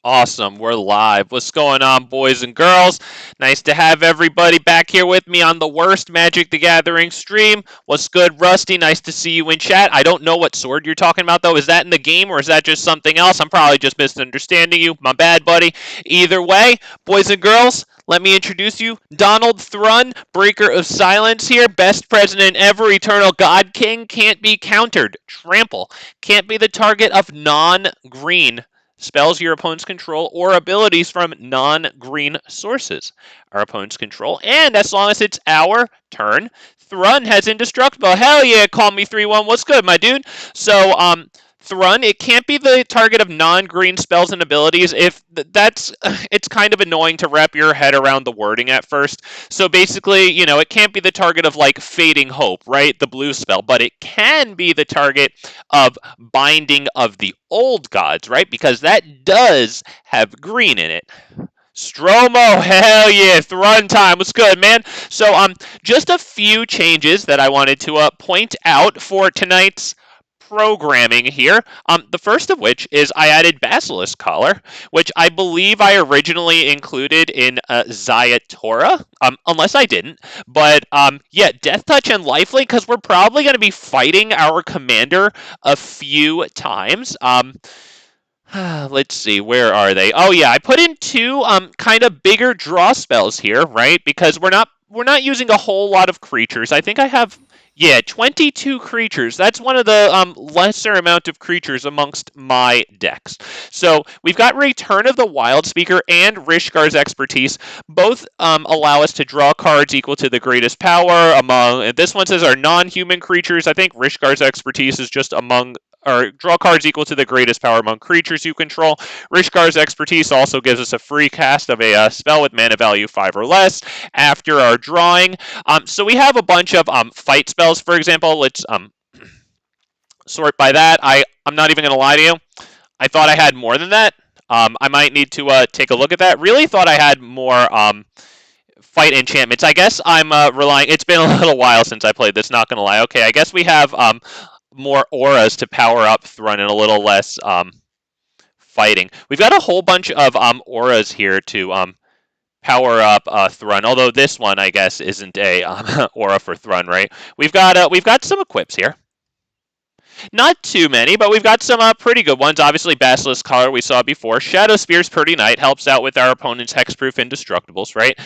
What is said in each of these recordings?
Awesome, we're live. What's going on, boys and girls? Nice to have everybody back here with me on the worst Magic the Gathering stream. What's good, Rusty? Nice to see you in chat. I don't know what sword you're talking about, though. Is that in the game, or is that just something else? I'm probably just misunderstanding you. My bad, buddy. Either way, boys and girls, let me introduce you. Donald Thrun, Breaker of Silence here. Best president ever. Eternal God King. Can't be countered. Trample. Can't be the target of non-green spells your opponents control or abilities from non-green sources our opponents control. And as long as it's our turn, Thrun has indestructible. Hell yeah, call me 3-1. What's good, my dude? So, Thrun, it can't be the target of non-green spells and abilities. If that's, it's kind of annoying to wrap your head around the wording at first. So basically, you know, it can't be the target of like Fading Hope, right? The blue spell, but it can be the target of Binding of the Old Gods, right? Because that does have green in it. Stromo, hell yeah, Thrun time. What's good, man? So, just a few changes that I wanted to point out for tonight's programming here. The first of which is I added Basilisk Collar, which I believe I originally included in Zayatora, unless I didn't. But yeah, Deathtouch and Lifelink, because we're probably going to be fighting our commander a few times. Let's see, where are they? Oh yeah, I put in two kind of bigger draw spells here, right? Because we're not using a whole lot of creatures. I think I have 22 creatures. That's one of the lesser amount of creatures amongst my decks. So we've got Return of the Wild Speaker and Rishkar's Expertise. Both allow us to draw cards equal to the greatest power among. This one says our non-human creatures. I think Rishkar's Expertise is just among. Or draw cards equal to the greatest power among creatures you control. Rishkar's Expertise also gives us a free cast of a spell with mana value 5 or less after our drawing. So we have a bunch of fight spells, for example. Let's sort by that. I'm not even going to lie to you. I thought I had more than that. I might need to take a look at that. Really thought I had more fight enchantments. I guess I'm relying. It's been a little while since I played this, not going to lie. Okay, I guess we have more auras to power up Thrun and a little less fighting. We've got a whole bunch of auras here to power up Thrun, although this one, I guess, isn't a aura for Thrun, right? We've got some equips here. Not too many, but we've got some pretty good ones. Obviously, Basilisk Collar we saw before. Shadow Spear's pretty nice. Helps out with our opponent's hexproof indestructibles, right?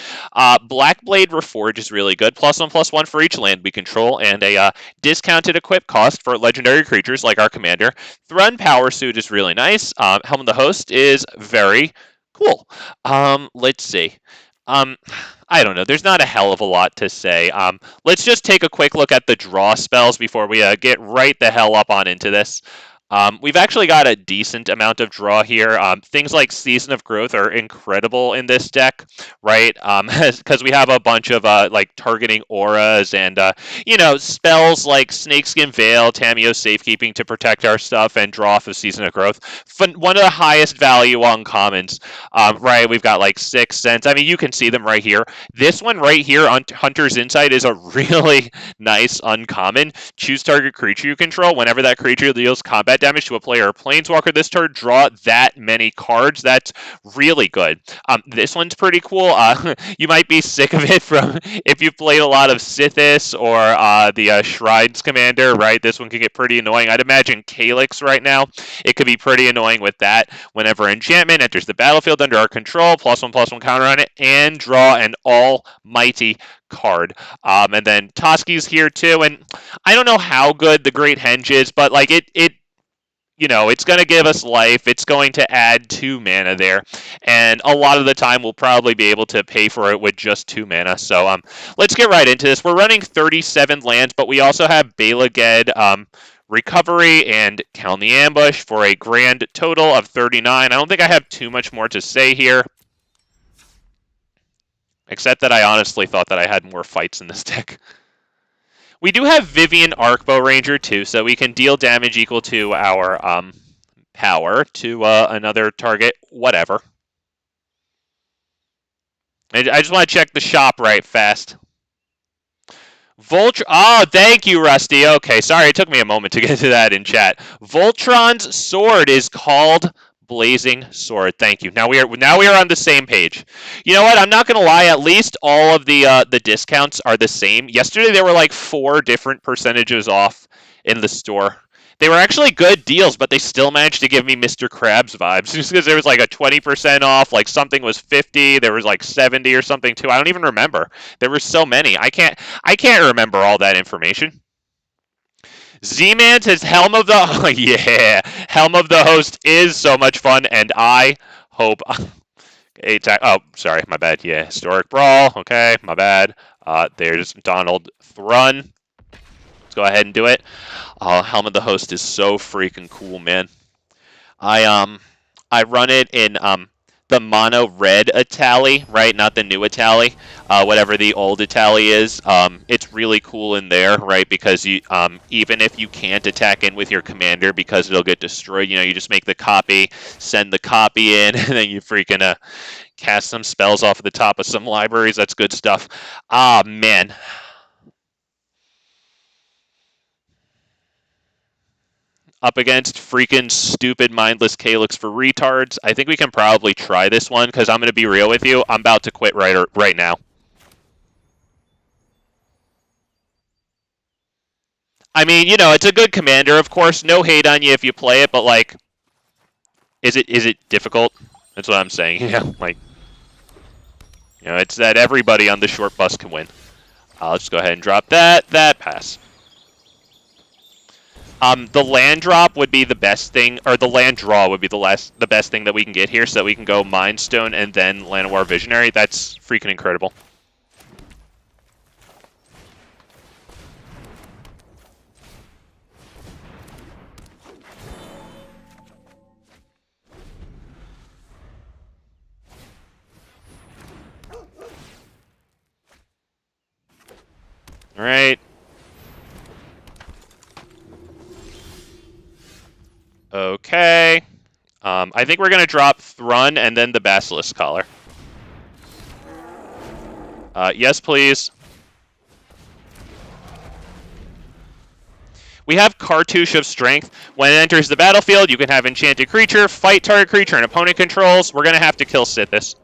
Blackblade Reforge is really good. +1/+1 for each land we control, and a discounted equip cost for legendary creatures like our commander. Thrun Power Suit is really nice. Helm of the Host is very cool. Let's see. I don't know. There's not a hell of a lot to say. Let's just take a quick look at the draw spells before we get right the hell up on into this. We've actually got a decent amount of draw here. Things like Season of Growth are incredible in this deck, right? Because we have a bunch of like targeting auras and spells like Snakeskin Veil, Tamiyo Safekeeping to protect our stuff and draw off of Season of Growth. One of the highest value uncommons, right? We've got like Sixth Sense. I mean, you can see them right here. This one right here on Hunter's Insight is a really nice uncommon. Choose target creature you control. Whenever that creature deals combat damage to a player or planeswalker this turn, draw that many cards. That's really good. This one's pretty cool. You might be sick of it from if you've played a lot of Sithis or the Shrines Commander, right? This one can get pretty annoying. I'd imagine Calyx right now. It could be pretty annoying with that. Whenever enchantment enters the battlefield under our control, +1/+1 counter on it, and draw an almighty card. And then Toski's here too, and I don't know how good the Great Henge is, but like it's going to give us life. It's going to add 2 mana there. And a lot of the time, we'll probably be able to pay for it with just 2 mana. So let's get right into this. We're running 37 lands, but we also have Bela Ged, Recovery, and Count the Ambush for a grand total of 39. I don't think I have too much more to say here. Except that I honestly thought that I had more fights in this deck. We do have Vivien Arkbow Ranger too, so we can deal damage equal to our power to another target, whatever. And I just want to check the shop right fast. Voltron. Oh, thank you, Rusty. Okay, sorry, it took me a moment to get to that in chat. Voltron's sword is called Blazing Sword. Thank you. Now we are on the same page. You know what? I'm not gonna lie. At least all of the discounts are the same. Yesterday there were like 4 different percentages off in the store. They were actually good deals, but they still managed to give me Mr. Krabs vibes. Just because there was like a 20% off, like something was 50, there was like 70 or something too. I don't even remember. There were so many. I can't remember all that information. Z-Man says Helm of the oh, yeah, Helm of the Host is so much fun, and I hope. Oh, sorry, my bad. Yeah, Historic Brawl. Okay, my bad. There's Donald Thrun. Let's go ahead and do it. Helm of the Host is so freaking cool, man. I run it in the mono red Itali, right? Not the new Itali, whatever the old Itali is. It's really cool in there, right? Because you even if you can't attack in with your commander because it'll get destroyed, you know, you just make the copy, send the copy in, and then you freaking cast some spells off the top of some libraries. That's good stuff. Ah, man. Up against freaking stupid mindless Calyx for retards. I think we can probably try this one, because I'm going to be real with you. I'm about to quit right now. I mean, you know, it's a good commander, of course. No hate on you if you play it, but, like, is it difficult? That's what I'm saying. Yeah, like, you know, it's that everybody on the short bus can win. Let's go ahead and drop that. That pass. The land drop would be the best thing, or the land draw would be the best thing that we can get here, so that we can go Mind Stone and then Llanowar Visionary. That's freaking incredible. All right. Okay. I think we're going to drop Thrun and then the Basilisk Collar. Yes, please. We have Cartouche of Strength. When it enters the battlefield, you can have enchanted creature, fight target creature, and opponent controls. We're going to have to kill Sithis.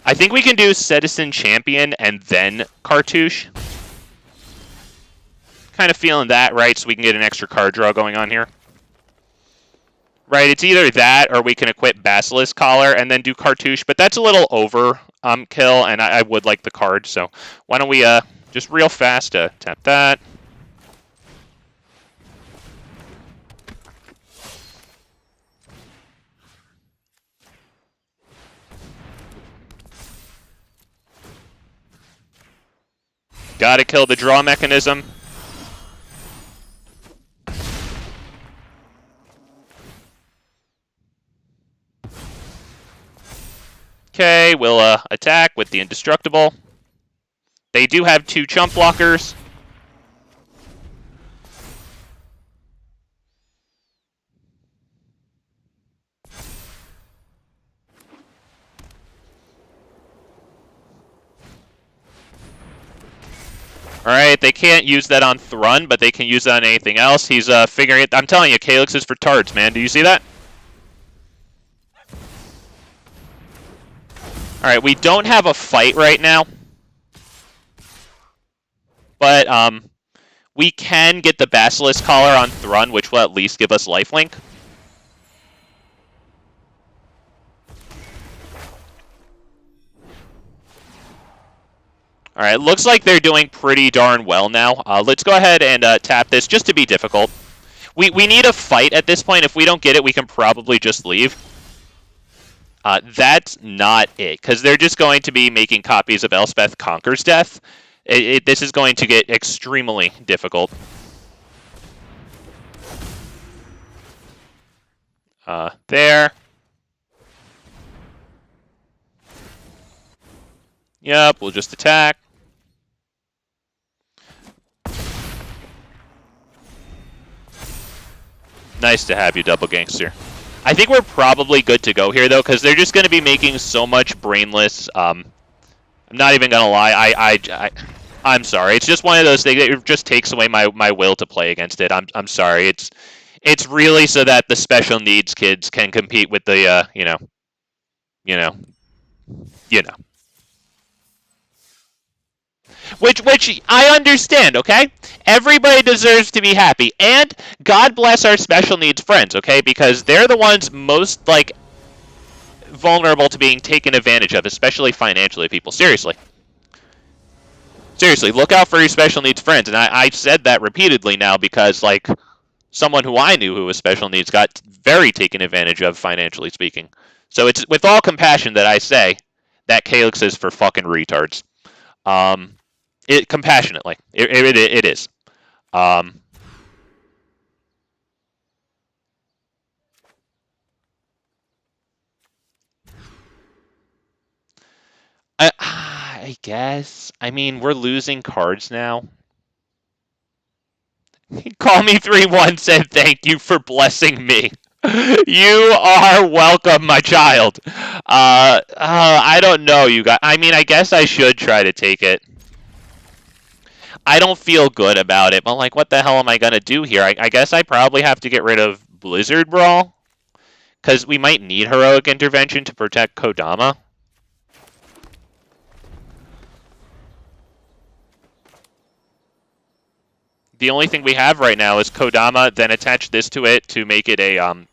I think we can do Setessan Champion and then Cartouche. Kind of feeling that, right? So we can get an extra card draw going on here. Right, it's either that or we can equip Basilisk Collar and then do Cartouche, but that's a little over kill, and I would like the card, so why don't we just real fast tap that. Gotta kill the draw mechanism. Okay, we'll attack with the Indestructible. They do have 2 chump blockers. Alright, they can't use that on Thrun, but they can use that on anything else. He's figuring it. I'm telling you, Calyx is for tards, man. Do you see that? Alright, we don't have a fight right now. But we can get the Basilisk Collar on Thrun, which will at least give us lifelink. All right, looks like they're doing pretty darn well now. Let's go ahead and tap this just to be difficult. We need a fight at this point. If we don't get it, we can probably just leave. That's not it, because they're just going to be making copies of Elspeth Conquers Death. This is going to get extremely difficult. There. Yep, we'll just attack. Nice to have you, Double Gangster. I think we're probably good to go here, though, because they're just going to be making so much brainless. I'm not even going to lie. I'm sorry. It's just one of those things that just takes away my will to play against it. I'm sorry. It's really so that the special needs kids can compete with the you know. Which I understand, okay? Everybody deserves to be happy. And God bless our special needs friends, okay? Because they're the ones most, like, vulnerable to being taken advantage of, especially financially, people. Seriously. Seriously, look out for your special needs friends. And I said that repeatedly now because, like, someone who I knew who was special needs got very taken advantage of, financially speaking. So it's with all compassion that I say that Calyx is for fucking retards. Compassionately, it is. I guess. I mean, we're losing cards now. Call me 3-1 said thank you for blessing me. You are welcome, my child. I don't know, you guys. I mean, I guess I should try to take it. I don't feel good about it, but, like, what the hell am I going to do here? I guess I probably have to get rid of Blizzard Brawl, because we might need Heroic Intervention to protect Kodama. The only thing we have right now is Kodama, then attach this to it to make it a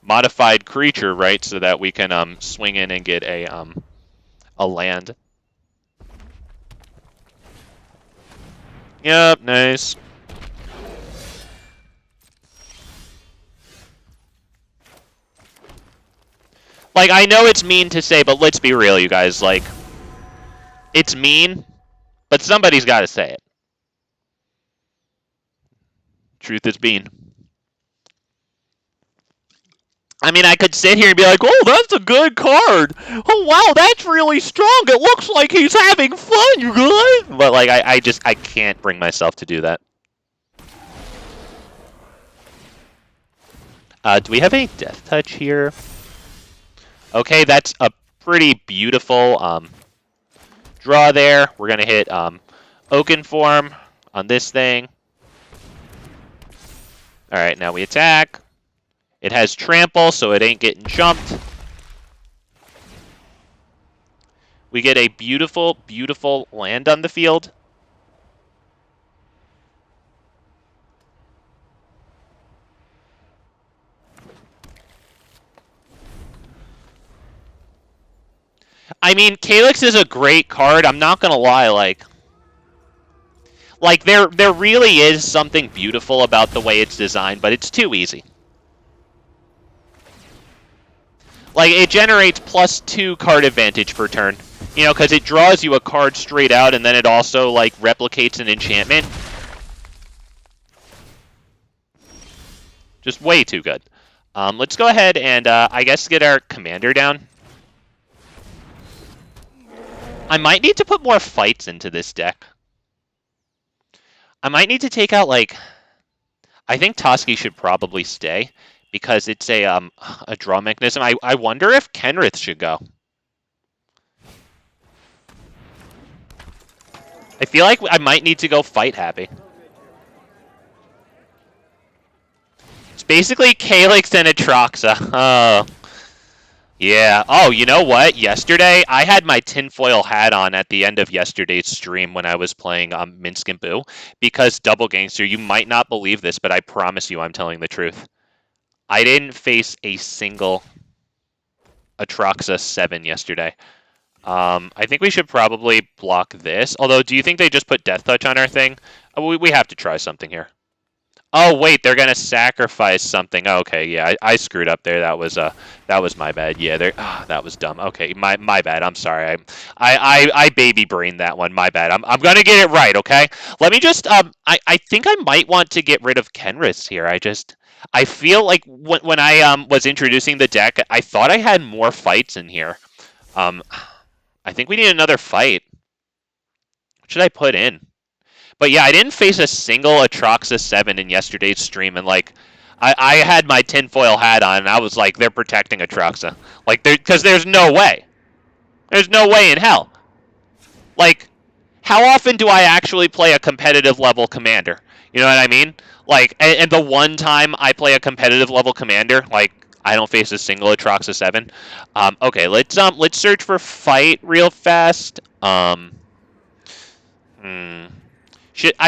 modified creature, right? So that we can swing in and get a land. Yep, nice. Like, I know it's mean to say, but let's be real, you guys. Like, it's mean, but somebody's got to say it. Truth is mean. I mean, I could sit here and be like, oh, that's a good card. Oh, wow, that's really strong. It looks like he's having fun, you guys. But, like, I can't bring myself to do that. Do we have any Deathtouch here? Okay, that's a pretty beautiful draw there. We're going to hit Oakenform on this thing. All right, now we attack. It has trample, so it ain't getting jumped. We get a beautiful, beautiful land on the field. I mean, Calyx is a great card. I'm not gonna lie, like there really is something beautiful about the way it's designed, but it's too easy. Like, it generates +2 card advantage per turn. You know, because it draws you a card straight out, and then it also, like, replicates an enchantment. Just way too good. Let's go ahead and, I guess, get our commander down. I might need to put more fights into this deck. I might need to take out, like... I think Toski should probably stay, because it's a draw mechanism. I wonder if Kenrith should go. I feel like I might need to go fight happy. It's basically Calyx and Atraxa. Oh. Yeah. Oh, you know what? Yesterday, I had my tinfoil hat on at the end of yesterday's stream when I was playing Minsk and Boo. Because Double Gangster, you might not believe this, but I promise you I'm telling the truth. I didn't face a single Atraxa 7 yesterday. I think we should probably block this. Although, do you think they just put Deathtouch on our thing? Oh, we have to try something here. Oh, wait, they're going to sacrifice something. Okay, yeah, I screwed up there. That was my bad. Yeah, that was dumb. Okay, my bad. I'm sorry. I baby brained that one. My bad. I'm going to get it right, okay? Let me just I think I might want to get rid of Kenrith here. I feel like when I was introducing the deck, I thought I had more fights in here. I think we need another fight. What should I put in? But yeah, I didn't face a single Atraxa 7 in yesterday's stream, and like, I had my tinfoil hat on, and I was like, they're protecting Atraxa. Like, because there's no way. There's no way in hell. Like, how often do I actually play a competitive level commander? You know what I mean? Like, and the one time I play a competitive level commander, like, I don't face a single Atraxa 7. Okay, let's search for fight real fast. I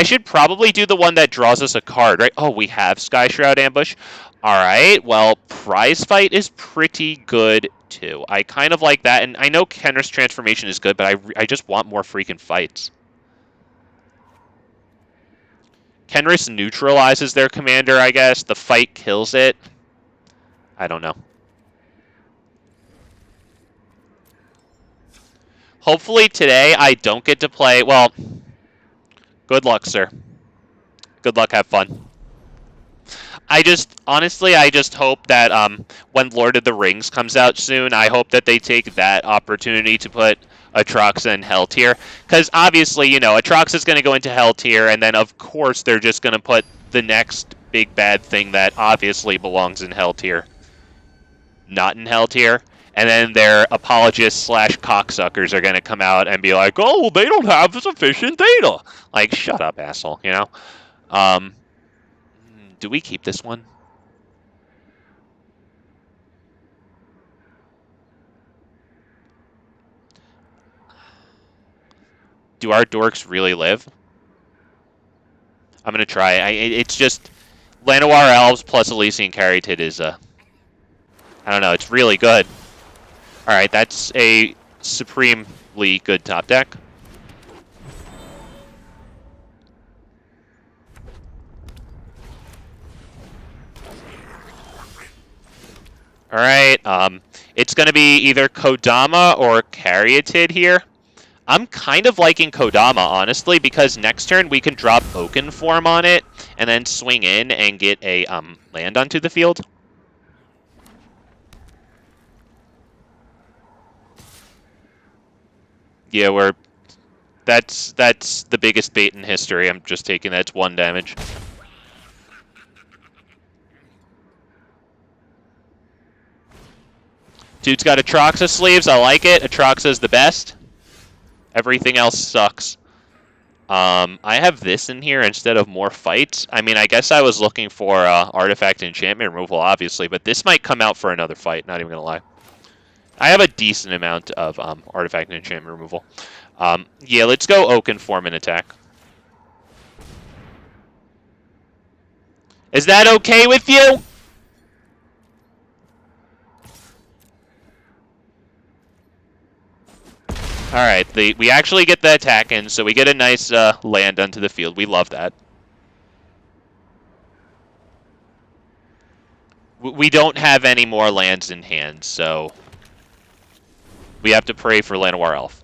should probably do the one that draws us a card, right? Oh, we have Sky Shroud Ambush. All right, well, Prize Fight is pretty good, too. I kind of like that, and I know Kenris Transformation is good, but I just want more freaking fights. Kenris neutralizes their commander, I guess. The fight kills it. I don't know. Hopefully today I don't get to play... Well, good luck, sir. Good luck, have fun. Honestly, I just hope that when Lord of the Rings comes out soon, I hope that they take that opportunity to put Atraxa in Hell tier. Because obviously, you know, Atraxa's going to go into Hell tier, and then of course they're just going to put the next big bad thing that obviously belongs in Hell tier not in Hell tier. And then their apologists / cocksuckers are going to come out and be like, oh, well, they don't have sufficient data. Like, shut up, asshole, you know? Do we keep this one? Do our dorks really live? I'm going to try. It's just Llanowar Elves plus Ilysian Caryatid is, I don't know, it's really good. All right, that's a supremely good top deck. All right, it's going to be either Kodama or Caryatid here. I'm kind of liking Kodama, honestly, because next turn we can drop Oakenform on it and then swing in and get a land onto the field. Yeah, that's the biggest bait in history. I'm just taking that. It's 1 damage. Dude's got Atraxa sleeves. I like it. Atraxa's the best. Everything else sucks. I have this in here instead of more fights. I mean, I guess I was looking for artifact and enchantment removal, obviously, but this might come out for another fight, not even going to lie. I have a decent amount of artifact and enchantment removal. Yeah, let's go Oakenform and attack. Is that okay with you? Alright, we actually get the attack in, so we get a nice land onto the field. We love that. We don't have any more lands in hand, so we have to pray for Llanowar Elf.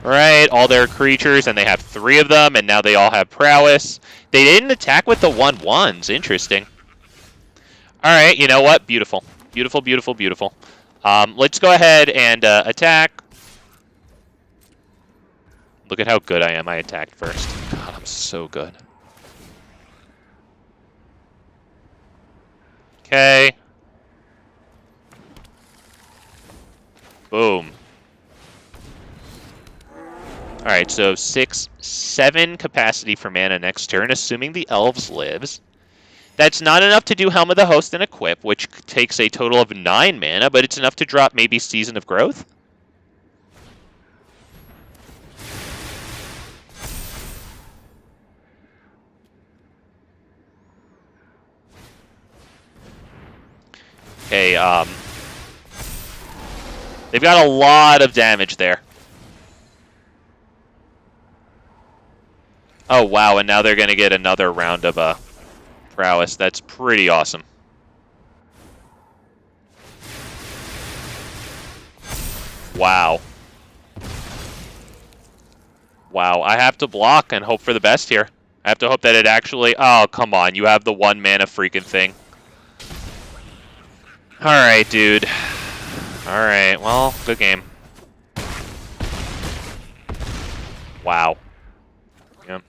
Alright, all their creatures, and they have 3 of them, and now they all have prowess. They didn't attack with the 1/1s. Interesting. Alright, you know what? Beautiful. Beautiful, beautiful, beautiful. Let's go ahead and attack. Look at how good I am. I attacked first. God, I'm so good. Okay. Boom. Alright, so 6, 7 capacity for mana next turn, assuming the Elves lives. That's not enough to do Helm of the Host and equip, which takes a total of 9 mana, but it's enough to drop maybe Season of Growth. Okay, they've got a lot of damage there. Oh, wow, and now they're going to get another round of prowess. That's pretty awesome. Wow. Wow, I have to block and hope for the best here. I have to hope that it actually... Oh, come on, you have the 1 mana freaking thing. Alright, dude. Alright, well, good game. Wow. Yep.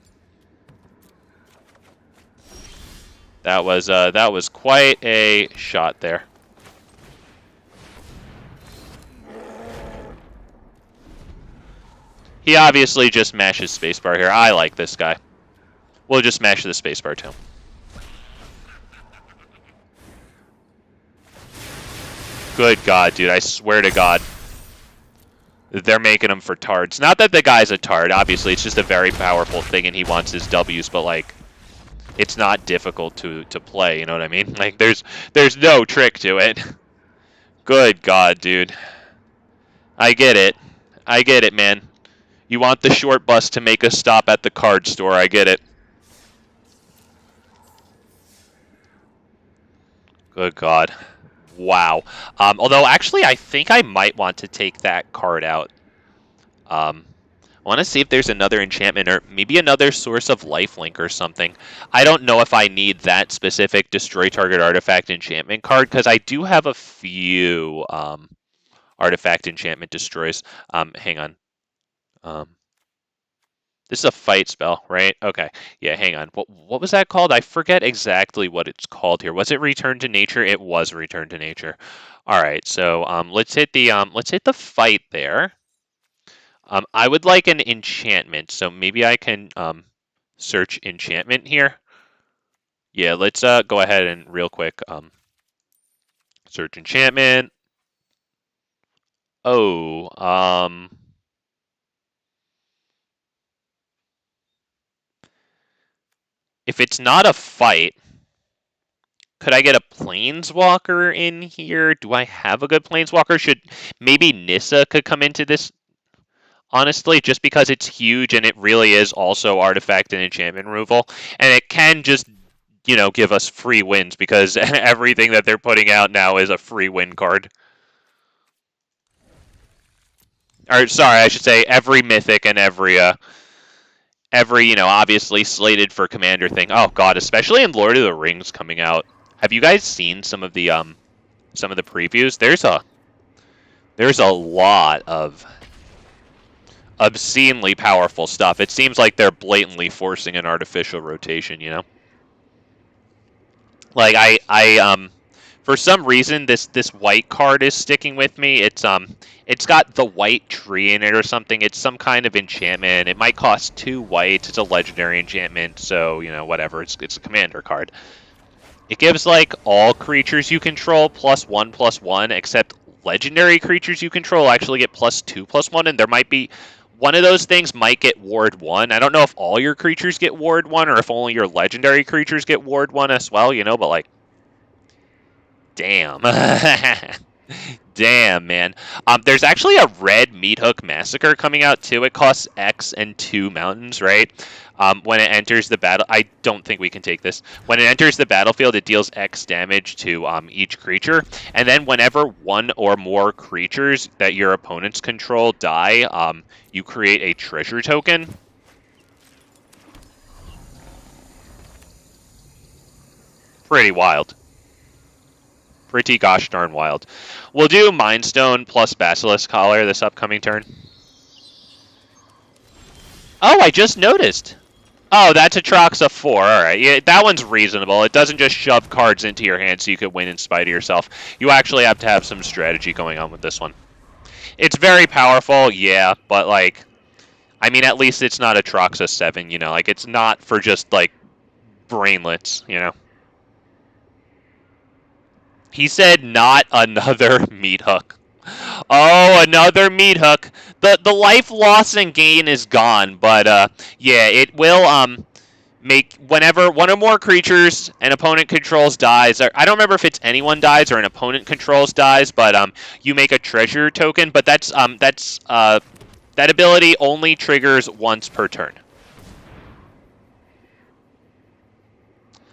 That was quite a shot there. He obviously just mashes spacebar here. I like this guy. We'll just mash the spacebar too. Good God, dude. I swear to God. They're making him for tards. Not that the guy's a tard. Obviously, it's just a very powerful thing and he wants his W's, but like, it's not difficult to play, you know what I mean? Like, there's no trick to it. Good God, dude. I get it. I get it, man. You want the short bus to make a stop at the card store. I get it. Good God. Wow. Although, actually, I think I might want to take that card out. I want to see if there's another enchantment or maybe another source of lifelink or something. I don't know if I need that specific destroy target artifact enchantment card because I do have a few artifact enchantment destroys. Hang on. This is a fight spell, right? Okay. Yeah, hang on. What was that called? I forget exactly what it's called here. Was it Return to Nature? It was Return to Nature. All right. So let's hit the fight there. I would like an enchantment, so maybe I can search enchantment here. Yeah, let's go ahead and real quick search enchantment. Oh, if it's not a fight, could I get a planeswalker in here? Do I have a good planeswalker? Should maybe Nissa could come into this? Honestly, just because it's huge and it really is also artifact and enchantment removal, and it can just, you know, give us free wins because everything that they're putting out now is a free win card. Or sorry, I should say every mythic and every you know, obviously slated for commander thing. Oh God, especially in Lord of the Rings coming out. Have you guys seen some of the previews? There's a lot of obscenely powerful stuff. It seems like they're blatantly forcing an artificial rotation, you know? Like I for some reason this white card is sticking with me. It's got the white tree in it or something. It's some kind of enchantment. It might cost 2 white. It's a legendary enchantment, so, you know, whatever. It's a commander card. It gives like all creatures you control +1/+1, except legendary creatures you control actually get +2/+1, and there might be one of those things might get Ward 1. I don't know if all your creatures get Ward 1 or if only your legendary creatures get Ward 1 as well, you know, but like, damn. Damn, man. There's actually a red Meathook Massacre coming out too. It costs X and 2 mountains, right? When it enters the battle, I don't think we can take this. When it enters the battlefield, it deals X damage to each creature, and then whenever one or more creatures that your opponents control die, you create a treasure token. Pretty wild. Pretty gosh darn wild. We'll do Mind Stone plus Basilisk Collar this upcoming turn. Oh, I just noticed. Oh, that's a Troxa 4. Alright, yeah, that one's reasonable. It doesn't just shove cards into your hand so you can win in spite of yourself. You actually have to have some strategy going on with this one. It's very powerful, yeah, but like, I mean, at least it's not a Troxa 7, you know? Like, it's not for just, like, brainlets, you know? He said not another Meathook. Oh, another Meathook. The life loss and gain is gone, but yeah, it will make whenever one or more creatures an opponent controls dies. Or, I don't remember if it's anyone dies or an opponent controls dies, but you make a treasure token. But that ability only triggers once per turn.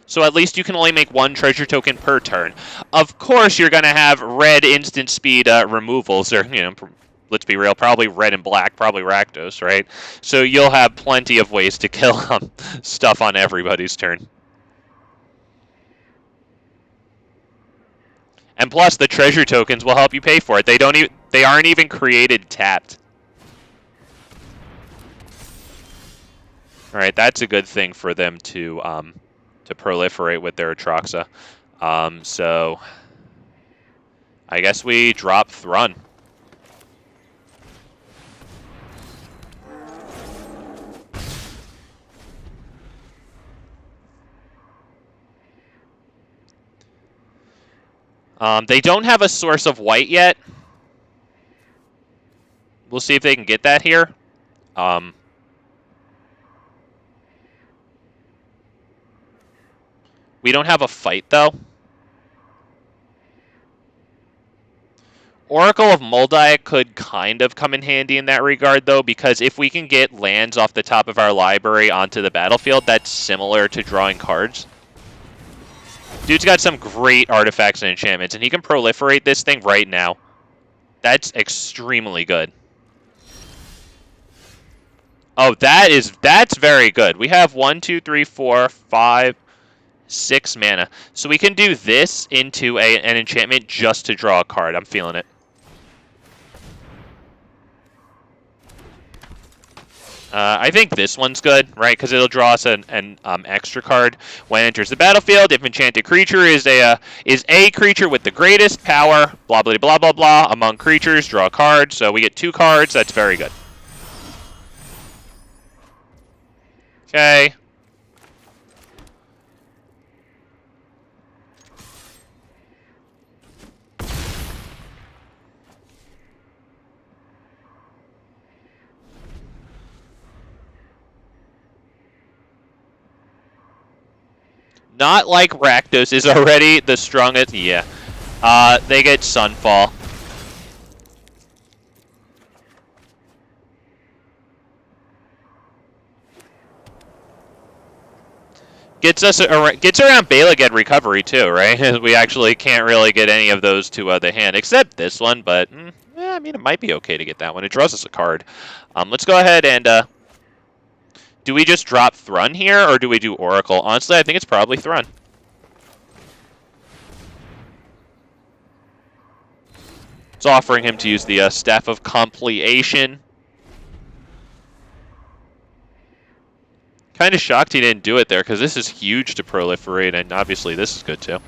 So at least you can only make 1 treasure token per turn. Of course, you're going to have red instant speed removals, or, you know, let's be real, probably red and black, probably Rakdos, right? So you'll have plenty of ways to kill stuff on everybody's turn. And plus, the treasure tokens will help you pay for it. They aren't even created tapped. All right, that's a good thing for them to to proliferate with their Atraxa. So I guess we drop Thrun. They don't have a source of white yet. We'll see if they can get that here. We don't have a fight, though. Oracle of Moldai could kind of come in handy in that regard, though, because if we can get lands off the top of our library onto the battlefield, that's similar to drawing cards. Dude's got some great artifacts and enchantments, and he can proliferate this thing right now. That's extremely good. Oh, that's very good. We have 1, 2, 3, 4, 5, 6 mana. So we can do this into an enchantment just to draw a card. I'm feeling it. I think this one's good, right? Because it'll draw us an extra card when it enters the battlefield. If enchanted creature is a creature with the greatest power, blah blah blah blah blah, among creatures, draw a card. So we get 2 cards. That's very good. Okay. Not like Rakdos is already the strongest. Yeah. They get Sunfall. Gets around Bala recovery too, right? We actually can't really get any of those to the hand, except this one. But I mean, it might be okay to get that one. It draws us a card. Let's go ahead and do we just drop Thrun here, or do we do Oracle? Honestly, I think it's probably Thrun. It's offering him to use the Staff of Completion. Kind of shocked he didn't do it there, because this is huge to proliferate, and obviously this is good too.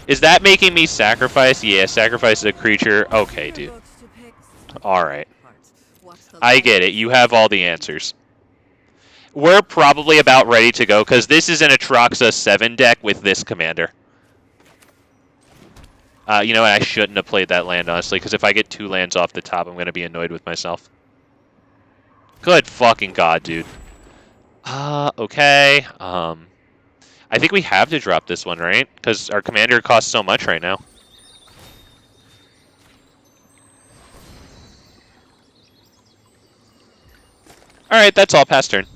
Is that making me sacrifice? Yeah, sacrifice a creature. Okay, dude. Alright. I get it. You have all the answers. We're probably about ready to go, because this is an Atraxa 7 deck with this commander. You know what? I shouldn't have played that land, honestly, because if I get 2 lands off the top, I'm going to be annoyed with myself. Good fucking god, dude. Okay. I think we have to drop this one, right? Because our commander costs so much right now. Alright, that's all past turn.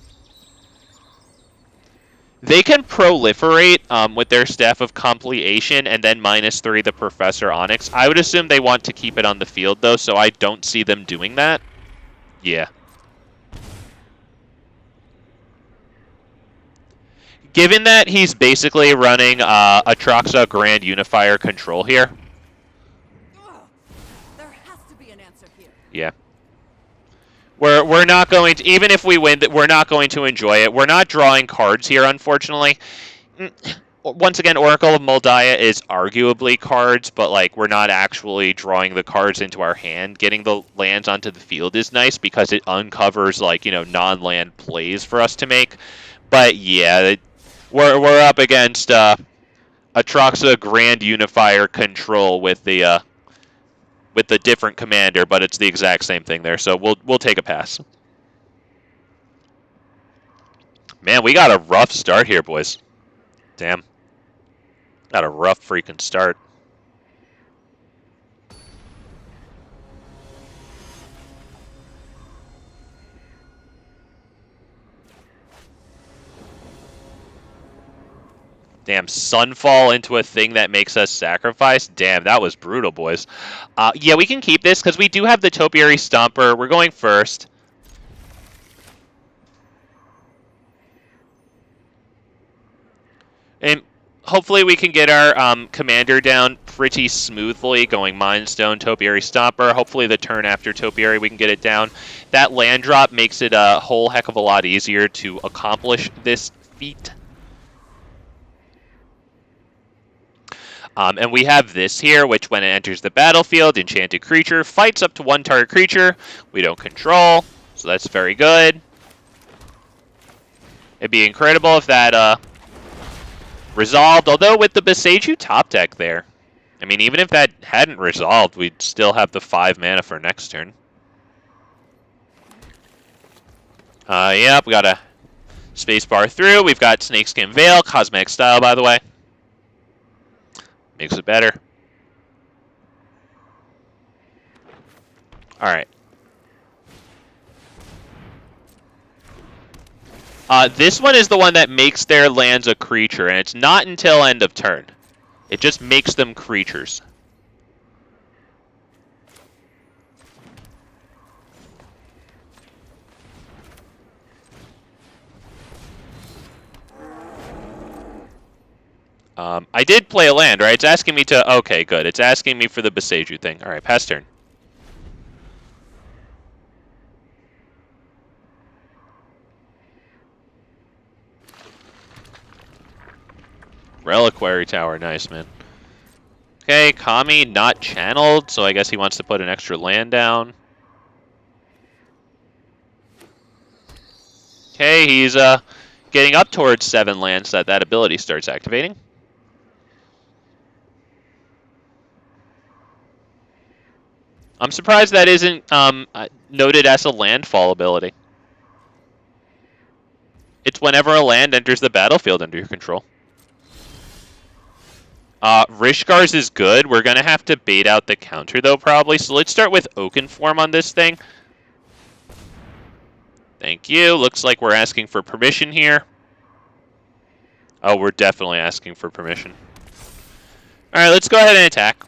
They can proliferate with their Staff of Completion and then -3 the Professor Onyx. I would assume they want to keep it on the field, though, so I don't see them doing that. Yeah. Given that he's basically running Atraxa Grand Unifier control here. There has to be an answer here. Yeah. We're not going to, even if we win, we're not going to enjoy it. We're not drawing cards here, unfortunately. Once again, Oracle of Moldaya is arguably cards, but like we're not actually drawing the cards into our hand. Getting the lands onto the field is nice because it uncovers like, you know, non-land plays for us to make. But yeah, we're up against Atraxa Grand Unifier control with the different commander, but it's the exact same thing there, so we'll take a pass. Man, we got a rough start here, boys. Damn. Got a rough freaking start. Damn, Sunfall into a thing that makes us sacrifice. Damn, that was brutal, boys. Yeah, we can keep this because we do have the Topiary Stomper. We're going first. And hopefully we can get our commander down pretty smoothly, going Mind Stone, Topiary Stomper. Hopefully the turn after Topiary we can get it down. That land drop makes it a whole heck of a lot easier to accomplish this feat. And we have this here, which when it enters the battlefield, enchanted creature fights up to one target creature we don't control, so that's very good. It'd be incredible if that resolved, although with the Boseiju top deck there, I mean, even if that hadn't resolved, we'd still have the 5 mana for next turn. Yep, we got a spacebar through. We've got Snakeskin Veil, cosmetic style, by the way. Makes it better. Alright. This one is the one that makes their lands a creature, and it's not until end of turn. It just makes them creatures. I did play a land, right? It's asking me to... Okay, good. It's asking me for the Boseiju thing. Alright, pass turn. Reliquary Tower, nice, man. Okay, Kami not channeled, so I guess he wants to put an extra land down. Okay, he's getting up towards 7 lands that ability starts activating. I'm surprised that isn't noted as a landfall ability. It's whenever a land enters the battlefield under your control. Rishgar's is good. We're going to have to bait out the counter, though, probably. So let's start with Oakenform on this thing. Thank you. Looks like we're asking for permission here. Oh, we're definitely asking for permission. Alright, let's go ahead and attack.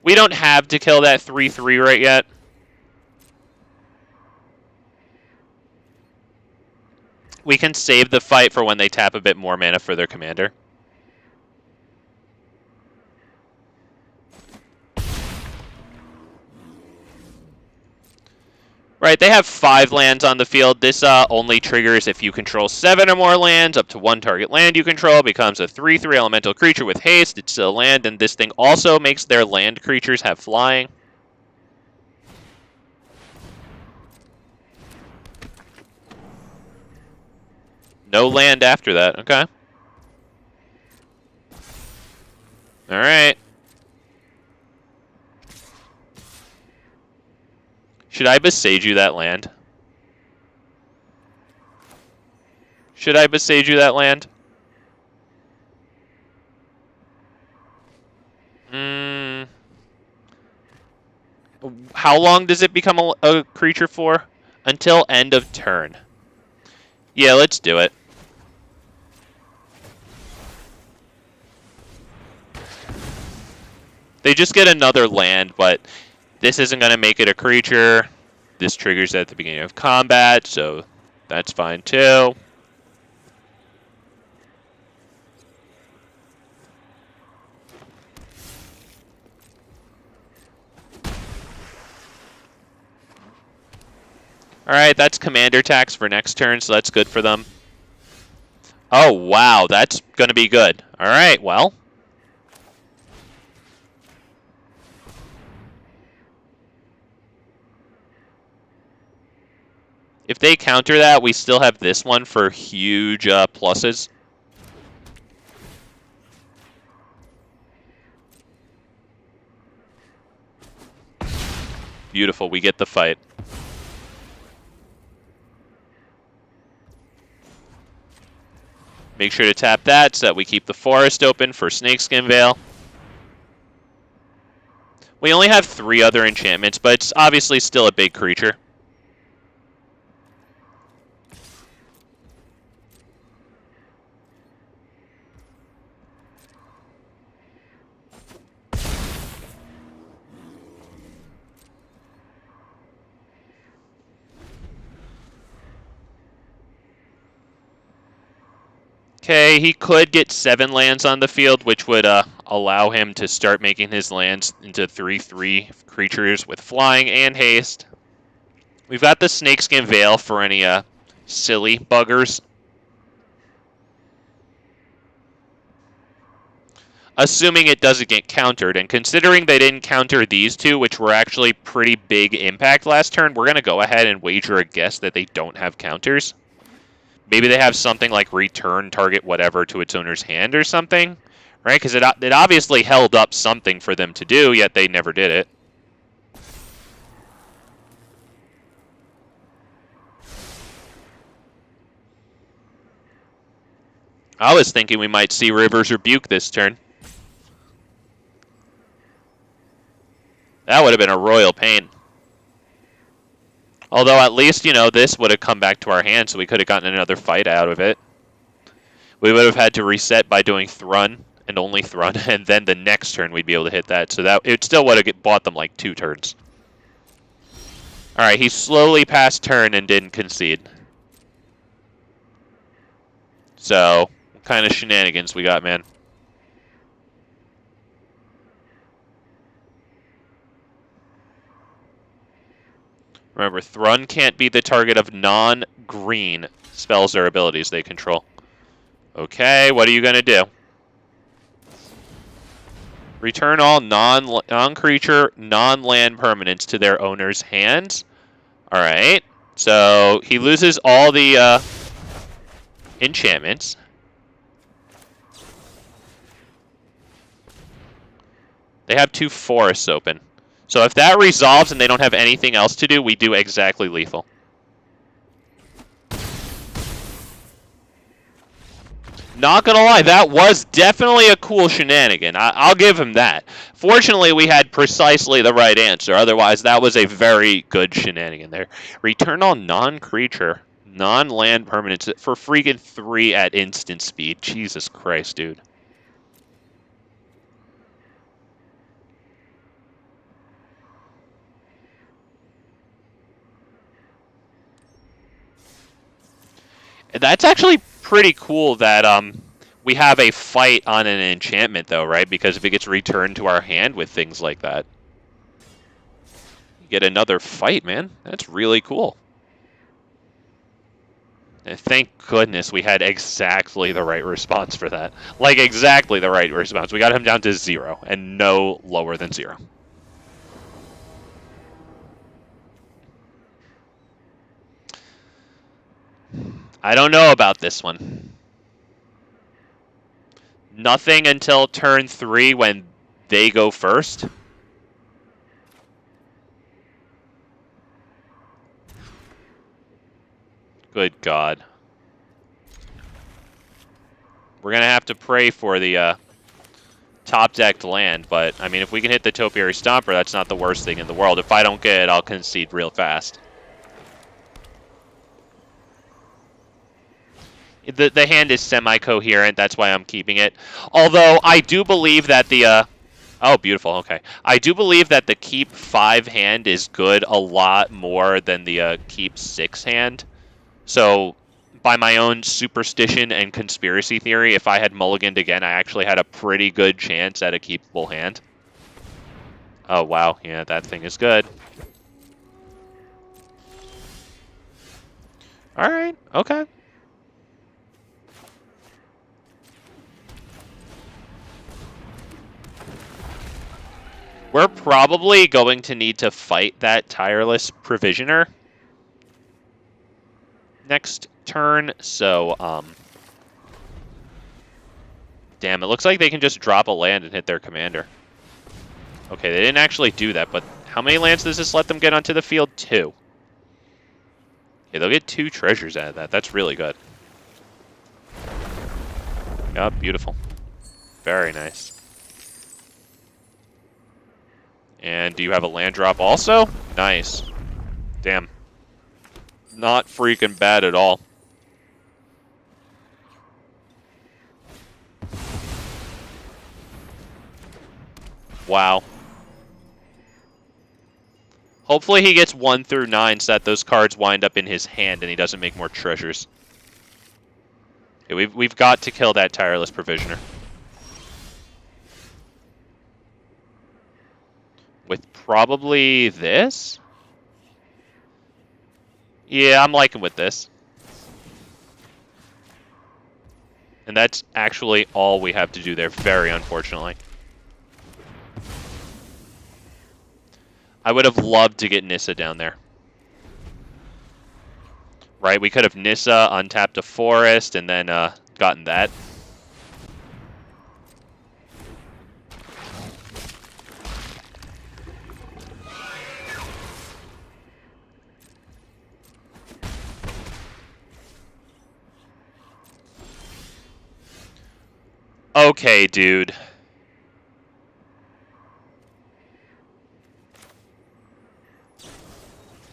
We don't have to kill that 3/3 right yet. We can save the fight for when they tap a bit more mana for their commander. Right, they have 5 lands on the field. This only triggers if you control 7 or more lands. Up to 1 target land you control becomes a 3/3 elemental creature with haste. It's still a land, and this thing also makes their land creatures have flying. No land after that, okay. Alright. Should I Boseiju that land? Should I Boseiju that land? How long does it become a creature for? Until end of turn. Yeah, let's do it. They just get another land, but this isn't going to make it a creature. This triggers at the beginning of combat, so that's fine too. Alright, that's commander tax for next turn, so that's good for them. Oh, wow, that's going to be good. Alright, well. If they counter that, we still have this one for huge pluses. Beautiful, we get the fight. Make sure to tap that so that we keep the forest open for Snakeskin Veil. We only have 3 other enchantments, but it's obviously still a big creature. Okay, he could get 7 lands on the field, which would allow him to start making his lands into 3/3 creatures with flying and haste. We've got the Snakeskin Veil for any silly buggers. assuming it doesn't get countered. And considering they didn't counter these two, which were actually pretty big impact last turn, we're going to go ahead and wager a guess that they don't have counters. Maybe they have something like return target whatever to its owner's hand or something, right? Because it obviously held up something for them to do, yet they never did it. I was thinking we might see River's Rebuke this turn. That would have been a royal pain. Although at least, you know, this would have come back to our hand, so we could have gotten another fight out of it. We would have had to reset by doing Thrun, and only Thrun, and then the next turn we'd be able to hit that. So that it still would have bought them like 2 turns. Alright, he slowly passed turn and didn't concede. So, what kind of shenanigans we got, man? Remember, Thrun can't be the target of non-green spells or abilities they control. Okay, what are you going to do? Return all non-creature, non-land permanents to their owner's hands. Alright, so he loses all the enchantments. They have 2 forests open. So if that resolves and they don't have anything else to do, we do exactly lethal. Not gonna lie, that was definitely a cool shenanigan. I'll give him that. Fortunately, we had precisely the right answer. Otherwise, that was a very good shenanigan there. Return all non-creature, non-land permanents for freaking 3 at instant speed. Jesus Christ, dude. That's actually pretty cool that we have a fight on an enchantment, though, right? Because if it gets returned to our hand with things like that, you get another fight, man. That's really cool. And thank goodness we had exactly the right response for that. Like, exactly the right response. We got him down to 0 and no lower than 0. I don't know about this one. Nothing until turn 3 when they go first. Good God. We're going to have to pray for the top-decked land, but, I mean, if we can hit the Topiary Stomper, that's not the worst thing in the world. If I don't get it, I'll concede real fast. The hand is semi-coherent, that's why I'm keeping it. Although, I do believe that the... oh, beautiful, okay. I do believe that the keep 5 hand is good a lot more than the keep 6 hand. So, by my own superstition and conspiracy theory, if I had mulliganed again, I actually had a pretty good chance at a keepable hand. Oh, wow, yeah, that thing is good. Alright, okay. We're probably going to need to fight that Tireless Provisioner next turn, so, damn, it looks like they can just drop a land and hit their commander. Okay, they didn't actually do that, but how many lands does this let them get onto the field? 2. Okay, they'll get 2 treasures out of that. That's really good. Yeah, beautiful. Very nice. And do you have a land drop also? Nice. Damn. Not freaking bad at all. Wow. Hopefully he gets 1 through 9 so that those cards wind up in his hand and he doesn't make more treasures. Okay, we've got to kill that Tireless Provisioner. With probably this? Yeah, I'm liking with this. And that's actually all we have to do there, very unfortunately. I would have loved to get Nissa down there. Right, we could have Nissa, untapped a forest, and then gotten that. Okay, dude.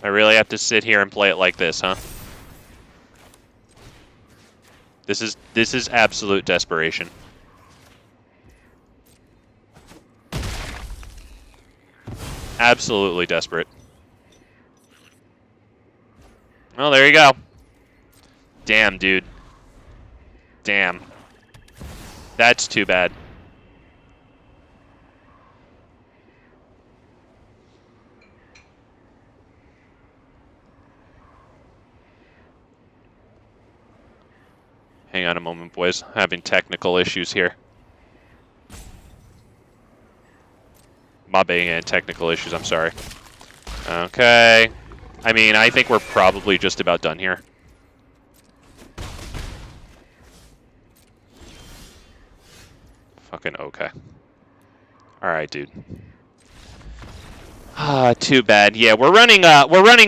I really have to sit here and play it like this, huh? This is absolute desperation. Absolutely desperate. Well, there you go. Damn, dude. Damn. That's too bad. Hang on a moment, boys. Having technical issues here. Mobbing and technical issues, I'm sorry. Okay. I mean, I think we're probably just about done here. Fucking okay. Alright, dude. Too bad. Yeah, we're running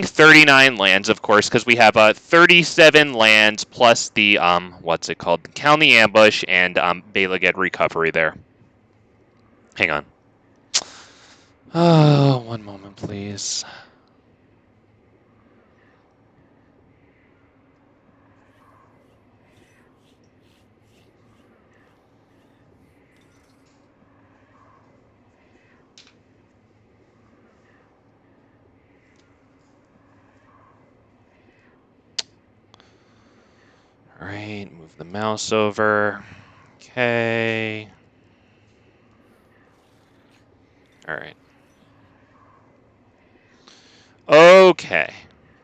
39 lands, of course, because we have 37 lands plus the what's it called? Count the Ambush and Baliged Recovery there. Hang on. Oh, one moment, please. Alright, move the mouse over. Okay. Alright. Okay.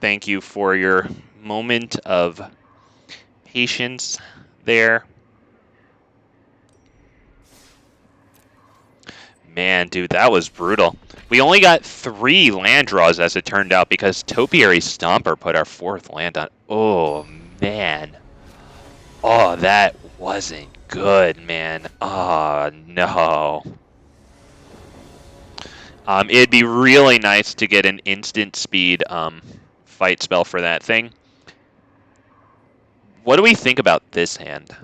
Thank you for your moment of patience there. Man, dude, that was brutal. We only got 3 land draws as it turned out because Topiary Stomper put our 4th land on. Oh, man. Oh, that wasn't good, man. Oh, no. It'd be really nice to get an instant speed fight spell for that thing. What do we think about this hand?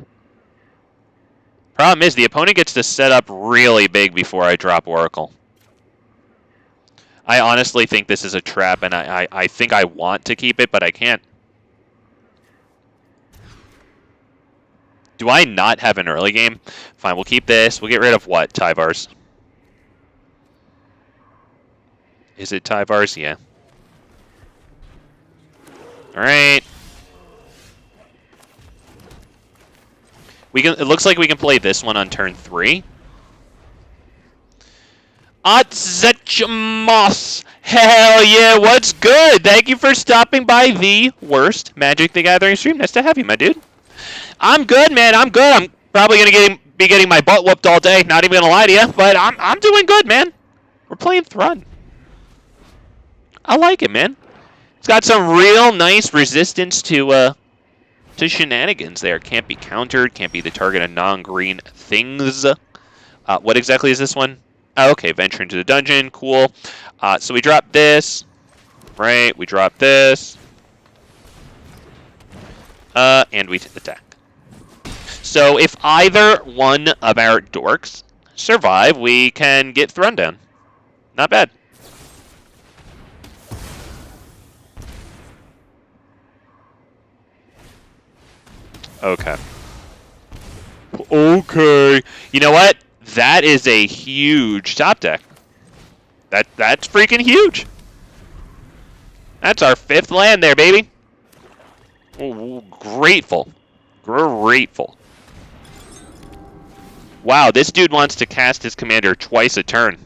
Problem is, the opponent gets to set up really big before I drop Oracle. I honestly think this is a trap, and I think I want to keep it, but I can't. Do I not have an early game? Fine, we'll keep this. We'll get rid of what? Tyvars. Is it Tyvars? Yeah. Alright. It looks like we can play this one on turn 3. Atzechmos! Hell yeah, what's good? Thank you for stopping by the worst Magic the Gathering stream. Nice to have you, my dude. I'm good, man. I'm good. I'm probably gonna be getting my butt whooped all day. Not even gonna lie to you, but I'm doing good, man. We're playing Thrun. I like it, man. It's got some real nice resistance to shenanigans there. Can't be countered. Can't be the target of non-green things. What exactly is this one? Oh, okay, venture into the dungeon. Cool. So we drop this. Right. We drop this. And we attack. So if either one of our dorks survive, we can get Thrun down. Not bad. Okay. Okay. You know what? That is a huge top deck. That's freaking huge. That's our 5th land there, baby. Ooh, grateful. Grateful. Wow, this dude wants to cast his commander twice a turn.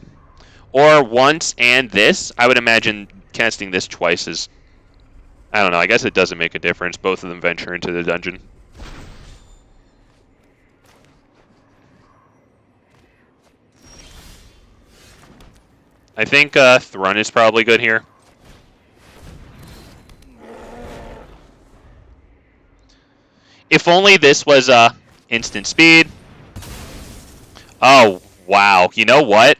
Or once and this. I would imagine casting this twice is... I don't know, I guess it doesn't make a difference. Both of them venture into the dungeon. I think Thrun is probably good here. If only this was instant speed. Oh, wow. You know what?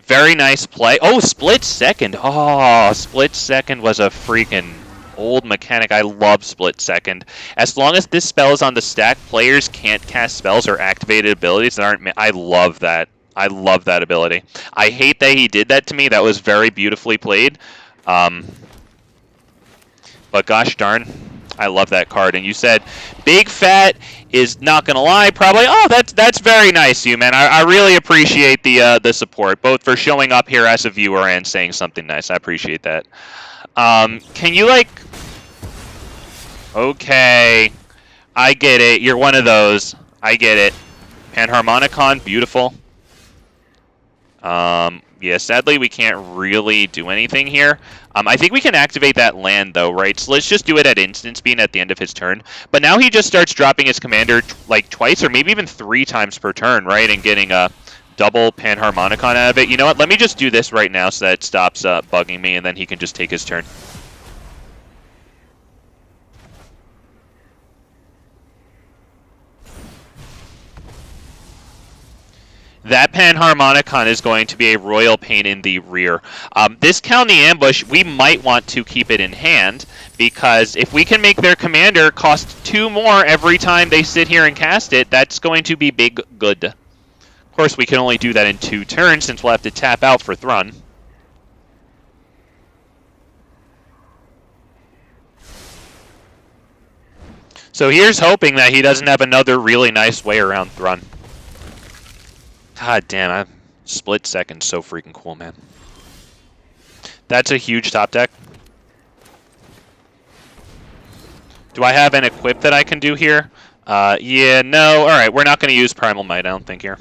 Very nice play. Oh, split second. Oh, split second was a freaking old mechanic. I love split second. As long as this spell is on the stack, players can't cast spells or activated abilities that aren't... I love that. I love that ability. I hate that he did that to me. That was very beautifully played. But gosh darn, I love that card. And you said Big Fat is not gonna lie, probably. Oh, that's very nice, you man. I really appreciate the support, both for showing up here as a viewer and saying something nice. I appreciate that. Can you like? Okay, I get it. You're one of those. I get it. Panharmonicon, beautiful. Yeah, sadly we can't really do anything here. I think we can activate that land though, right? So let's just do it at instant speed at the end of his turn. But now he just starts dropping his commander like twice or maybe even 3 times per turn, right? And getting a double Panharmonicon out of it. You know what? Let me just do this right now so that it stops bugging me and then he can just take his turn. That Panharmonicon is going to be a royal pain in the rear. This County Ambush, we might want to keep it in hand, because if we can make their commander cost 2 more every time they sit here and cast it, that's going to be big good. Of course, we can only do that in 2 turns, since we'll have to tap out for Thrun. So here's hoping that he doesn't have another really nice way around Thrun. God damn, split second, so freaking cool, man. That's a huge top deck. Do I have an equip that I can do here? Yeah, no. All right, we're not going to use Primal Might, I don't think, here.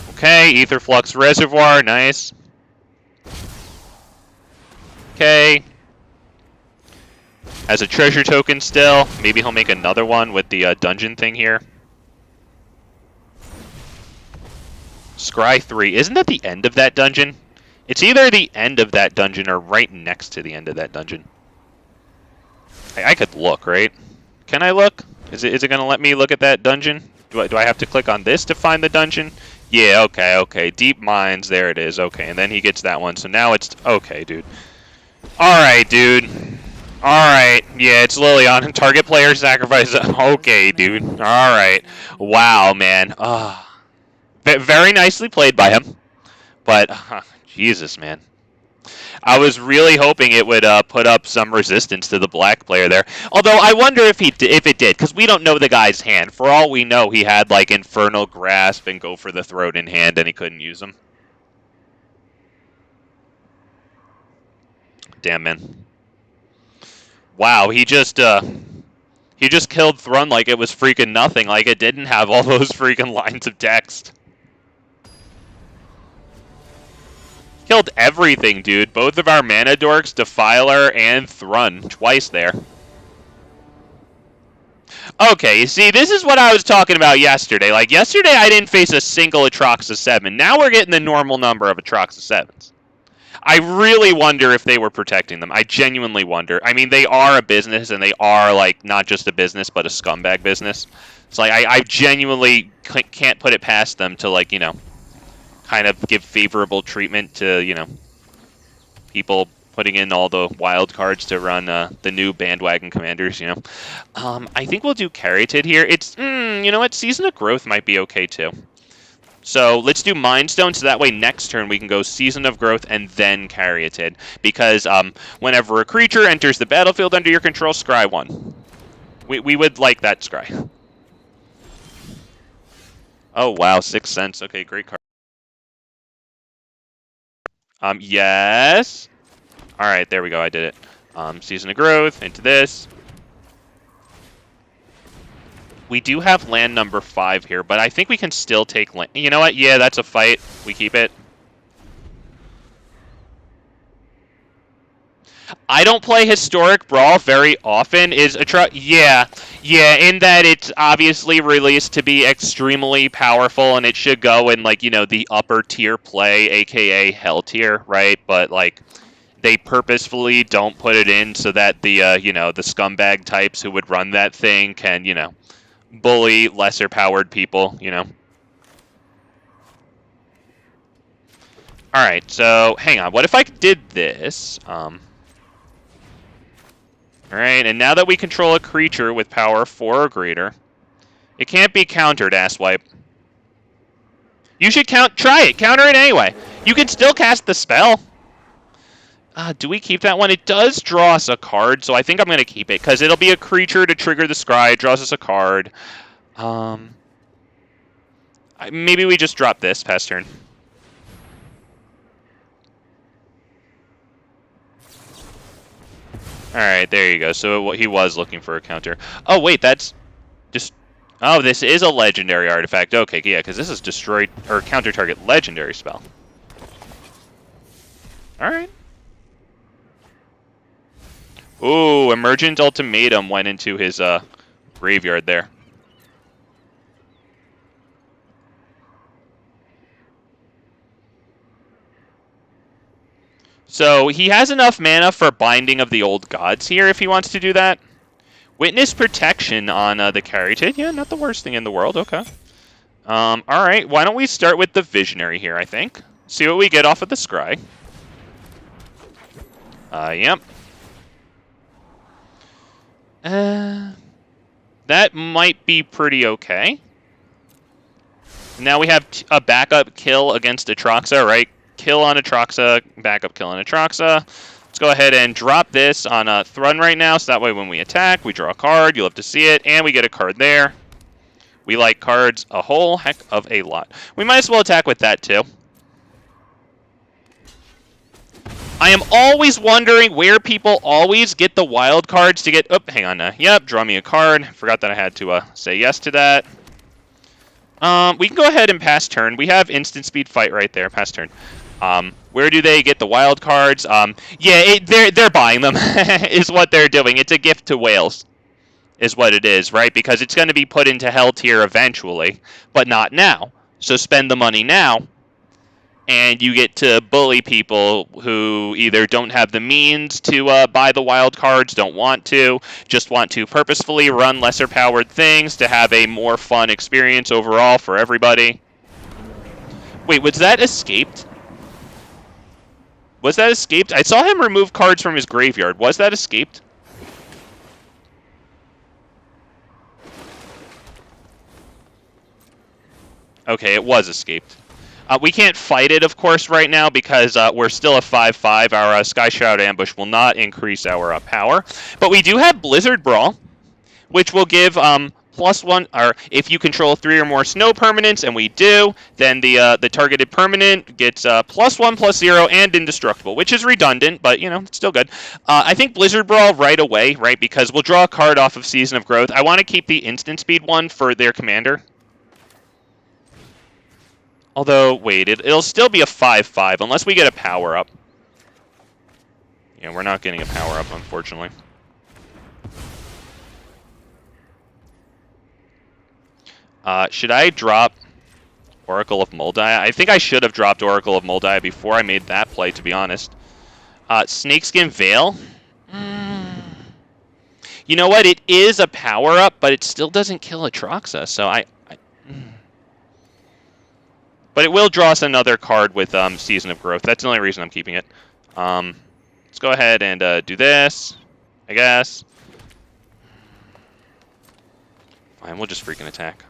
Okay, Aetherflux Reservoir, nice. Okay. As a treasure token still. Maybe he'll make another one with the dungeon thing here. Scry 3. Isn't that the end of that dungeon? It's either the end of that dungeon or right next to the end of that dungeon. I could look, right? Can I look? Is it going to let me look at that dungeon? Do I have to click on this to find the dungeon? Yeah, okay. Deep Mines, there it is. Okay, and then he gets that one. So now it's... Okay, dude. Alright, dude. Alright, yeah, it's Lilion. Target player sacrifice. Okay, dude. Alright. Wow, man. Very nicely played by him. But, Jesus, man. I was really hoping it would put up some resistance to the black player there. Although, I wonder if it did, because we don't know the guy's hand. For all we know, he had, like, Infernal Grasp and Go for the Throat in hand, and he couldn't use them. Damn, man. Wow, he just killed Thrun like it was freaking nothing, like it didn't have all those freaking lines of text. Killed everything, dude. Both of our mana dorks, Defiler and Thrun, twice there. Okay, you see, this is what I was talking about yesterday. Like, yesterday I didn't face a single Atraxa 7. Now we're getting the normal number of Atraxa 7s. I really wonder if they were protecting them. I genuinely wonder. I mean, they are a business, and they are, like, not just a business, but a scumbag business. So, like, I genuinely can't put it past them to, like, you know, kind of give favorable treatment to, you know, people putting in all the wild cards to run the new bandwagon commanders, you know. I think we'll do Caryatid here. It's, you know what, Season of Growth might be okay, too. So let's do Mind Stone, so that way next turn we can go Season of Growth and then Caryatid. Because whenever a creature enters the battlefield under your control, scry 1. We would like that scry. Oh wow, 6 cents. Okay, great card. Yes. Alright, there we go, I did it. Season of Growth, into this. We do have land number 5 here, but I think we can still take land. You know what? Yeah, that's a fight. We keep it. I don't play Historic Brawl very often. Yeah, in that it's obviously released to be extremely powerful, and it should go in, like, the upper tier play, aka Hell tier, right? But, like, they purposefully don't put it in so that the, the scumbag types who would run that thing can, bully lesser powered people. Alright, so, hang on. What if I did this? Alright, and now that we control a creature with power 4 or greater, it can't be countered, asswipe. You should try it. Counter it anyway. You can still cast the spell. Do we keep that one? It does draw us a card, so I think I'm going to keep it, because it'll be a creature to trigger the scry. It draws us a card. Maybe we just drop this past turn. Alright, there you go. So he was looking for a counter. Oh, wait, that's just... Oh, this is a legendary artifact. Okay, yeah, because this is destroyed or counter target legendary spell. Alright. Ooh, Emergent Ultimatum went into his graveyard there. So he has enough mana for Binding of the Old Gods here if he wants to do that. Witness Protection on the Caryatid. Yeah, not the worst thing in the world. Okay. Alright, why don't we start with the Visionary here, I think. See what we get off of the Scry. Yep. That might be pretty okay. Now we have a backup kill against Atraxa, right? Kill on Atraxa, backup kill on Atraxa. Let's go ahead and drop this on Thrun right now, so that way when we attack, we draw a card, you'll have to see it, and we get a card there. We like cards a whole heck of a lot. We might as well attack with that, too. I am always wondering where people always get the wild cards to get... Oh, hang on now. Yep, draw me a card. Forgot that I had to say yes to that. We can go ahead and pass turn. We have instant speed fight right there, pass turn. Where do they get the wild cards? Yeah, they're buying them, is what they're doing. It's a gift to whales, is what it is, right? Because it's going to be put into Hell tier eventually, but not now. So spend the money now, and you get to bully people who either don't have the means to buy the wild cards, don't want to, just want to purposefully run lesser powered things to have a more fun experience overall for everybody. Wait, was that escaped? Was that escaped? I saw him remove cards from his graveyard. Was that escaped? Okay, it was escaped. We can't fight it, of course, right now because we're still a 5/5. Our Sky Shroud Ambush will not increase our power. But we do have Blizzard Brawl, which will give +1, or if you control 3 or more snow permanents, and we do, then the targeted permanent gets +1/+0 and indestructible, which is redundant, but it's still good. I think Blizzard Brawl right away, right, because we'll draw a card off of Season of Growth. I want to keep the instant speed one for their commander. Although, wait, it'll still be a 5/5 unless we get a power up. Yeah, we're not getting a power up, unfortunately. Should I drop Oracle of Moldai? I think I should have dropped Oracle of Moldai before I made that play, to be honest. Snakeskin Veil? You know what? It is a power-up, but it still doesn't kill Atraxa, so But it will draw us another card with Season of Growth. That's the only reason I'm keeping it. Let's go ahead and do this, I guess. Fine, we'll just freaking attack.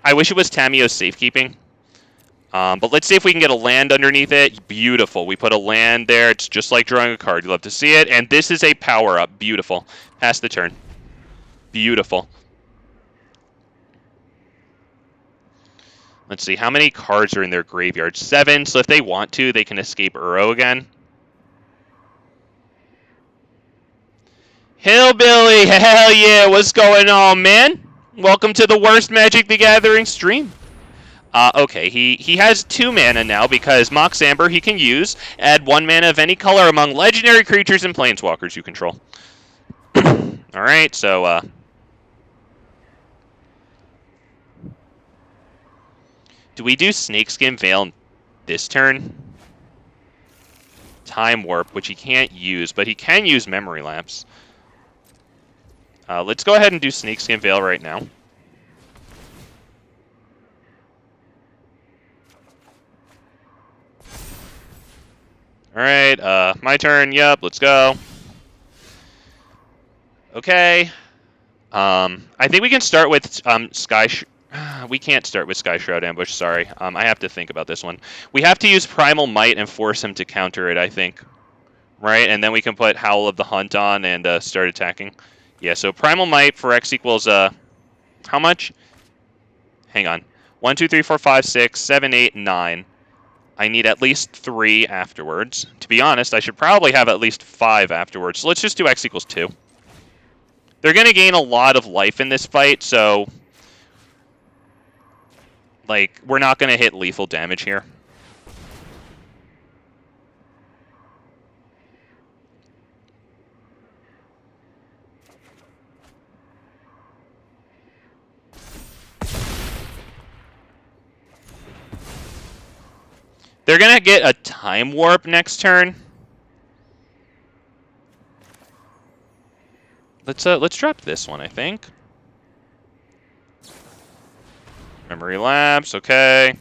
I wish it was Tamiyo Safekeeping. But let's see if we can get a land underneath it. Beautiful. We put a land there. It's just like drawing a card. You'll love to see it. And this is a power-up. Beautiful. Pass the turn. Beautiful. Let's see. How many cards are in their graveyard? 7. So if they want to, they can escape Uro again. Hillbilly! Hell yeah! What's going on, man? Welcome to the worst Magic the Gathering stream. Okay, he has 2 mana now because Mox Amber he can use. Add 1 mana of any color among legendary creatures and planeswalkers you control. Alright, so, do we do Snakeskin Veil this turn? Time Warp, which he can't use, but he can use Memory Lapse. Let's go ahead and do Snakeskin Veil right now. Alright, my turn. Yep, let's go. Okay. I think we can start with we can't start with Sky Shroud Ambush, sorry. I have to think about this one. We have to use Primal Might and force him to counter it, I think. Right? And then we can put Howl of the Hunt on and start attacking. Yeah, so Primal Might for X equals, how much? Hang on. 1, 2, 3, 4, 5, 6, 7, 8, 9. I need at least 3 afterwards. To be honest, I should probably have at least 5 afterwards. So let's just do X equals 2. They're going to gain a lot of life in this fight, so... like, we're not going to hit lethal damage here. They're going to get a Time Warp next turn. Let's drop this one, I think. Memory Lapse, okay.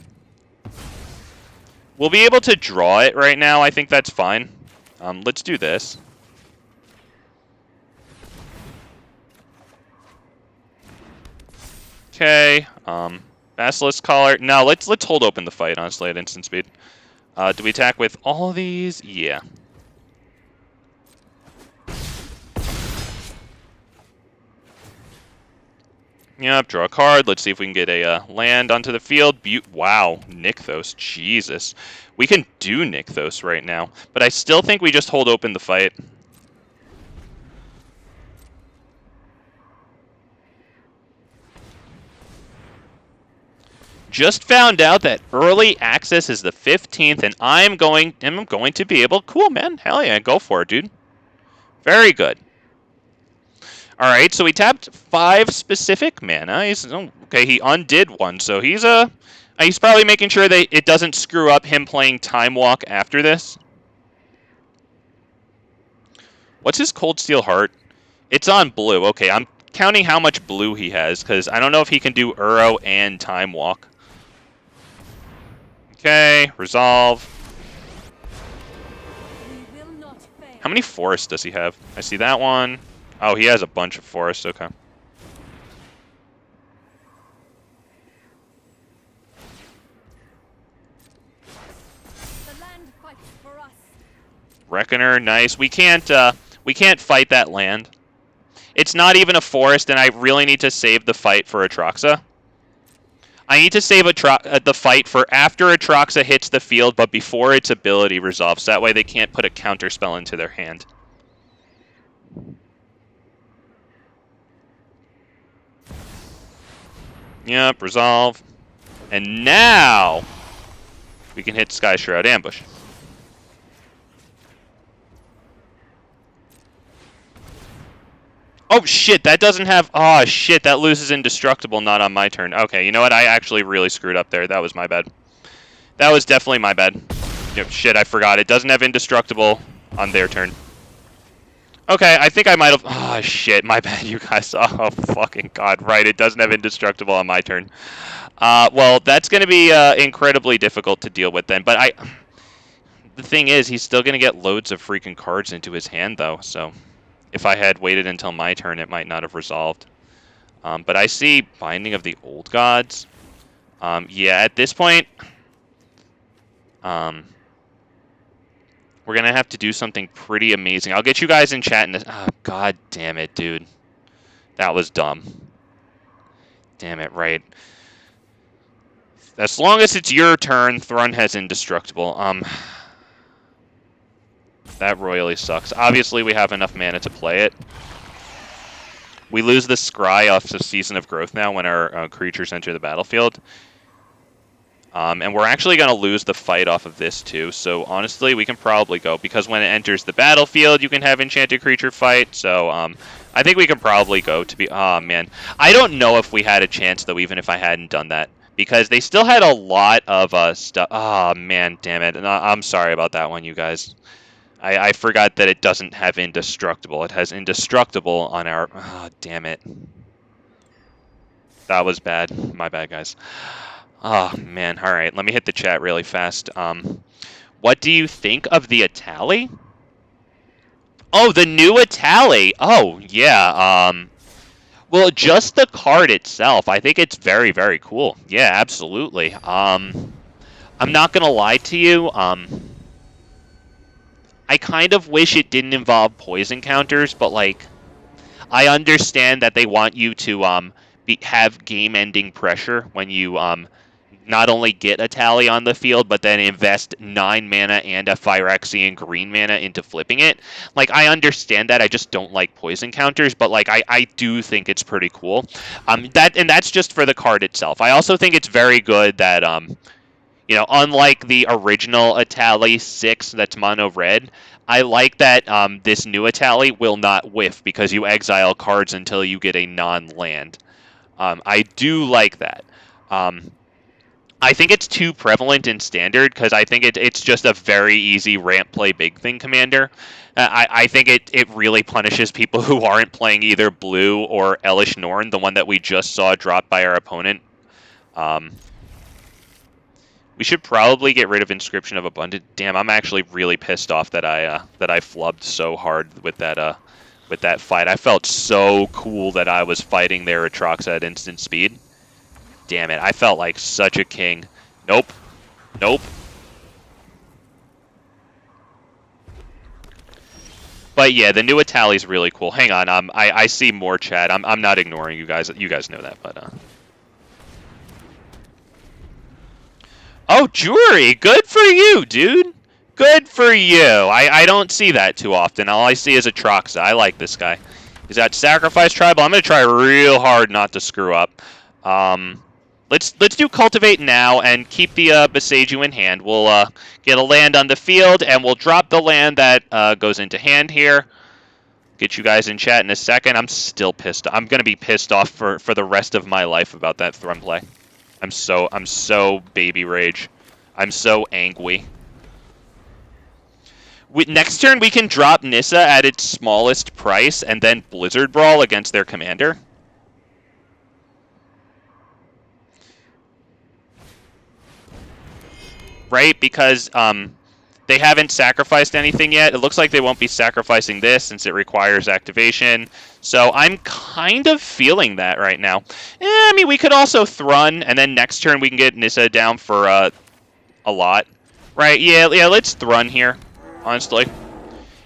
We'll be able to draw it right now. I think that's fine. Let's do this. Okay. Basilisk Collar. No, let's hold open the fight, honestly, at instant speed. Do we attack with all of these? Yeah. Yep, draw a card. Let's see if we can get a land onto the field. Wow, Nykthos. Jesus. We can do Nykthos right now, but I still think we just hold open the fight. Just found out that early access is the 15th, and I'm going to be able... Cool, man. Hell yeah, go for it, dude. Very good. Alright, so he tapped 5 specific mana. Okay, he undid 1, so he's probably making sure that it doesn't screw up him playing Time Walk after this. What's his Cold Steel Heart? It's on blue. Okay, I'm counting how much blue he has, because I don't know if he can do Uro and Time Walk. Okay, resolve. How many forests does he have? I see that one. Oh, he has a bunch of forests, okay. The land fights for us. Reckoner, nice. We can't fight that land. It's not even a forest, and I really need to save the fight for Atraxa. I need to save the fight for after Atraxa hits the field, but before its ability resolves. That way they can't put a counter spell into their hand. Yep, resolve. And now we can hit Sky Shroud Ambush. Oh shit, that doesn't have... Oh shit, that loses Indestructible, not on my turn. Okay, you know what? I actually really screwed up there. That was my bad. That was definitely my bad. Yep, shit, I forgot. It doesn't have Indestructible on their turn. Okay, I think I might have... Oh shit, my bad, you guys. Oh fucking god, right. It doesn't have Indestructible on my turn. Well, that's going to be incredibly difficult to deal with then. But the thing is, he's still going to get loads of freaking cards into his hand, though, so... If I had waited until my turn, it might not have resolved. But I see Binding of the Old Gods. Yeah, at this point, we're going to have to do something pretty amazing. I'll get you guys in chat. Oh, god damn it, dude. That was dumb. Damn it, right. As long as it's your turn, Thrun has Indestructible. That royally sucks. Obviously, we have enough mana to play it. We lose the Scry off the Season of Growth now when our creatures enter the battlefield. And we're actually going to lose the fight off of this too, so honestly, we can probably go, because when it enters the battlefield, you can have enchanted creature fight, so I think we can probably go to be... Oh, man. I don't know if we had a chance, though, even if I hadn't done that, because they still had a lot of stuff. Oh, man, damn it. I'm sorry about that one, you guys. I forgot that it doesn't have Indestructible. It has Indestructible on our... Oh, damn it. That was bad. My bad, guys. Oh, man. All right, let me hit the chat really fast. What do you think of the Atali? Oh, the new Atali. Oh, yeah. Well, just the card itself, I think it's very, very cool. Yeah, absolutely. I'm not going to lie to you. I kind of wish it didn't involve poison counters, but, like, I understand that they want you to have game-ending pressure when you not only get a tally on the field, but then invest 9 mana and a Phyrexian green mana into flipping it. Like, I understand that. I just don't like poison counters, but, like, I do think it's pretty cool. That's just for the card itself. I also think it's very good that, you know, unlike the original Atali 6 that's mono red, I like that this new Atali will not whiff because you exile cards until you get a non-land. I do like that. I think it's too prevalent in Standard because I think it's just a very easy ramp play big thing commander. I think it really punishes people who aren't playing either Blue or Elvish Norn, the one that we just saw dropped by our opponent. We should probably get rid of Inscription of Abundance. Damn, I'm actually really pissed off that I flubbed so hard with that fight. I felt so cool that I was fighting their Atroxa at instant speed. Damn it, I felt like such a king. Nope. Nope. But yeah, the new Atali's really cool. Hang on, I see more chat. I'm not ignoring you guys. You guys know that, but Oh, Jury! Good for you, dude! Good for you! I don't see that too often. All I see is Atroxa. I like this guy. He's got Sacrifice Tribal. I'm going to try real hard not to screw up. Let's do Cultivate now and keep the Besaju in hand. We'll get a land on the field, and we'll drop the land that goes into hand here. Get you guys in chat in a second. I'm still pissed. I'm going to be pissed off for the rest of my life about that Thrun play. I'm so baby rage. I'm so angry. Next turn, we can drop Nissa at its smallest price and then Blizzard Brawl against their commander. Right? Because they haven't sacrificed anything yet. It looks like they won't be sacrificing this since it requires activation. So I'm kind of feeling that right now. I mean, we could also Thrun, and then next turn we can get Nissa down for a lot. Right, yeah, let's Thrun here, honestly.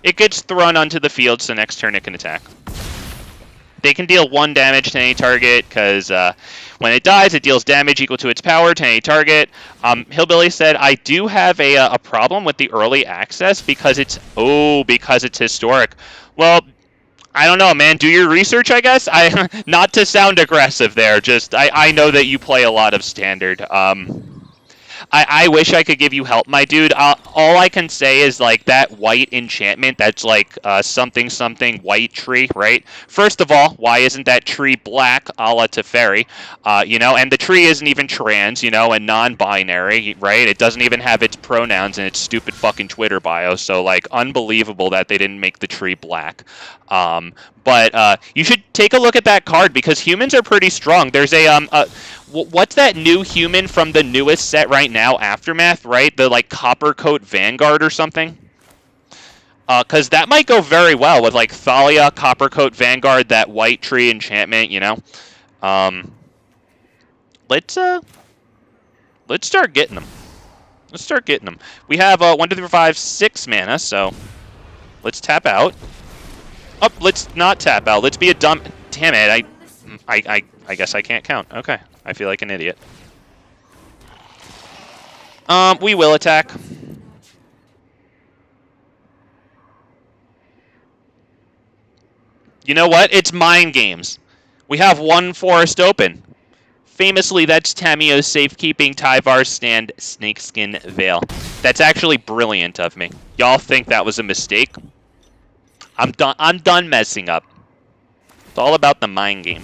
It gets Thrun onto the field, so next turn it can attack. They can deal 1 damage to any target, because when it dies, it deals damage equal to its power to any target. Hillbilly said, I do have a problem with the early access because it's historic. Well, I don't know, man. Do your research, I guess. Not to sound aggressive there. Just I know that you play a lot of Standard. I wish I could give you help, my dude. All I can say is, like, that white enchantment, that's like something white tree, right? First of all, why isn't that tree black a la Teferi? You know, and the tree isn't even trans, you know, and non-binary, right? It doesn't even have its pronouns in its stupid fucking Twitter bio, so, like, unbelievable that they didn't make the tree black. But you should take a look at that card because humans are pretty strong. There's what's that new human from the newest set right now, Aftermath, right? The, like, Coppercoat Vanguard or something? Because that might go very well with, like, Thalia, Coppercoat Vanguard, that white tree enchantment, you know? Let's start getting them. Let's start getting them. We have 1, 2, 3, 4, 5, 6 mana, so let's tap out. Oh, let's not tap out. Let's be a dumb... Damn it, I guess I can't count. Okay, I feel like an idiot. We will attack. You know what? It's mind games. We have 1 forest open. Famously, that's Tamiyo Safekeeping, Tyvar Stand, Snakeskin Veil. That's actually brilliant of me. Y'all think that was a mistake? I'm done messing up. It's all about the mind game.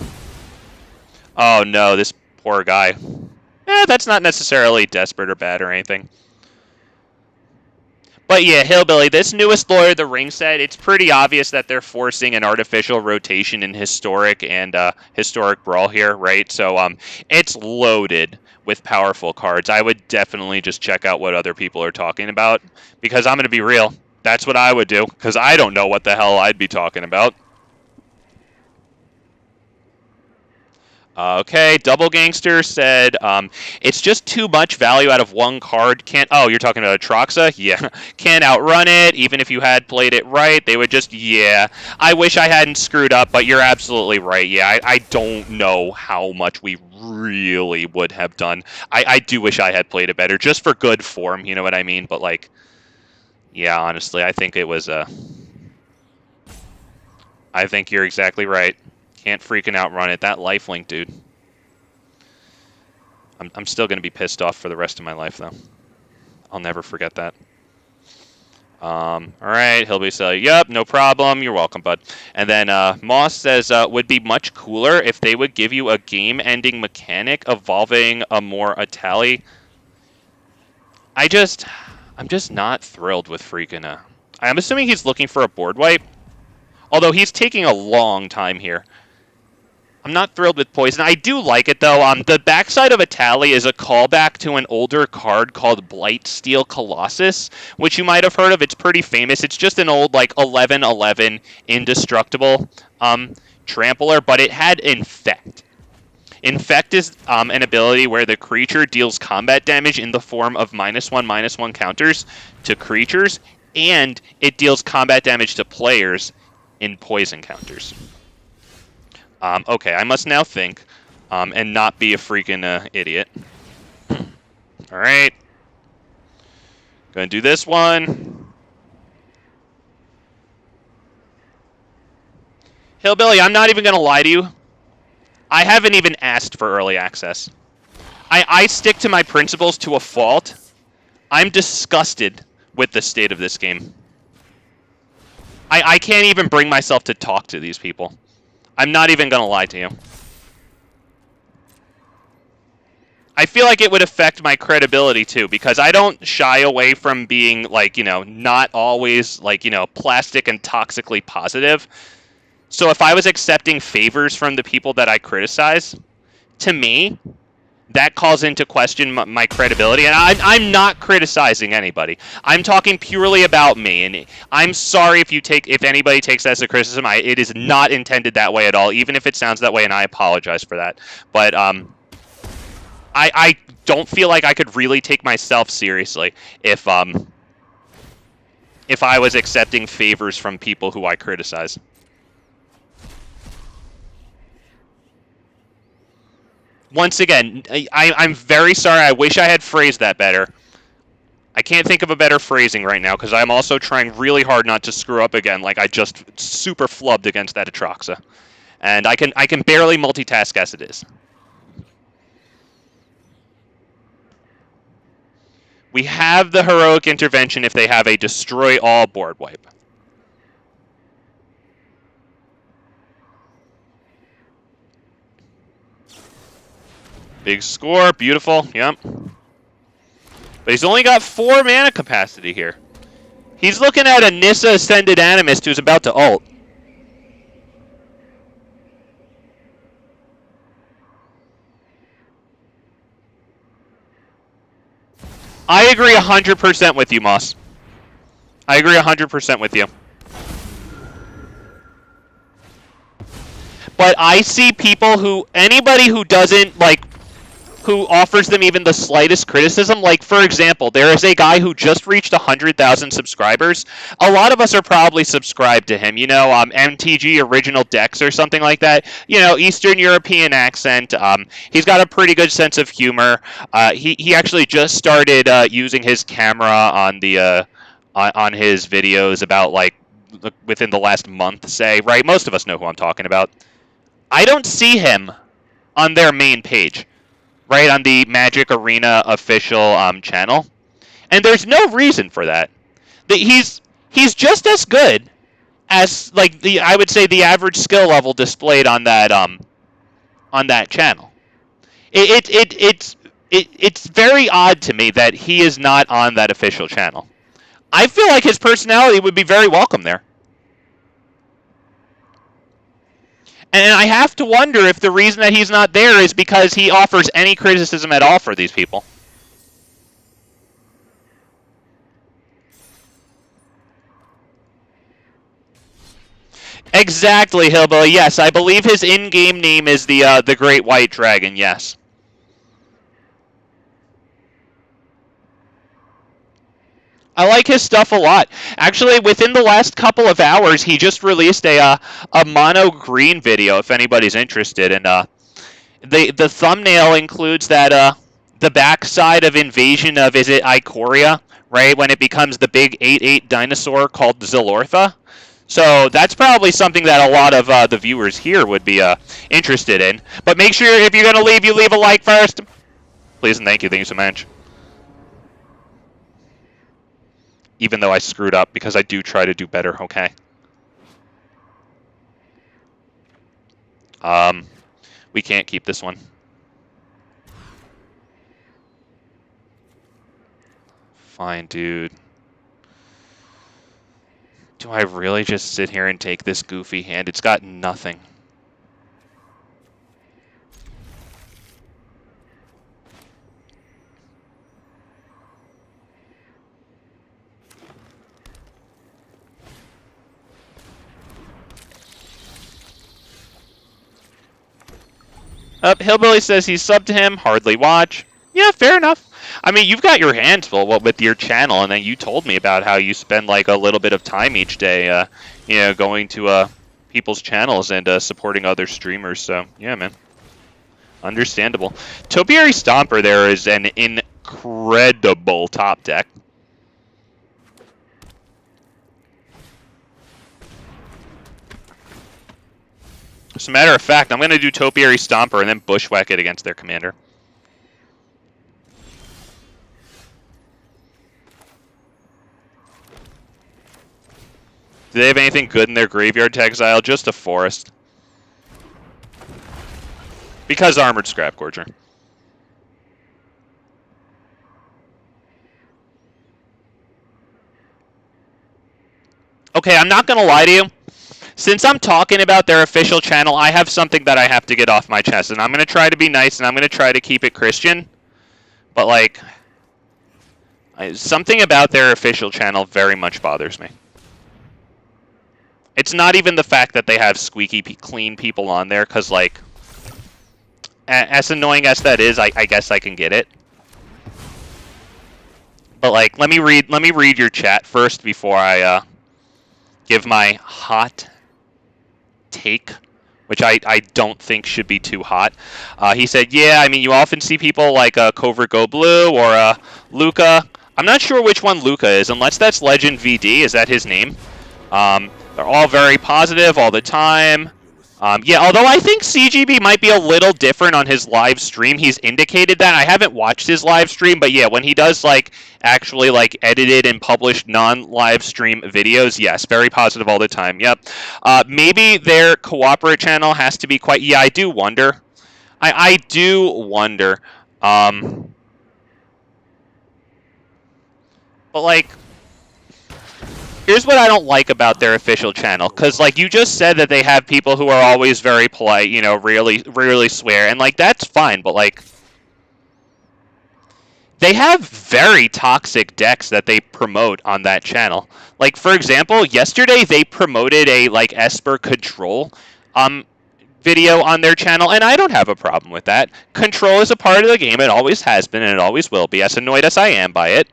Oh no, this poor guy. That's not necessarily desperate or bad or anything. But yeah, Hillbilly, this newest Lord of the Rings set, it's pretty obvious that they're forcing an artificial rotation in Historic and Historic Brawl here, right? So it's loaded with powerful cards. I would definitely just check out what other people are talking about, because I'm going to be real. That's what I would do, because I don't know what the hell I'd be talking about. Okay, Double Gangster said, it's just too much value out of one card. Oh, you're talking about Atraxa? Yeah. Can't outrun it, even if you had played it right. They would just, yeah. I wish I hadn't screwed up, but you're absolutely right. Yeah, I don't know how much we really would have done. I do wish I had played it better, just for good form, you know what I mean? But, like, yeah, honestly, I think it was, I think you're exactly right. Can't freaking outrun it. That lifelink, dude. I'm still going to be pissed off for the rest of my life, though. I'll never forget that. All right, Hillbilly says, yep, no problem. You're welcome, bud. And then Moss says, would be much cooler if they would give you a game-ending mechanic involving a more Atali. I'm just not thrilled with freaking... I'm assuming he's looking for a board wipe. Although he's taking a long time here. I'm not thrilled with Poison. I do like it, though. The backside of Atali is a callback to an older card called Blightsteel Colossus, which you might have heard of. It's pretty famous. It's just an old, like, 11/11 indestructible trampler, but it had Infect. Infect is an ability where the creature deals combat damage in the form of -1/-1 counters to creatures, and it deals combat damage to players in poison counters. Okay, I must now think, and not be a freaking idiot. Alright. Gonna do this one. Hillbilly, I'm not even gonna lie to you. I haven't even asked for early access. I stick to my principles to a fault. I'm disgusted with the state of this game. I can't even bring myself to talk to these people. I'm not even going to lie to you. I feel like it would affect my credibility, too, because I don't shy away from being, like, you know, not always, like, you know, plastic and toxically positive. So if I was accepting favors from the people that I criticize, to me, that calls into question my credibility. And I'm not criticizing anybody. I'm talking purely about me. And I'm sorry if anybody takes that as a criticism. It is not intended that way at all, even if it sounds that way, and I apologize for that. But I don't feel like I could really take myself seriously if I was accepting favors from people who I criticize. Once again, I'm very sorry. I wish I had phrased that better. I can't think of a better phrasing right now because I'm also trying really hard not to screw up again, like I just super flubbed against that Atraxa. And I can barely multitask as it is. We have the heroic intervention if they have a destroy all board wipe. Big score, beautiful, yep. But he's only got 4 mana capacity here. He's looking at a Nissa Ascended Animist who's about to ult. I agree 100% with you, Moss. I agree 100% with you. But I see people anybody who doesn't, like, who offers them even the slightest criticism. Like, for example, there is a guy who just reached 100,000 subscribers. A lot of us are probably subscribed to him, you know, MTG Original Decks or something like that. You know, Eastern European accent. He's got a pretty good sense of humor. He actually just started using his camera on the on his videos about, like, within the last month, say, right? Most of us know who I'm talking about. I don't see him on their main page. right, on the Magic Arena official channel. And there's no reason for that. He's just as good as, like, I would say the average skill level displayed on that channel. It's very odd to me that he is not on that official channel. I feel like his personality would be very welcome there. And I have to wonder if the reason that he's not there is because he offers any criticism at all for these people. Exactly, Hillbilly. Yes, I believe his in-game name is the Great White Dragon. Yes. I like his stuff a lot. Actually, within the last couple of hours, he just released a mono green video. If anybody's interested, and the thumbnail includes that the backside of Invasion of, is it Ikoria, right? When it becomes the big 8/8 dinosaur called Zilortha. So that's probably something that a lot of the viewers here would be interested in. But make sure if you're gonna leave, you leave a like first. Please and thank you. Thank you so much. Even though I screwed up, because I do try to do better, okay? We can't keep this one. Fine, dude. Do I really just sit here and take this goofy hand? It's got nothing. Hillbilly says he's subbed to him. Hardly watch. Yeah, fair enough. I mean, you've got your hands full with your channel, and then you told me about how you spend like a little bit of time each day, you know, going to people's channels and supporting other streamers. So yeah, man, understandable. Topiary Stomper there is an incredible top deck. As a matter of fact, I'm going to do Topiary Stomper and then Bushwhack it against their commander. Do they have anything good in their graveyard to exile? Just a forest. Because Armored Scrapgorger. Okay, I'm not going to lie to you. Since I'm talking about their official channel, I have something that I have to get off my chest. And I'm going to try to be nice, and I'm going to try to keep it Christian. But, like, something about their official channel very much bothers me. It's not even the fact that they have squeaky clean people on there, because, like, as annoying as that is, I guess I can get it. But, like, let me read your chat first before I give my hot take, which I don't think should be too hot. He said, yeah, I mean, you often see people like Covert Go Blue or Luca. I'm not sure which one Luca is, unless that's Legend VD. Is that his name? They're all very positive all the time. Yeah, although I think CGB might be a little different on his live stream. He's indicated that. I haven't watched his live stream, but yeah, when he does like actually like edited and published non-live stream videos, yes, very positive all the time. Yep. Maybe their cooperate channel has to be quite. Yeah, I do wonder. I do wonder. But like, here's what I don't like about their official channel, because like you just said that they have people who are always very polite, you know, rarely swear, and like that's fine, but like they have very toxic decks that they promote on that channel. Like for example, yesterday they promoted a like Esper Control video on their channel, and I don't have a problem with that. Control is a part of the game, it always has been, and it always will be, as annoyed as I am by it.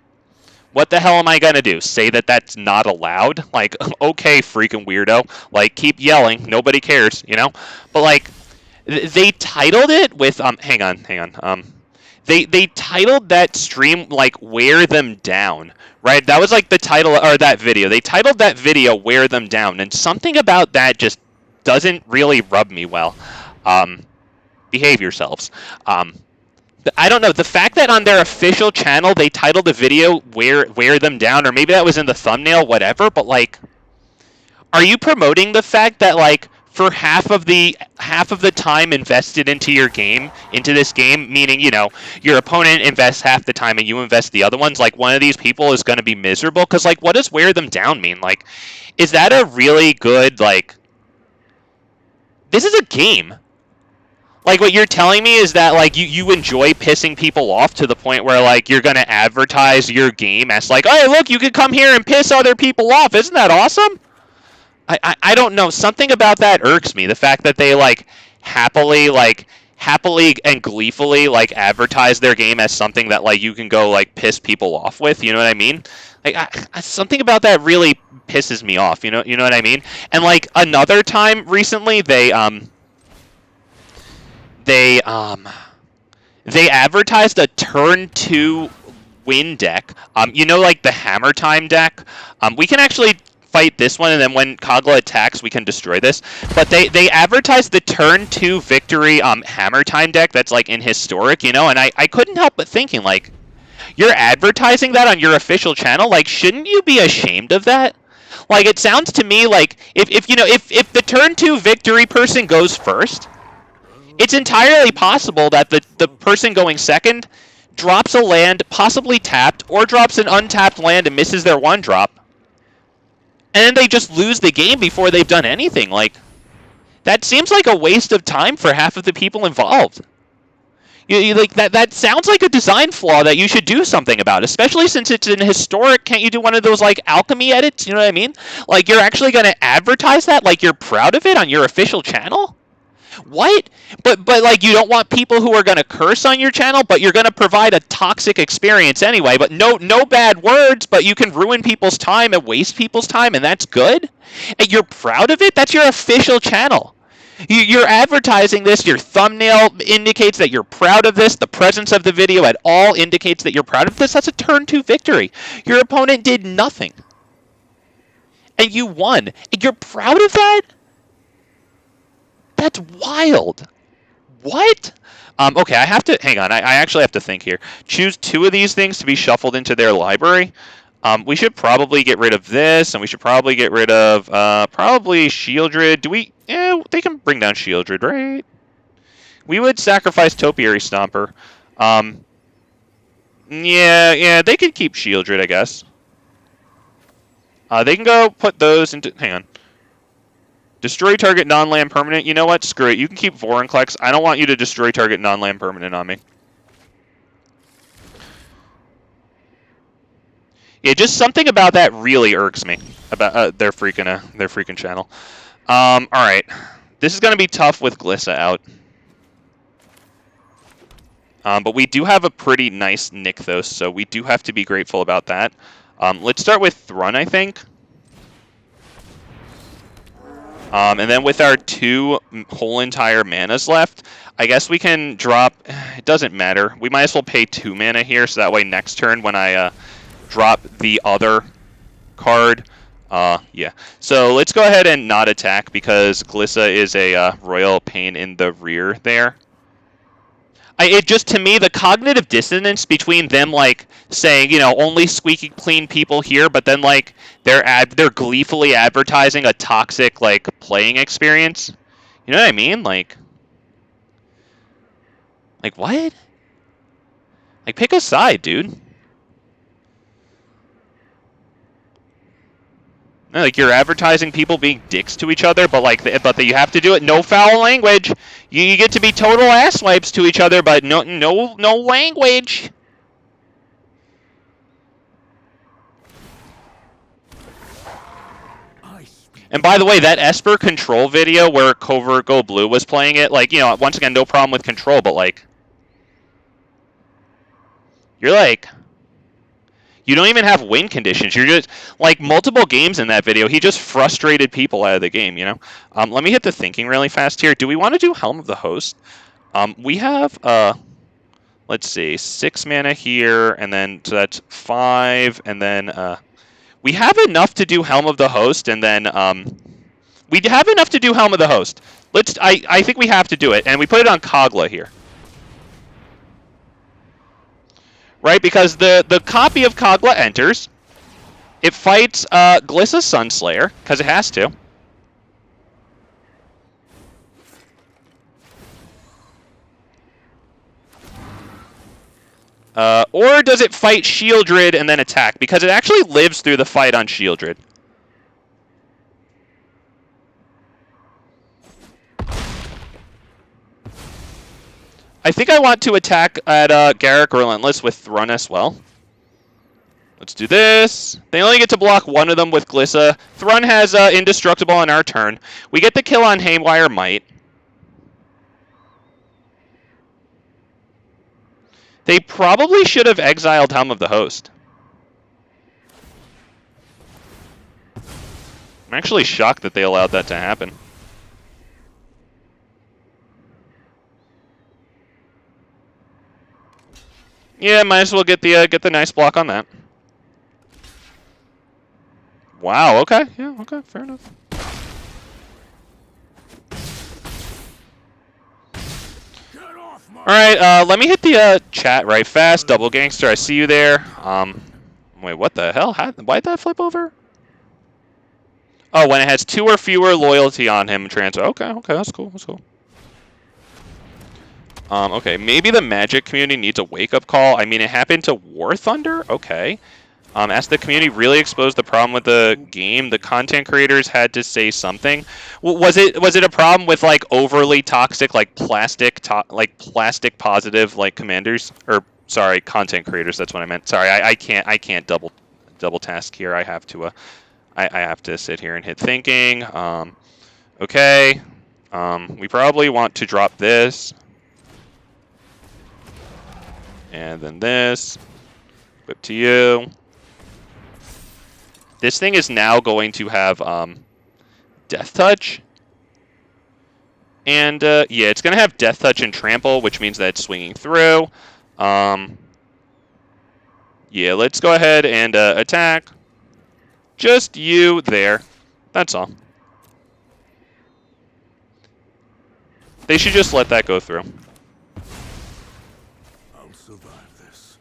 What the hell am I gonna do? Say that that's not allowed? Like, okay, freaking weirdo. Like, keep yelling. Nobody cares, you know? But, like, they titled it with, hang on. They titled that stream, like, Wear Them Down, right? That was, like, the title, or that video. They titled that video Wear Them Down, and something about that just doesn't really rub me well. Behave yourselves. I don't know, the fact that on their official channel they titled the video "Wear Them Down," or maybe that was in the thumbnail, whatever. But like, are you promoting the fact that like for half of the time invested into your game, into this game, meaning, you know, your opponent invests half the time and you invest the other ones, like one of these people is going to be miserable? Because like, what does "wear them down" mean? Like, is that a really good, like, this is a game. Like, what you're telling me is that, like, you enjoy pissing people off to the point where, like, you're going to advertise your game as, like, oh, look, you can come here and piss other people off. Isn't that awesome? I don't know. Something about that irks me. The fact that they, like, happily and gleefully, like, advertise their game as something that, like, you can go, like, piss people off with. You know what I mean? Like, something about that really pisses me off. You know what I mean? And, like, another time recently, they advertised a turn 2 win deck. You know, like the Hammer Time deck. We can actually fight this one, and then when Kogla attacks, we can destroy this. But they advertised the turn 2 victory Hammer Time deck that's like in Historic, you know, and I couldn't help but thinking, like, you're advertising that on your official channel? Like, shouldn't you be ashamed of that? Like, it sounds to me like if the turn 2 victory person goes first, it's entirely possible that the person going second drops a land, possibly tapped, or drops an untapped land and misses their 1-drop. And then they just lose the game before they've done anything. Like, that seems like a waste of time for half of the people involved. Like that sounds like a design flaw that you should do something about, especially since it's an Historic. Can't you do one of those, like, alchemy edits? You know what I mean? Like, you're actually going to advertise that like you're proud of it on your official channel? What? But like, you don't want people who are going to curse on your channel, but you're going to provide a toxic experience anyway. But no bad words, but you can ruin people's time and waste people's time, and that's good? And you're proud of it? That's your official channel. You're advertising this. Your thumbnail indicates that you're proud of this. The presence of the video at all indicates that you're proud of this. That's a turn 2 victory. Your opponent did nothing, and you won. And you're proud of that? That's wild. What? Okay, I have to... Hang on, I actually have to think here. Choose 2 of these things to be shuffled into their library. We should probably get rid of this, and we should probably get rid of... probably Shieldred. Do we... Yeah, they can bring down Shieldred, right? We would sacrifice Topiary Stomper. Yeah, they could keep Shieldred, I guess. They can go put those into... Hang on. Destroy target non-land permanent. You know what? Screw it. You can keep Vorinclex. I don't want you to destroy target non-land permanent on me. Yeah, just something about that really irks me about their freaking channel. All right, this is gonna be tough with Glissa out. But we do have a pretty nice Nykthos, so we do have to be grateful about that. Let's start with Thrun, I think. And then with our 2 whole entire manas left, I guess we can drop... It doesn't matter. We might as well pay 2 mana here, so that way next turn when I drop the other card... yeah. So let's go ahead and not attack, because Glissa is a royal pain in the rear there. It just, to me, the cognitive dissonance between them, like, saying, you know, only squeaky clean people here, but then, like, they're gleefully advertising a toxic, like, playing experience. You know what I mean? Like, what? Like, pick a side, dude. No, like, you're advertising people being dicks to each other, but like, but you have to do it. No foul language. You get to be total asswipes to each other, but no language. And by the way, that Esper control video where Covert Go Blue was playing it, like, you know, once again, no problem with control, but like, you're like, you don't even have win conditions. You're just, like, multiple games in that video, he just frustrated people out of the game, you know? Let me hit the thinking really fast here. Do we want to do Helm of the Host? We have, let's see, 6 mana here, and then, so that's 5, and then, we have enough to do Helm of the Host, and then, we have enough to do Helm of the Host. I think we have to do it, and we put it on Kogla here. right? Because the copy of Kogla enters. It fights Glissa Sunslayer, because it has to. Or does it fight Shieldred and then attack? Because it actually lives through the fight on Shieldred. I think I want to attack at Garruk Relentless with Thrun as well. Let's do this. They only get to block one of them with Glissa. Thrun has Indestructible on our turn. We get the kill on Haywire Might. They probably should have exiled Helm of the Host. I'm actually shocked that they allowed that to happen. Yeah, might as well get the nice block on that. Wow, okay. Yeah, okay, fair enough. Alright, let me hit the chat right fast. Double Gangster, I see you there. Wait, what the hell? Why'd that flip over? Oh, when it has 2 or fewer loyalty on him, transfer. Okay, that's cool, that's cool. Okay, maybe the Magic community needs a wake-up call. I mean, it happened to War Thunder? Okay. As the community really exposed the problem with the game, the content creators had to say something. Was it a problem with like overly toxic, like plastic positive like commanders, or sorry, content creators? That's what I meant. Sorry, I can't double task here. I have to I have to sit here and hit thinking. Okay. We probably want to drop this, and then this. Whip to you. This thing is now going to have Deathtouch. And, yeah, it's going to have Deathtouch and Trample, which means that it's swinging through. Yeah, let's go ahead and attack. Just you there. That's all. They should just let that go through. I'll survive this.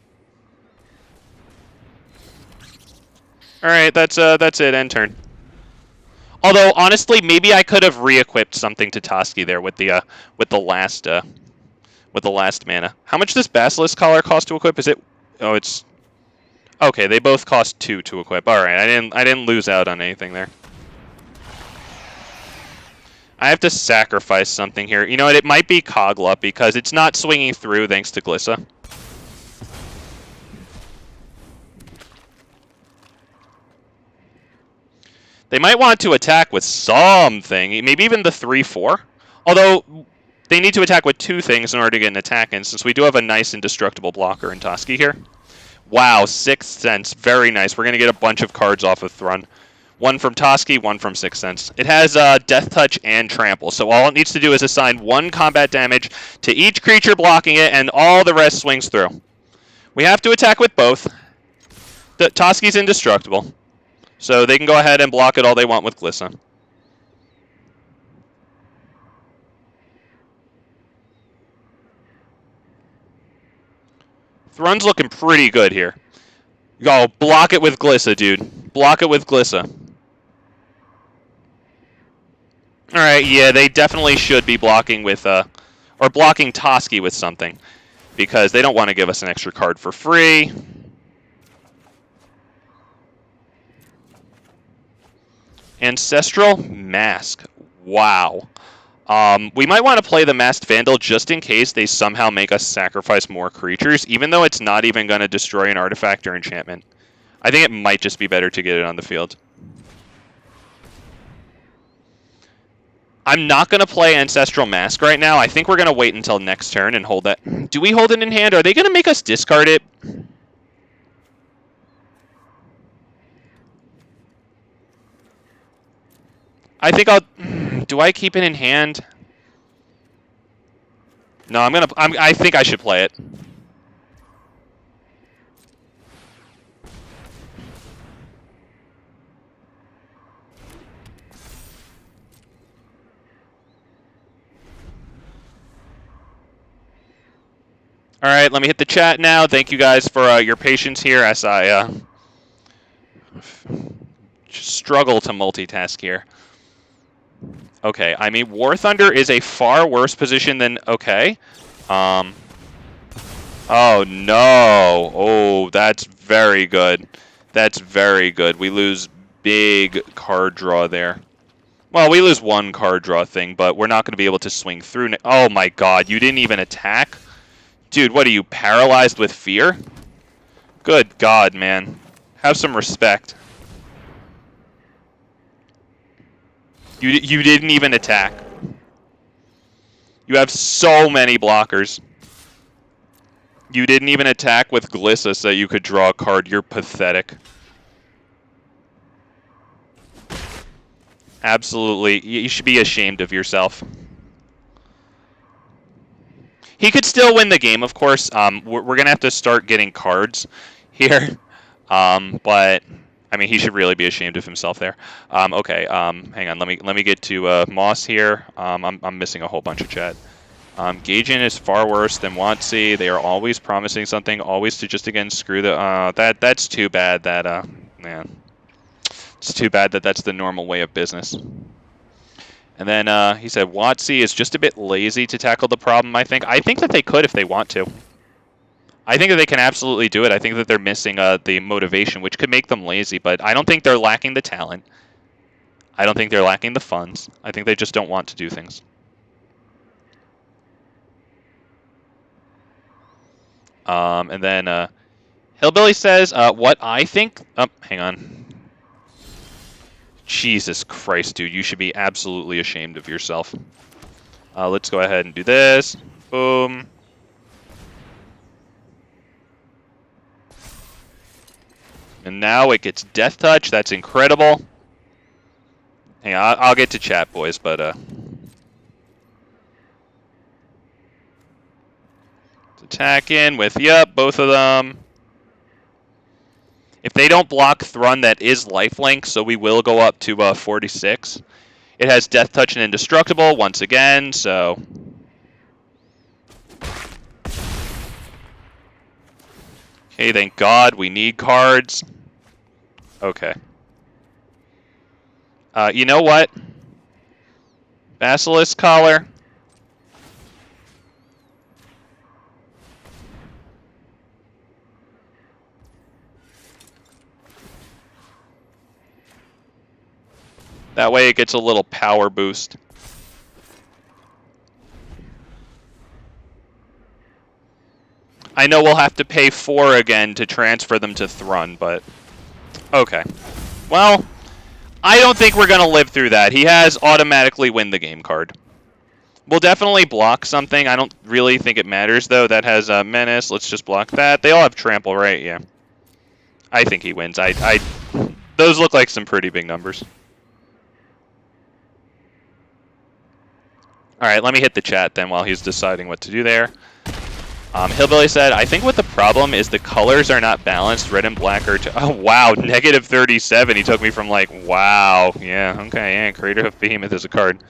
Alright, that's it, end turn. Although, honestly, maybe I could have re-equipped something to Toski there with the last mana. How much does Basilisk Collar cost to equip? Is it? Oh, it's okay. They both cost 2 to equip. All right, I didn't lose out on anything there. I have to sacrifice something here. You know what? It might be Kogla because it's not swinging through thanks to Glissa. They might want to attack with something, maybe even the 3/4. Although, they need to attack with 2 things in order to get an attack in, since we do have a nice indestructible blocker in Toski here. Wow, 6th Sense. Very nice. We're going to get a bunch of cards off of Thrun. 1 from Toski, 1 from 6th Sense. It has Deathtouch and Trample, so all it needs to do is assign 1 combat damage to each creature blocking it, and all the rest swings through. We have to attack with both. Toski's indestructible. So they can go ahead and block it all they want with Glissa. Thrun's looking pretty good here. Go, block it with Glissa, dude. Block it with Glissa. Alright, yeah, they definitely should be blocking with, or blocking Toski with something. Because they don't want to give us an extra card for free. Ancestral Mask. Wow. We might want to play the Masked Vandal just in case they somehow make us sacrifice more creatures, even though it's not even going to destroy an artifact or enchantment. I think it might just be better to get it on the field. I'm not going to play Ancestral Mask right now. I think we're going to wait until next turn and hold that. Do we hold it in hand? Are they going to make us discard it? I think I'll... Do I keep it in hand? No, I think I should play it. All right, let me hit the chat now. Thank you guys for your patience here as I just struggle to multitask here. Okay, I mean, War Thunder is a far worse position than... Okay. Oh, no. Oh, that's very good. That's very good. We lose big card draw there. Well, we lose one card draw thing, but we're not going to be able to swing through. Oh, my God. You didn't even attack? Dude, what are you, paralyzed with fear? Good God, man. Have some respect. You didn't even attack. You have so many blockers. You didn't even attack with Glissa so you could draw a card. You're pathetic. Absolutely. You should be ashamed of yourself. He could still win the game, of course. We're going to have to start getting cards here. But... I mean, he should really be ashamed of himself there. Okay, hang on. Let me get to Moss here. I'm missing a whole bunch of chat. Gaijin is far worse than WotC. They are always promising something, always to just again screw the. That's too bad. That man, it's too bad that that's the normal way of business. And then he said WotC is just a bit lazy to tackle the problem. I think that they could if they want to. I think that they can absolutely do it. I think that they're missing the motivation, which could make them lazy, but I don't think they're lacking the talent. I don't think they're lacking the funds. I think they just don't want to do things. And then Hillbilly says, what I think... Oh, hang on. Jesus Christ, dude. You should be absolutely ashamed of yourself. Let's go ahead and do this. Boom. And now it gets Deathtouch. That's incredible. Hang on, I'll get to chat, boys, but attack in with, yep, both of them. If they don't block Thrun, that is lifelink, so we will go up to 46. It has Deathtouch and Indestructible once again, so... Okay, thank God, we need cards. Okay. You know what? Basilisk Collar. That way it gets a little power boost. I know we'll have to pay 4 again to transfer them to Thrun, but... Okay. Well, I don't think we're going to live through that. He has automatically win the game card. We'll definitely block something. I don't really think it matters, though. That has a Menace. Let's just block that. They all have Trample, right? Yeah. I think he wins. Those look like some pretty big numbers. Alright, let me hit the chat then while he's deciding what to do there. Hillbilly said, I think what the problem is the colors are not balanced. Red and black are... Oh, wow. Negative 37. He took me from like, wow. Yeah, okay. Yeah, Creator of Behemoth is a card.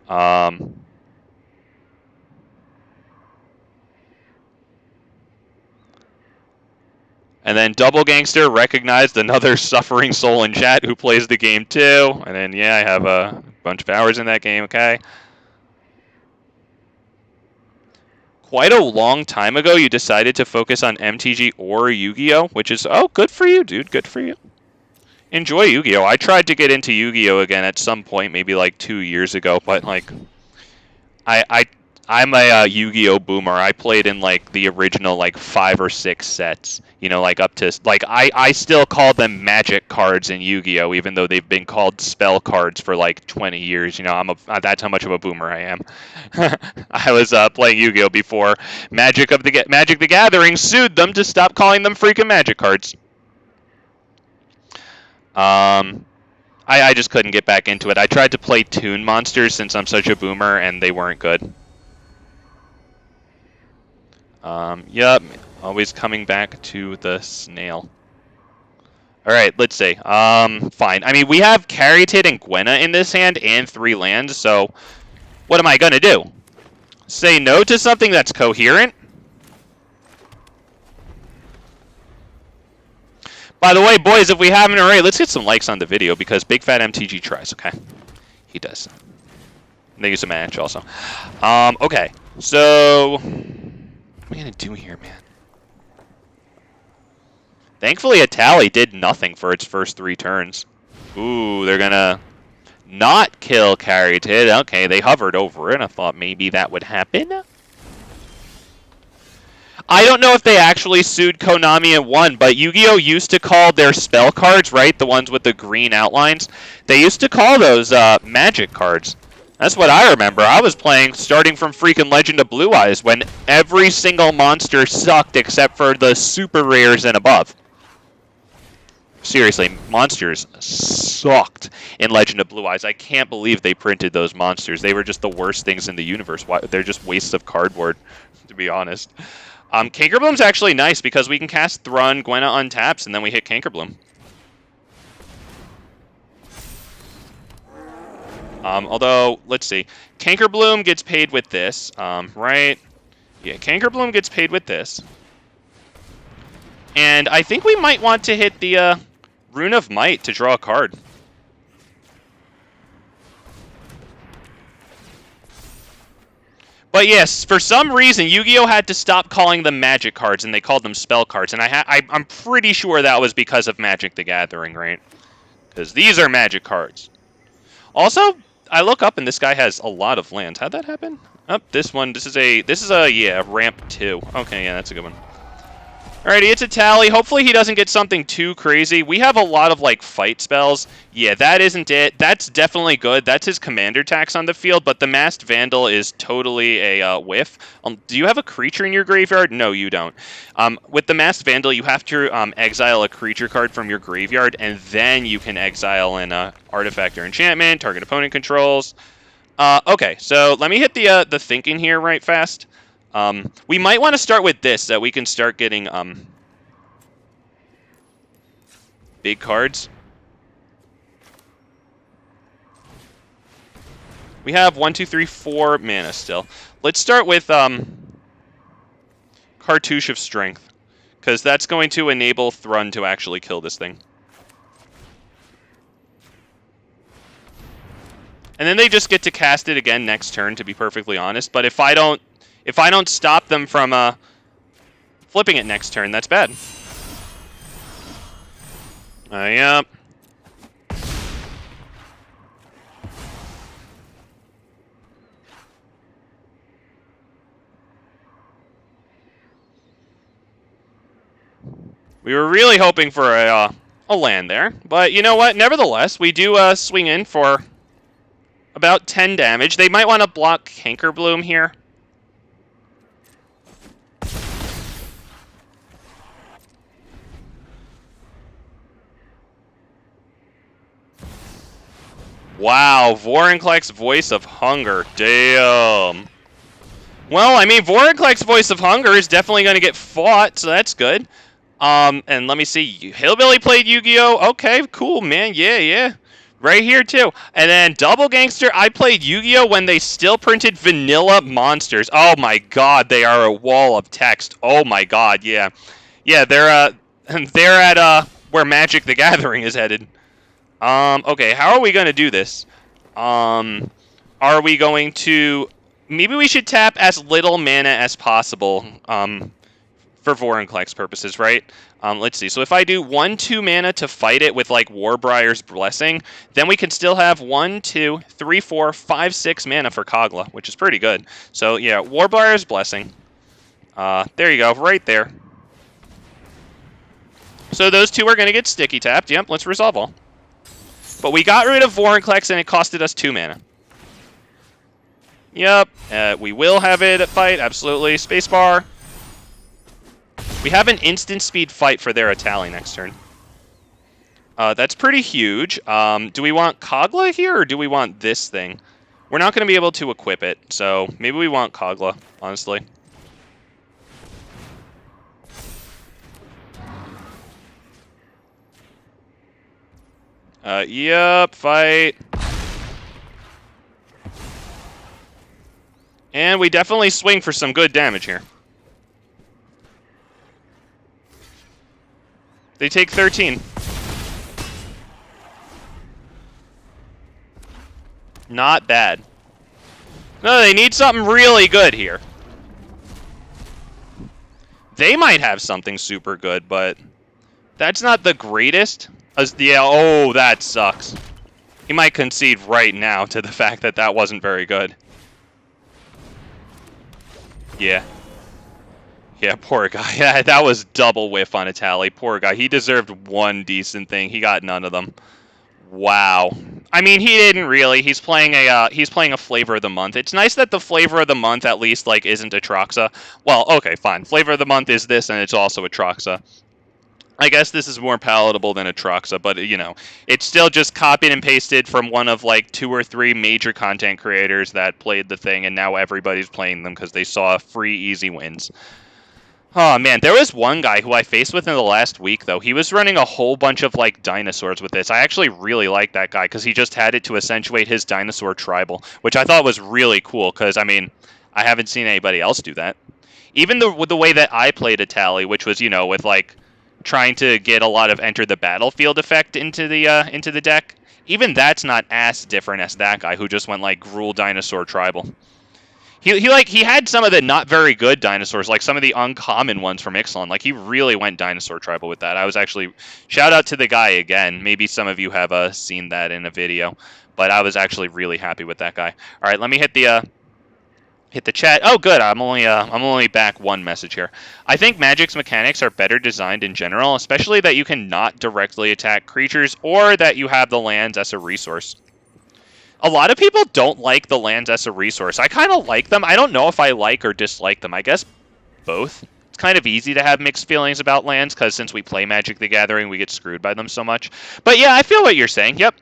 And then Double Gangster recognized another suffering soul in chat who plays the game too. And then, yeah, I have a bunch of hours in that game, okay. Quite a long time ago, you decided to focus on MTG or Yu-Gi-Oh!, which is, oh, good for you, dude, good for you. Enjoy Yu-Gi-Oh! I tried to get into Yu-Gi-Oh! Again at some point, maybe like 2 years ago, but like, I'm a Yu-Gi-Oh! Boomer. I played in like the original like 5 or 6 sets, you know, like up to, like, I still call them magic cards in Yu-Gi-Oh! Even though they've been called spell cards for like 20 years, you know, that's how much of a boomer I am. I was playing Yu-Gi-Oh! Before Magic the Gathering sued them to stop calling them freaking magic cards. I just couldn't get back into it. I tried to play Toon Monsters since I'm such a boomer, and they weren't good. Yep, always coming back to the snail. Alright, let's see. Fine. I mean, we have Caryatid and Gwenna in this hand, and 3 lands, so what am I gonna do? Say no to something that's coherent? By the way, boys, if we haven't already, let's get some likes on the video because Big Fat MTG tries, okay? He does. Thank you so much, also. Okay, so... what am I going to do here, man? Thankfully, a tally did nothing for its first 3 turns. Ooh, they're going to not kill Caryatid. Okay, they hovered over it. I thought maybe that would happen. I don't know if they actually sued Konami and won, but Yu-Gi-Oh! Used to call their spell cards, right? The ones with the green outlines. They used to call those magic cards. That's what I remember. I was playing starting from freaking Legend of Blue Eyes when every single monster sucked except for the super rares and above. Seriously, monsters sucked in Legend of Blue Eyes. I can't believe they printed those monsters. They were just the worst things in the universe. They're just wastes of cardboard, to be honest. Cankerbloom's actually nice because we can cast Thrun, Gwenna untaps, and then we hit Cankerbloom. Although, let's see. Cankerbloom gets paid with this, right? Yeah, Cankerbloom gets paid with this. And I think we might want to hit the Rune of Might to draw a card. But yes, for some reason, Yu-Gi-Oh! Had to stop calling them magic cards, and they called them spell cards. And I'm pretty sure that was because of Magic the Gathering, right? Because these are magic cards. Also, I look up and this guy has a lot of lands. How'd that happen? Oh, this is a yeah, ramp 2. Okay, yeah, that's a good one. Alrighty, it's a tally. Hopefully he doesn't get something too crazy. We have a lot of, like, fight spells. Yeah, that isn't it. That's definitely good. That's his commander tax on the field, but the Masked Vandal is totally a whiff. Do you have a creature in your graveyard? No, you don't. With the Masked Vandal, you have to exile a creature card from your graveyard, and then you can exile an artifact or enchantment, target opponent controls. Okay, so let me hit the thinking here right fast. We might want to start with this, so that we can start getting big cards. We have 1, 2, 3, 4 mana still. Let's start with Cartouche of Strength, because that's going to enable Thrun to actually kill this thing. And then they just get to cast it again next turn, to be perfectly honest. But if I don't stop them from flipping it next turn, that's bad. Yep. We were really hoping for a land there, but you know what? Nevertheless, we do swing in for about 10 damage. They might want to block Cankerbloom here. Wow, Vorinclex Voice of Hunger. Damn. Well, I mean, Vorinclex Voice of Hunger is definitely going to get fought, so that's good. And let me see. Hillbilly played Yu-Gi-Oh! Okay, cool, man. Yeah. Right here, too. And then Double Gangster, I played Yu-Gi-Oh! When they still printed vanilla monsters. Oh, my God, they are a wall of text. Oh, my God, yeah. Yeah, they're at where Magic the Gathering is headed. Okay, how are we going to do this? Are we going to... Maybe we should tap as little mana as possible for Vorinclex purposes, right? Let's see. So if I do 1, 2 mana to fight it with, like, Warbriar's Blessing, then we can still have 1, 2, 3, 4, 5, 6 mana for Kogla, which is pretty good. So, yeah, Warbriar's Blessing. There you go, right there. So those two are going to get sticky tapped. Yep, let's resolve all. But we got rid of Vorinclex, and it costed us 2 mana. Yep, we will have it fight, absolutely. Spacebar. We have an instant speed fight for their Atali next turn. That's pretty huge. Do we want Kogla here, or do we want this thing? We're not going to be able to equip it, so maybe we want Kogla, honestly. Yep, fight. And we definitely swing for some good damage here. They take 13. Not bad. No, they need something really good here. They might have something super good, but that's not the greatest. Yeah, oh, that sucks. He might concede right now to the fact that that wasn't very good. Yeah. Yeah, poor guy. Yeah, that was double whiff on a tally. Poor guy. He deserved one decent thing. He got none of them. Wow. I mean, he didn't really. He's playing a flavor of the month. It's nice that the flavor of the month at least like isn't Atraxa. Well, okay, fine. Flavor of the month is this, and it's also Atraxa. I guess this is more palatable than Atraxa, but you know, it's still just copied and pasted from one of like 2 or 3 major content creators that played the thing, and now everybody's playing them because they saw free easy wins. Oh man, there was one guy who I faced with in the last week though. He was running a whole bunch of like dinosaurs with this. I actually really liked that guy because he just had it to accentuate his dinosaur tribal, which I thought was really cool because I mean, I haven't seen anybody else do that. Even with the way that I played a tally, which was, you know, with like trying to get a lot of enter the battlefield effect into the deck, even that's not as different as that guy who just went like Gruul dinosaur tribal. He had some of the not very good dinosaurs, like some of the uncommon ones from Ixalan. Like he really went dinosaur tribal with that. I was actually shout out to the guy again. Maybe some of you have seen that in a video, but I was actually really happy with that guy. All right, let me hit the chat. Oh, good. I'm only back one message here. I think Magic's mechanics are better designed in general, especially that you can not directly attack creatures or that you have the lands as a resource. A lot of people don't like the lands as a resource. I kind of like them. I don't know if I like or dislike them. I guess both. It's kind of easy to have mixed feelings about lands because since we play Magic the Gathering, we get screwed by them so much. But yeah, I feel what you're saying. Yep.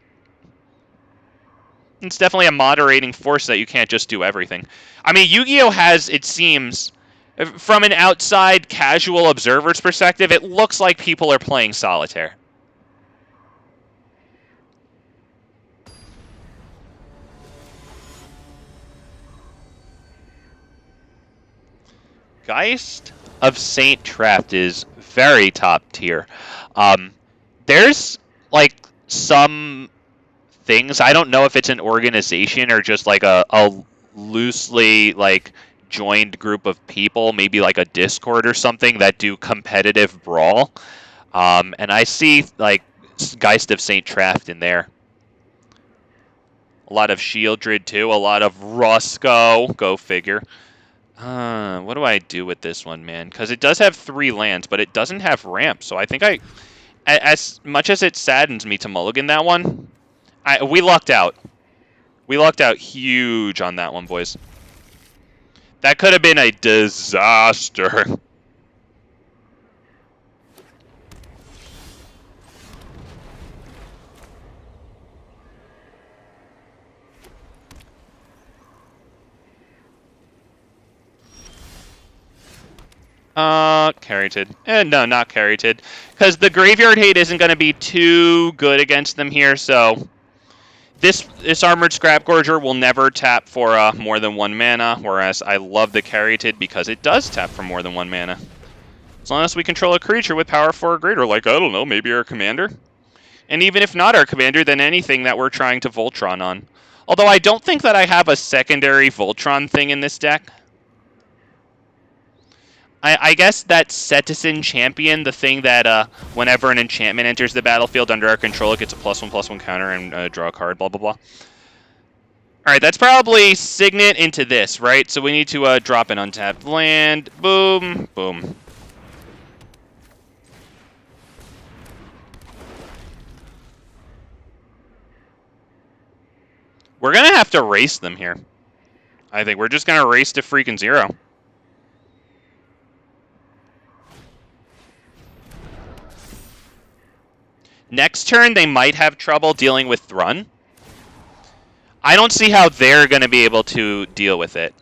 It's definitely a moderating force that you can't just do everything. I mean, Yu-Gi-Oh! Has, it seems, from an outside casual observer's perspective, it looks like people are playing solitaire. Geist of Saint Trapped is very top tier. There's like some things, I don't know if it's an organization or just like a loosely like joined group of people, maybe like a Discord or something that do competitive brawl. And I see like Geist of Saint Trapped in there. A lot of Shieldred too, a lot of Rusko, go figure. What do I do with this one, man? Because it does have 3 lands, but it doesn't have ramp. So I think as much as it saddens me to mulligan that one, we lucked out. We lucked out huge on that one, boys. That could have been a disaster. Caryatid. No, not Caryatid. Because the Graveyard Hate isn't going to be too good against them here, so this Armored Scrapgorger will never tap for more than 1 mana, whereas I love the Caryatid because it does tap for more than 1 mana. As long as we control a creature with power 4 or greater, like, I don't know, maybe our commander? And even if not our commander, then anything that we're trying to Voltron on. Although I don't think that I have a secondary Voltron thing in this deck. I guess that Setessan Champion, the thing that whenever an enchantment enters the battlefield under our control, it gets a +1/+1 counter and draw a card, blah, blah, blah. Alright, that's probably Signet into this, right? So we need to drop an untapped land. Boom, boom. We're going to have to race them here. I think we're just going to race to freaking 0. Next turn, they might have trouble dealing with Thrun. I don't see how they're going to be able to deal with it.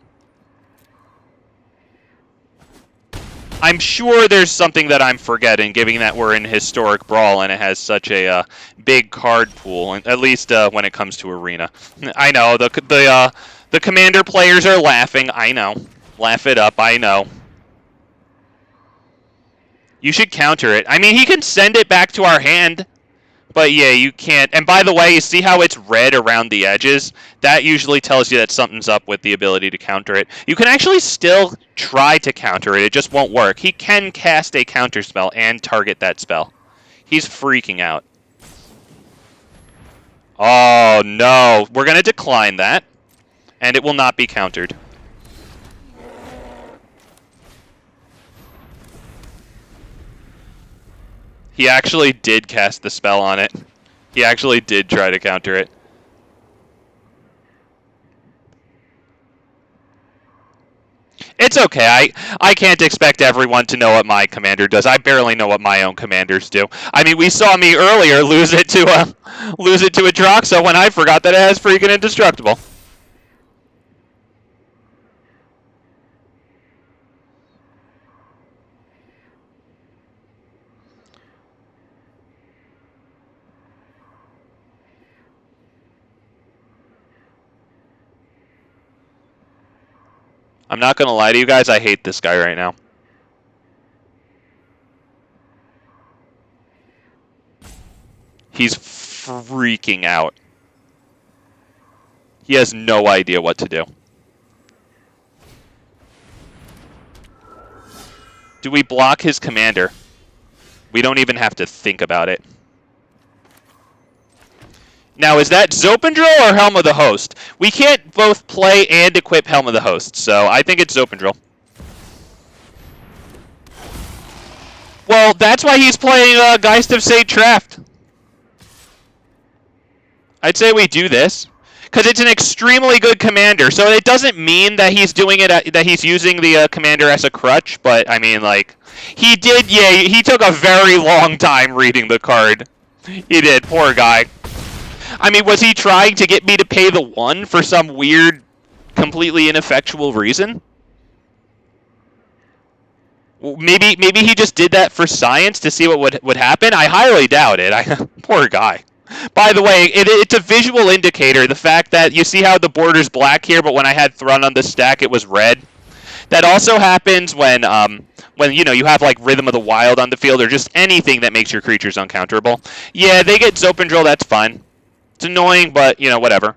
I'm sure there's something that I'm forgetting, given that we're in Historic Brawl and it has such a big card pool, at least when it comes to Arena. I know, the Commander players are laughing, I know. Laugh it up, I know. You should counter it. I mean, he can send it back to our hand, but yeah, you can't. And by the way, you see how it's red around the edges? That usually tells you that something's up with the ability to counter it. You can actually still try to counter it. It just won't work. He can cast a counter spell and target that spell. He's freaking out. Oh, no. We're going to decline that, and it will not be countered. He actually did cast the spell on it. He actually did try to counter it. It's okay. I can't expect everyone to know what my commander does. I barely know what my own commanders do. I mean, we saw me earlier lose it to a Droxo when I forgot that it has freaking indestructible. I'm not going to lie to you guys, I hate this guy right now. He's freaking out. He has no idea what to do. Do we block his commander? We don't even have to think about it. Now, is that Zopendril or Helm of the Host? We can't both play and equip Helm of the Host, so I think it's Zopendril. Well, that's why he's playing Geist of Sage Traft. I'd say we do this, because it's an extremely good commander. So it doesn't mean that he's doing it, that he's using the commander as a crutch, but I mean, like, he did, yeah, he took a very long time reading the card. He did, poor guy. I mean, was he trying to get me to pay the 1 for some weird, completely ineffectual reason? Maybe he just did that for science to see what would happen? I highly doubt it. Poor guy. By the way, it's a visual indicator. The fact that you see how the border's black here, but when I had Thrun on the stack, it was red. That also happens when you know, you have like Rhythm of the Wild on the field, or just anything that makes your creatures uncounterable. Yeah, they get Zopendril, that's fine. It's annoying, but, you know, whatever.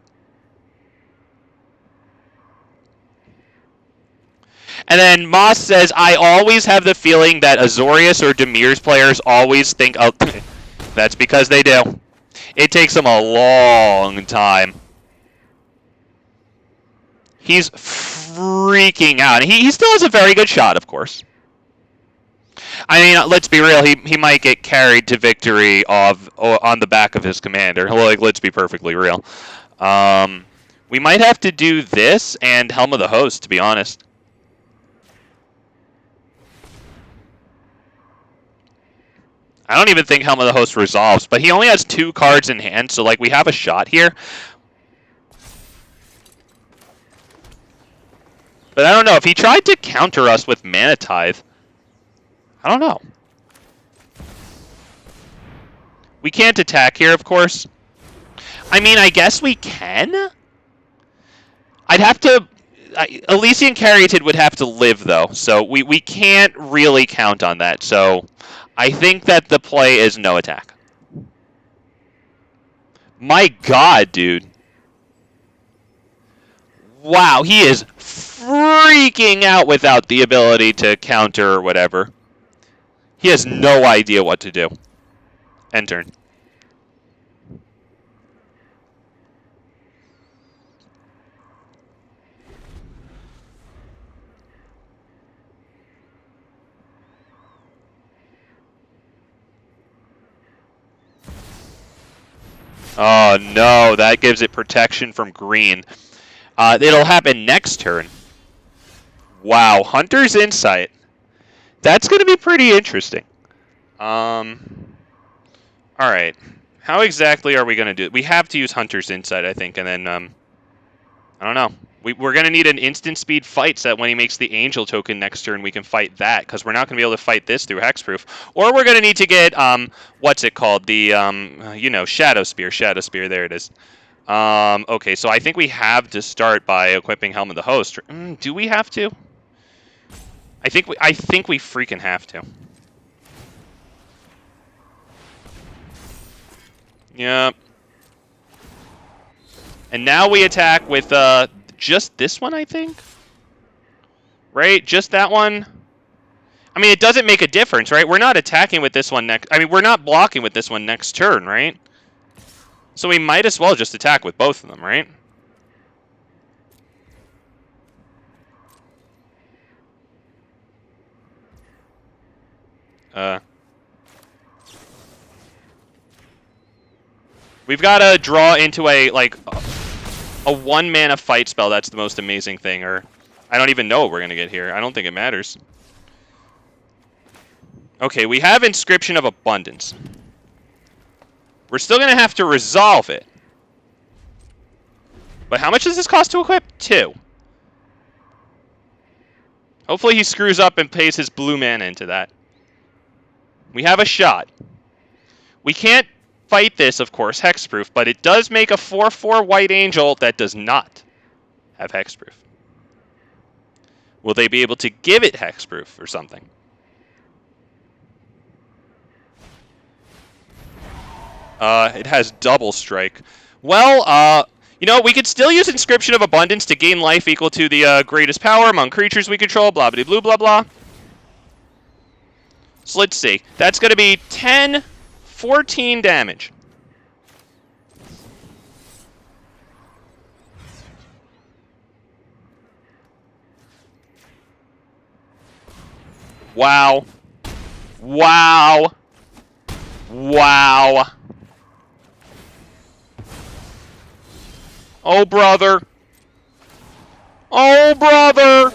And then Moss says, I always have the feeling that Azorius or Demir's players always think, oh, that's because they do. It takes them a long time. He's freaking out. He still has a very good shot, of course. I mean, let's be real. He might get carried to victory on the back of his commander. Like, let's be perfectly real. We might have to do this and Helm of the Host, to be honest. I don't even think Helm of the Host resolves, but he only has 2 cards in hand, so like we have a shot here. But I don't know. If he tried to counter us with Mana Tithe, I don't know. We can't attack here, of course. I mean, I guess we can? I'd have to... Ilysian Caryatid would have to live, though, so we can't really count on that. So I think that the play is no attack. My god, dude. Wow, he is freaking out without the ability to counter or whatever. He has no idea what to do. End turn. Oh no, that gives it protection from green. It'll happen next turn. Wow, Hunter's Insight. That's going to be pretty interesting. Alright. How exactly are we going to do it? We have to use Hunter's Insight, I think, and then, I don't know. We're going to need an instant speed fight so that when he makes the Angel token next turn, we can fight that, because we're not going to be able to fight this through Hexproof. Or we're going to need to get, what's it called? The, you know, Shadow Spear. Shadow Spear, there it is. Okay, so I think we have to start by equipping Helm of the Host. Do we have to? I think we freaking have to. Yep. And now we attack with just this one, I think? Right? Just that one? I mean, it doesn't make a difference, right? We're not attacking with this one next... I mean, we're not blocking with this one next turn, right? So we might as well just attack with both of them, right? We've got to draw into a 1-mana fight spell. That's the most amazing thing, or... I don't even know what we're going to get here. I don't think it matters. Okay, we have Inscription of Abundance. We're still going to have to resolve it. But how much does this cost to equip? 2. Hopefully he screws up and pays his blue mana into that. We have a shot. We can't fight this, of course, hexproof, but it does make a 4/4 White Angel that does not have hexproof. Will they be able to give it hexproof or something? It has double strike. Well, you know, we could still use Inscription of Abundance to gain life equal to the greatest power among creatures we control, blah blah blah blah blah. So let's see. That's going to be 10, 14 damage. Wow. Wow. Wow. Oh, brother. Oh, brother.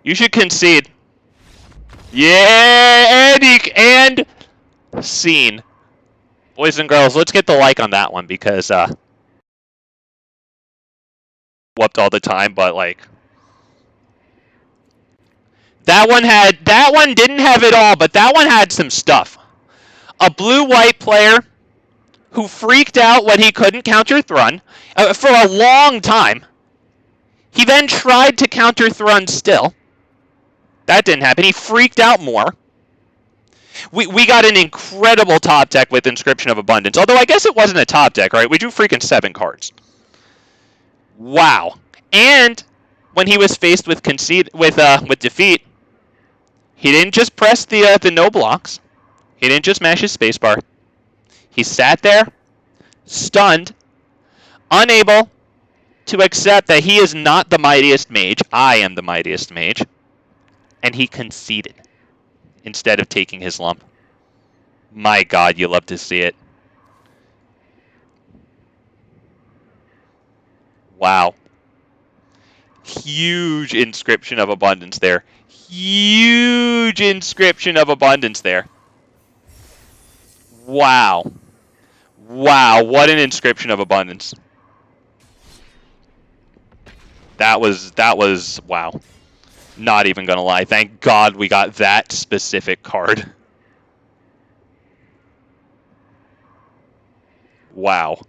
You should concede. Yeah, and scene. Boys and girls, let's get the like on that one because whooped all the time, but like that one didn't have it all, but that one had some stuff. A blue-white player who freaked out when he couldn't counter Thrun for a long time. He then tried to counter Thrun still. That didn't happen. He freaked out more. We got an incredible top deck with Inscription of Abundance. Although I guess it wasn't a top deck, right? We drew freaking 7 cards. Wow. And when he was faced with defeat, he didn't just press the no blocks. He didn't just mash his spacebar. He sat there, stunned, unable to accept that he is not the mightiest mage. I am the mightiest mage. And he conceded instead of taking his lump. My God, you love to see it. Wow. Huge Inscription of Abundance there. Huge Inscription of Abundance there. Wow. Wow, what an Inscription of Abundance. That was wow. Not even gonna lie. Thank God we got that specific card. Wow.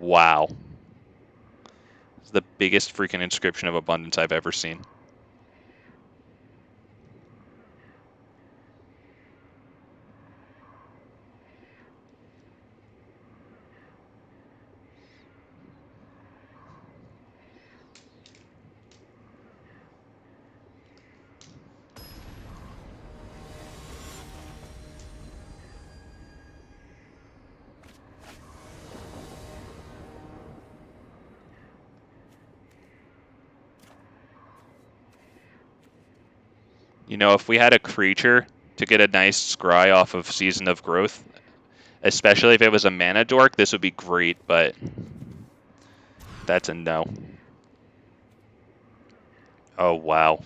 Wow. It's the biggest freaking Inscription of Abundance I've ever seen. You know, if we had a creature to get a nice scry off of Season of Growth, especially if it was a mana dork, this would be great, but that's a no. Oh, wow.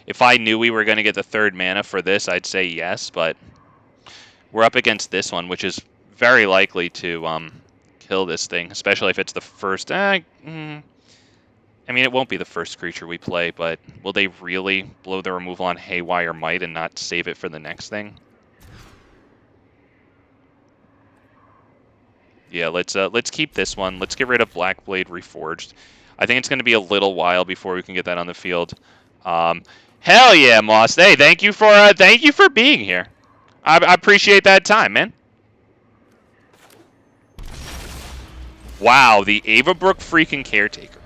If I knew we were going to get the 3rd mana for this, I'd say yes, but we're up against this one, which is very likely to kill this thing, especially if it's the first... I mean, it won't be the first creature we play, but will they really blow the removal on Haywire Might and not save it for the next thing? Yeah, let's keep this one. Let's get rid of Blackblade Reforged. I think it's going to be a little while before we can get that on the field. Hell yeah, Moss! Hey, thank you for being here. I appreciate that time, man. Wow, the Avabrook freaking Caretaker.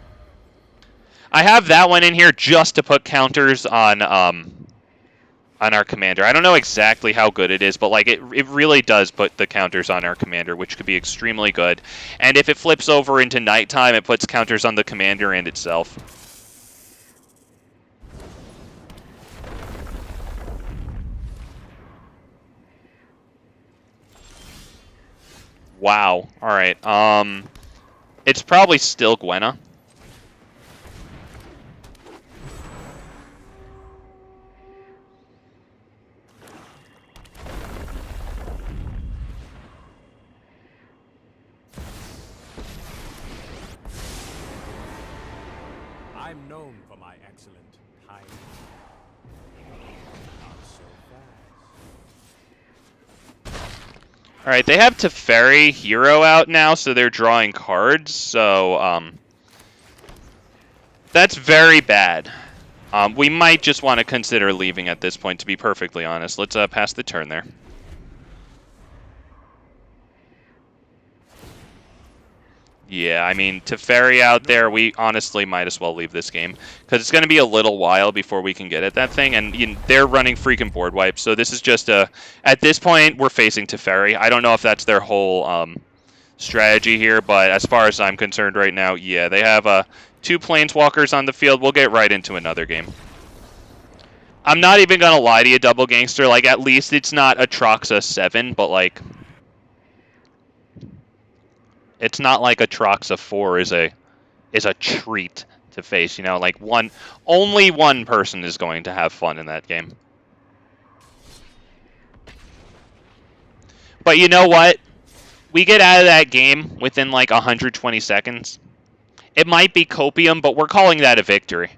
I have that one in here just to put counters on our commander. I don't know exactly how good it is, but like it really does put the counters on our commander, which could be extremely good. And if it flips over into nighttime, it puts counters on the commander and itself. Wow. All right. It's probably still Gwenna. I'm known for my excellent timing. Not so fast. All right, they have Teferi Hero out now, so they're drawing cards. So that's very bad. We might just want to consider leaving at this point, to be perfectly honest. Let's pass the turn there. Yeah, I mean, Teferi out there, we honestly might as well leave this game. Because it's going to be a little while before we can get at that thing. And they're running freaking board wipes. So this is just a... At this point, we're facing Teferi. I don't know if that's their whole strategy here. But as far as I'm concerned right now, yeah, they have 2 Planeswalkers on the field. We'll get right into another game. I'm not even going to lie to you, Double Gangster. Like, at least it's not Atraxa 7, but like... It's not like Atraxa 4 is a treat to face, you know, like only one person is going to have fun in that game. But you know what? We get out of that game within like 120 seconds. It might be copium, but we're calling that a victory.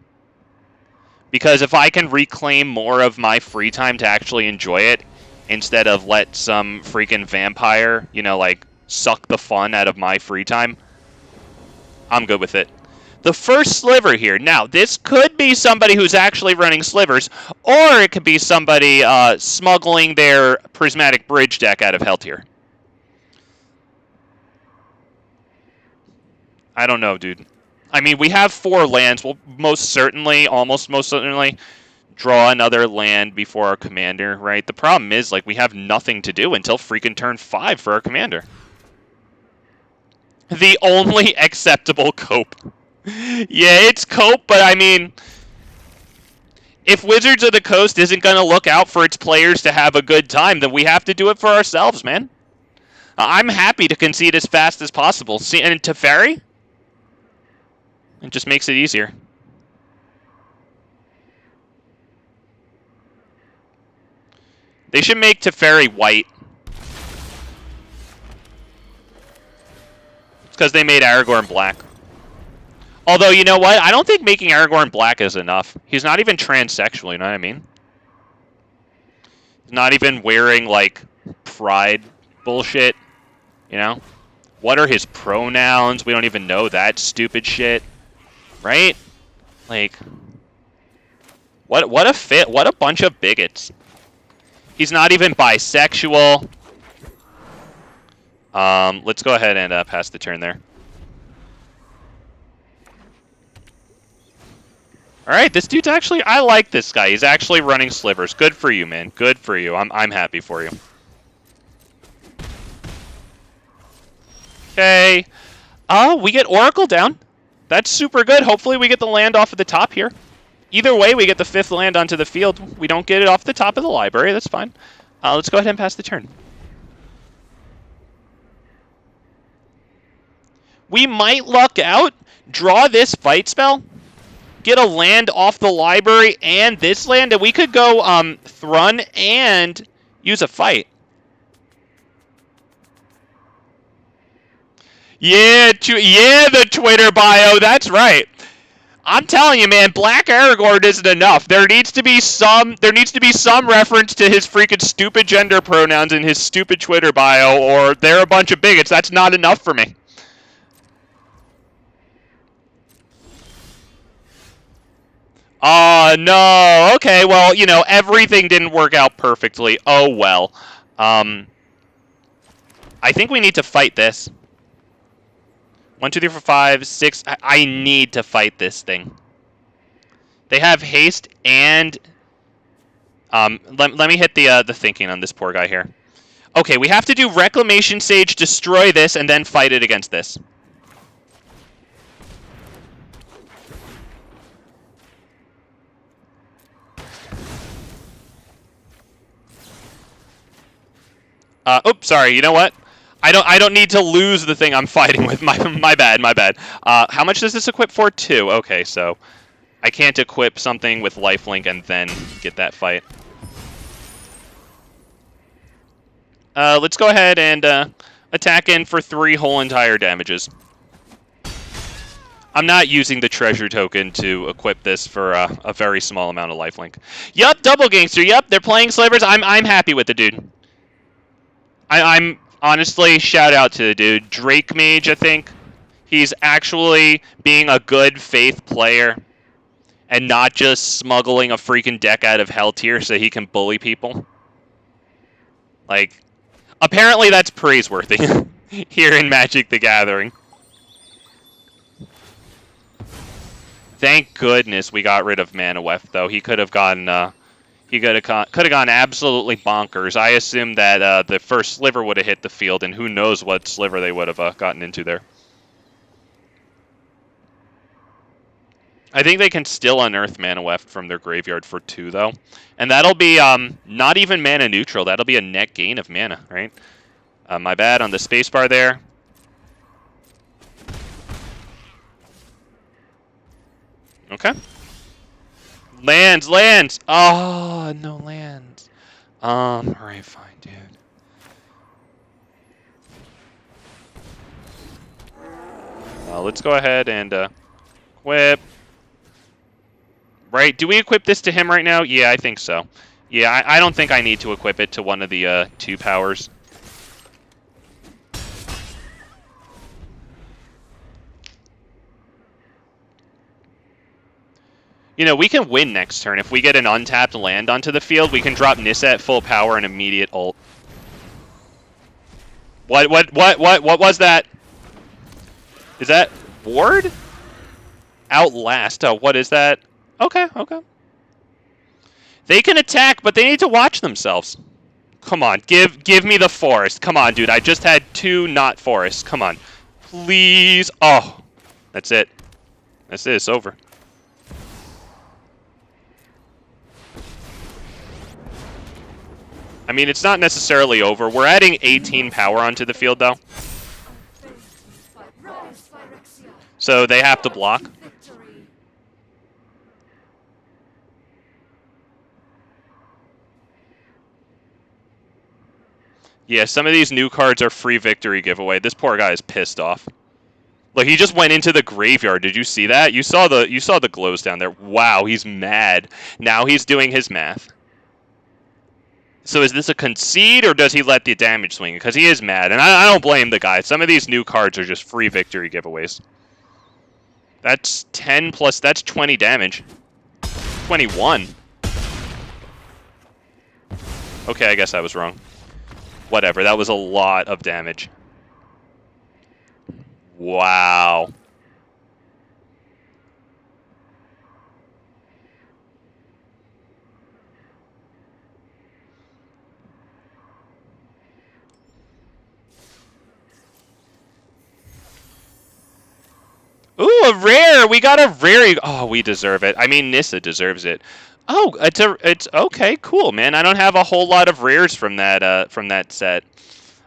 Because if I can reclaim more of my free time to actually enjoy it, instead of let some freaking vampire, you know, like, suck the fun out of my free time, I'm good with it. The first sliver here. Now, this could be somebody who's actually running slivers, or it could be somebody smuggling their Prismatic Bridge deck out of Hell Tier. I don't know, dude. I mean, we have 4 lands. We'll almost most certainly, draw another land before our commander, right? The problem is, like, we have nothing to do until freaking turn 5 for our commander. The only acceptable cope. Yeah, it's cope, but I mean, if Wizards of the Coast isn't going to look out for its players to have a good time, then we have to do it for ourselves, man. I'm happy to concede as fast as possible. See, and Teferi? It just makes it easier. They should make Teferi white. Because they made Aragorn black. Although, you know what? I don't think making Aragorn black is enough. He's not even transsexual, you know what I mean? He's not even wearing, like, pride bullshit, you know? What are his pronouns? We don't even know that stupid shit. Right? Like, what a fit. What a bunch of bigots. He's not even bisexual. Let's go ahead and pass the turn there. Alright, this dude's actually... I like this guy. He's actually running slivers. Good for you, man. Good for you. I'm happy for you. Okay. We get Oracle down. That's super good. Hopefully we get the land off of the top here. Either way, we get the 5th land onto the field. We don't get it off the top of the library. That's fine. Let's go ahead and pass the turn. We might luck out, draw this fight spell, get a land off the library and this land, and we could go Thrun and use a fight. Yeah, the Twitter bio, that's right. I'm telling you, man, Black Aragorn isn't enough. There needs to be some reference to his freaking stupid gender pronouns in his stupid Twitter bio, or they're a bunch of bigots. That's not enough for me. No. Okay, well, you know, everything didn't work out perfectly. Oh, well. I think we need to fight this. 1, 2, 3, 4, 5, 6. I need to fight this thing. They have haste and... let me hit the thinking on this poor guy here. Okay, we have to do Reclamation Sage, destroy this, and then fight it against this. Oops, sorry. You know what? I don't need to lose the thing I'm fighting with. My bad. How much does this equip for? 2. Okay, so I can't equip something with lifelink and then get that fight. Let's go ahead and attack in for 3 whole entire damages. I'm not using the treasure token to equip this for a very small amount of lifelink. Yup, double gangster. Yup, they're playing slavers. I'm happy with the dude. I'm honestly, shout out to the dude. Drake Mage, I think. He's actually being a good faith player and not just smuggling a freaking deck out of Hell Tier so he can bully people. Like, apparently that's praiseworthy here in Magic the Gathering. Thank goodness we got rid of Manaweth, though. He could have gone... He could have gone absolutely bonkers. I assume that the first sliver would have hit the field, and who knows what sliver they would have gotten into there. I think they can still unearth Manaweth from their graveyard for 2, though. And that'll be not even mana neutral. That'll be a net gain of mana, right? My bad on the spacebar there. Okay. Lands! Oh, no lands. Alright, fine, dude. Let's go ahead and equip. Right, do we equip this to him right now? Yeah, I think so. Yeah, I don't think I need to equip it to one of the 2 powers. You know, we can win next turn. If we get an untapped land onto the field, we can drop Nissa at full power and immediate ult. What was that? Is that Ward? Outlast. Oh, what is that? Okay. They can attack, but they need to watch themselves. Come on, give me the forest. Come on, dude. I just had 2 not forests. Come on. Please. Oh, that's it. That's it. It's over. I mean, it's not necessarily over. We're adding 18 power onto the field, though. So they have to block. Yeah, some of these new cards are free victory giveaway. This poor guy is pissed off. Look, he just went into the graveyard. Did you see that? You saw the glows down there. Wow, he's mad. Now he's doing his math. So is this a concede, or does he let the damage swing? Because he is mad, and I don't blame the guy. Some of these new cards are just free victory giveaways. That's 10 plus, that's 20 damage. 21. Okay, I guess I was wrong. Whatever, that was a lot of damage. Wow. Ooh, a rare! We got a rare! Oh, we deserve it. I mean, Nissa deserves it. Oh, it's okay, cool, man. I don't have a whole lot of rares from that set.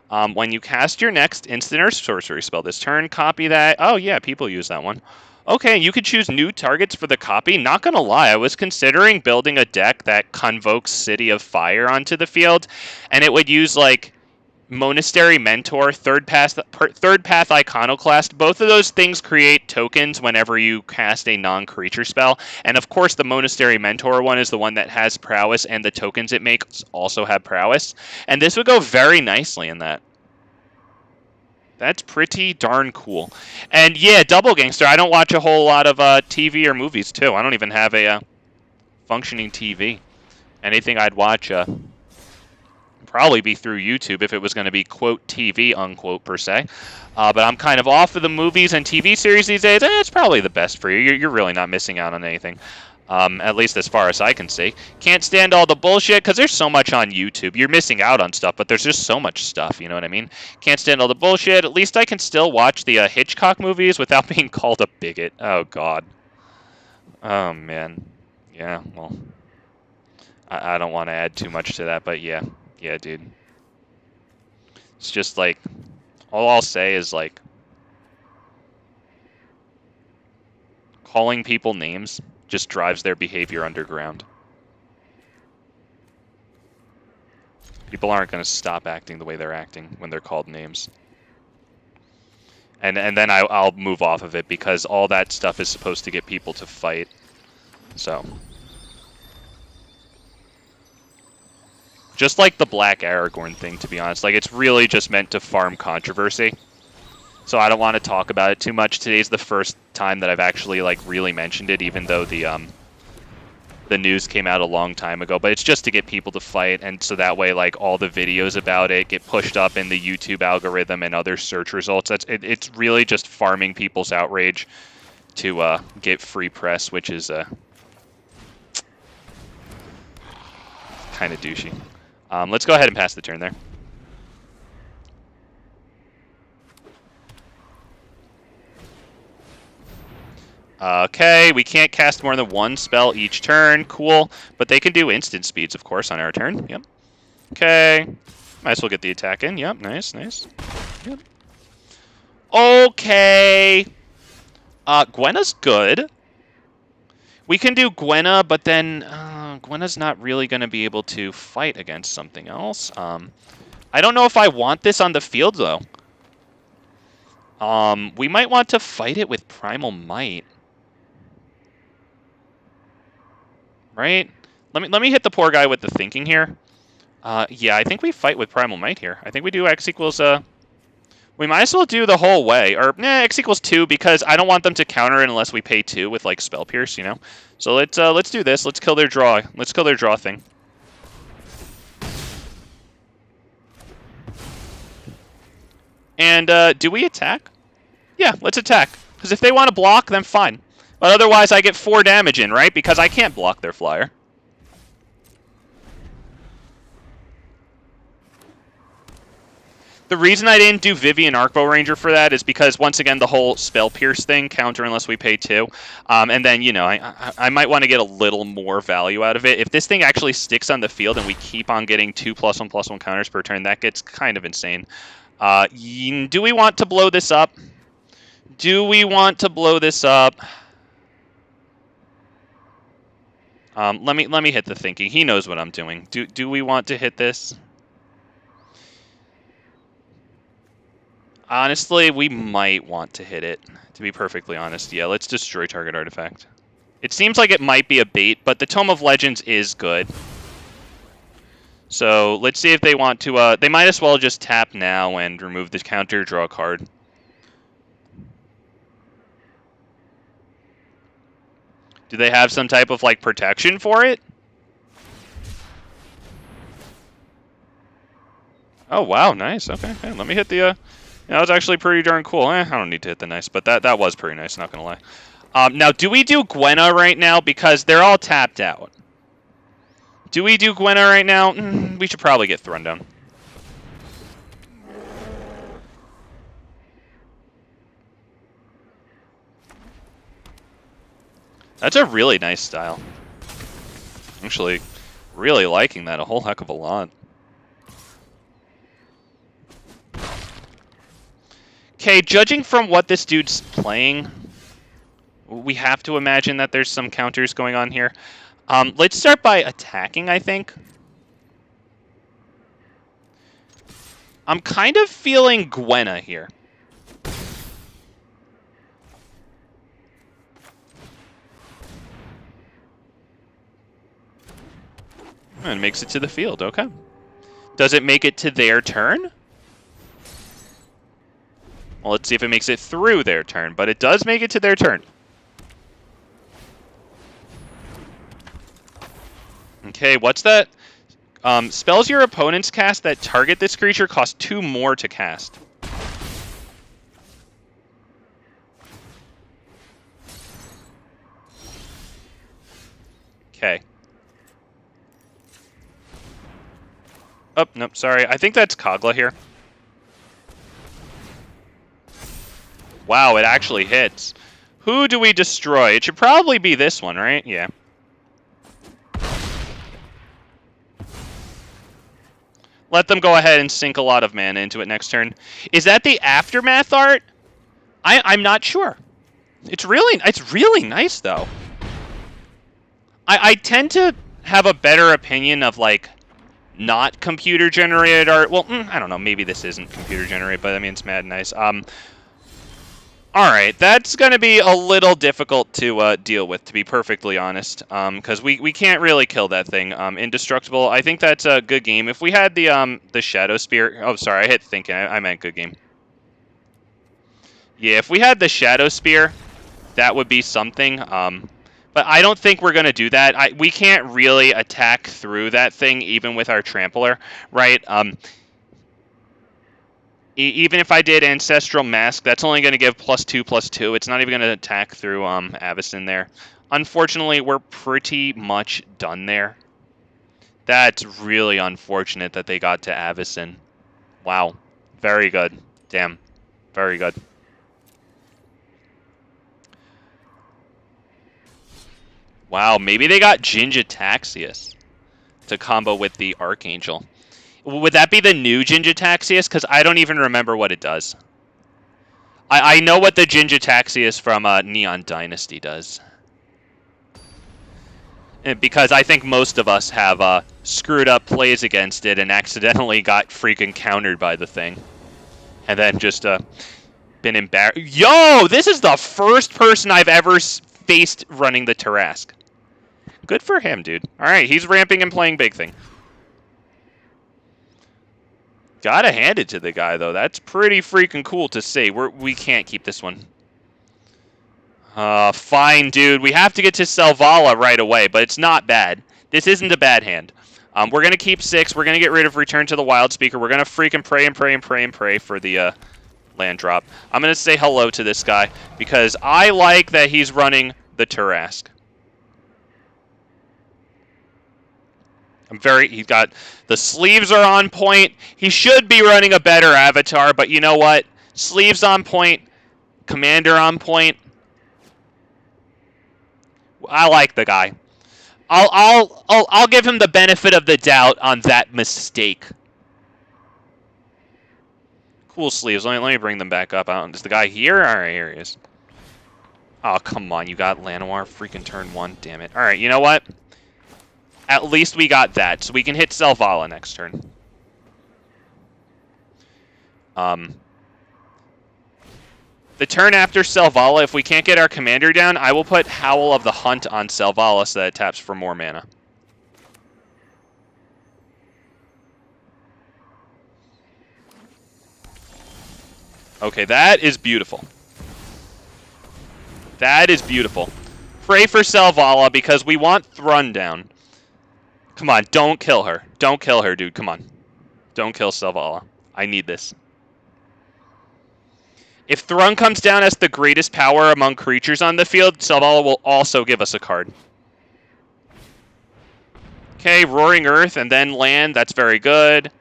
When you cast your next instant or sorcery spell this turn, copy that. Oh yeah, people use that one. Okay, you could choose new targets for the copy. Not gonna lie, I was considering building a deck that convokes City of Fire onto the field, and it would use like Monastery Mentor, Third Path Iconoclast. Both of those things create tokens whenever you cast a non-creature spell. And of course, the Monastery Mentor one is the one that has prowess, and the tokens it makes also have prowess. And this would go very nicely in that. That's pretty darn cool. And yeah, Double Gangster. I don't watch a whole lot of TV or movies, too. I don't even have a functioning TV. Anything I'd watch probably be through YouTube if it was going to be, quote, TV, unquote, per se. But I'm kind of off of the movies and TV series these days. It's probably the best for you. You're really not missing out on anything. At least as far as I can see. Can't stand all the bullshit, because there's so much on YouTube. You're missing out on stuff, but there's just so much stuff, you know what I mean? Can't stand all the bullshit. At least I can still watch the Hitchcock movies without being called a bigot. Oh, God. Oh, man. Yeah, well, I don't want to add too much to that, but yeah. Yeah, dude. It's just like, all I'll say is like, calling people names just drives their behavior underground. People aren't going to stop acting the way they're acting when they're called names. And then I'll move off of it, because all that stuff is supposed to get people to fight. So. Just like the Black Aragorn thing, to be honest. Like, it's really just meant to farm controversy. So I don't want to talk about it too much. Today's the first time that I've actually, like, really mentioned it, even though the news came out a long time ago. But it's just to get people to fight, and so that way, like, all the videos about it get pushed up in the YouTube algorithm and other search results. It's really just farming people's outrage to get free press, which is kind of douchey. Let's go ahead and pass the turn there. Okay, we can't cast more than one spell each turn. Cool. But they can do instant speeds, of course, on our turn. Yep. Okay. Might as well get the attack in. Yep, nice, nice. Yep. Okay. Gwenna's good. We can do Gwenna, but then Gwenna's not really going to be able to fight against something else. I don't know if I want this on the field, though. We might want to fight it with Primal Might. Right? Let me hit the poor guy with the thinking here. Yeah, I think we fight with Primal Might here. I think we do X equals... we might as well do the whole way. Or, X equals 2, because I don't want them to counter it unless we pay 2 with, like, Spell Pierce, you know? So let's do this. Let's kill their draw. Let's kill their draw thing. And, do we attack? Yeah, let's attack. Because if they want to block, then fine. But otherwise, I get 4 damage in, right? Because I can't block their flyer. The reason I didn't do Vivien Arkbow Ranger for that is because, once again, the whole Spell Pierce thing, counter unless we pay 2. And then, you know, I might want to get a little more value out of it. If this thing actually sticks on the field and we keep on getting 2+1/+1 counters per turn, that gets kind of insane. Do we want to blow this up? Do we want to blow this up? Let me hit the thinking. He knows what I'm doing. Do we want to hit this? Honestly, we might want to hit it, to be perfectly honest. Yeah, let's destroy target artifact. It seems like it might be a bait, but the Tome of Legends is good. So let's see if they want to... they might as well just tap now and remove the counter, draw a card. Do they have some type of, like, protection for it? Oh, wow, nice. Okay. Let me hit the... that was actually pretty darn cool. I don't need to hit the nice, but that was pretty nice, not going to lie. Now, do we do Gwenna right now? Because they're all tapped out. Do we do Gwenna right now? We should probably get Thrun down. That's a really nice style. Actually, really liking that a whole heck of a lot. Okay, judging from what this dude's playing, we have to imagine that there's some counters going on here. Let's start by attacking, I think. I'm kind of feeling Gwenna here. And it makes it to the field, okay. Does it make it to their turn? Well, let's see if it makes it through their turn, but it does make it to their turn. Okay, what's that? Spells your opponents cast that target this creature cost 2 more to cast. Okay. Oh, nope, sorry. I think that's Kogla here. Wow, it actually hits. Who do we destroy? It should probably be this one, right? Yeah. Let them go ahead and sink a lot of mana into it next turn. Is that the Aftermath art? I'm not sure. It's really nice though. I tend to have a better opinion of like not computer generated art. Well, I don't know. Maybe this isn't computer generated, but I mean it's mad nice. All right, that's going to be a little difficult to deal with, to be perfectly honest, because we can't really kill that thing. Indestructible, I think that's a good game. If we had the Shadow Spear... Oh, sorry, I hit thinking. I meant good game. Yeah, if we had the Shadow Spear, that would be something. But I don't think we're going to do that. We can't really attack through that thing, even with our Trampler, right? Even if I did Ancestral Mask, that's only going to give +2/+2. It's not even going to attack through Avacyn there. Unfortunately, we're pretty much done there. That's really unfortunate that they got to Avacyn. Wow. Very good. Damn. Very good. Wow, maybe they got Jin-Gitaxias to combo with the Archangel. Would that be the new Jin-Gitaxias? Because I don't even remember what it does. I know what the Jin-Gitaxias from Neon Dynasty does. Because I think most of us have screwed up plays against it and accidentally got freaking countered by the thing. And then just been embarrassed. Yo! This is the first person I've ever faced running the Tarask. Good for him, dude. Alright, he's ramping and playing big thing. Gotta hand it to the guy, though. That's pretty freaking cool to see. We can't keep this one. Fine, dude. We have to get to Selvala right away, but it's not bad. This isn't a bad hand. We're going to keep 6. We're going to get rid of Return to the Wild Speaker. We're going to freaking pray and pray and pray and pray for the land drop. I'm going to say hello to this guy because I like that he's running the Tarask. He's got the sleeves are on point. He should be running a better avatar, but you know what? Sleeves on point, commander on point. I like the guy. I'll give him the benefit of the doubt on that mistake. Cool sleeves. Let me bring them back up. Is the guy here? All right, here he is. Oh, come on. You got Llanowar freaking turn 1. Damn it. All right, you know what? At least we got that, so we can hit Selvala next turn. The turn after Selvala, if we can't get our commander down, I will put Howl of the Hunt on Selvala so that it taps for more mana. Okay, that is beautiful. That is beautiful. Pray for Selvala because we want Thrun down. Come on, don't kill her. Don't kill her, dude. Come on. Don't kill Selvala. I need this. If Thrun comes down as the greatest power among creatures on the field, Selvala will also give us a card. Okay, Roaring Earth and then land. That's very good.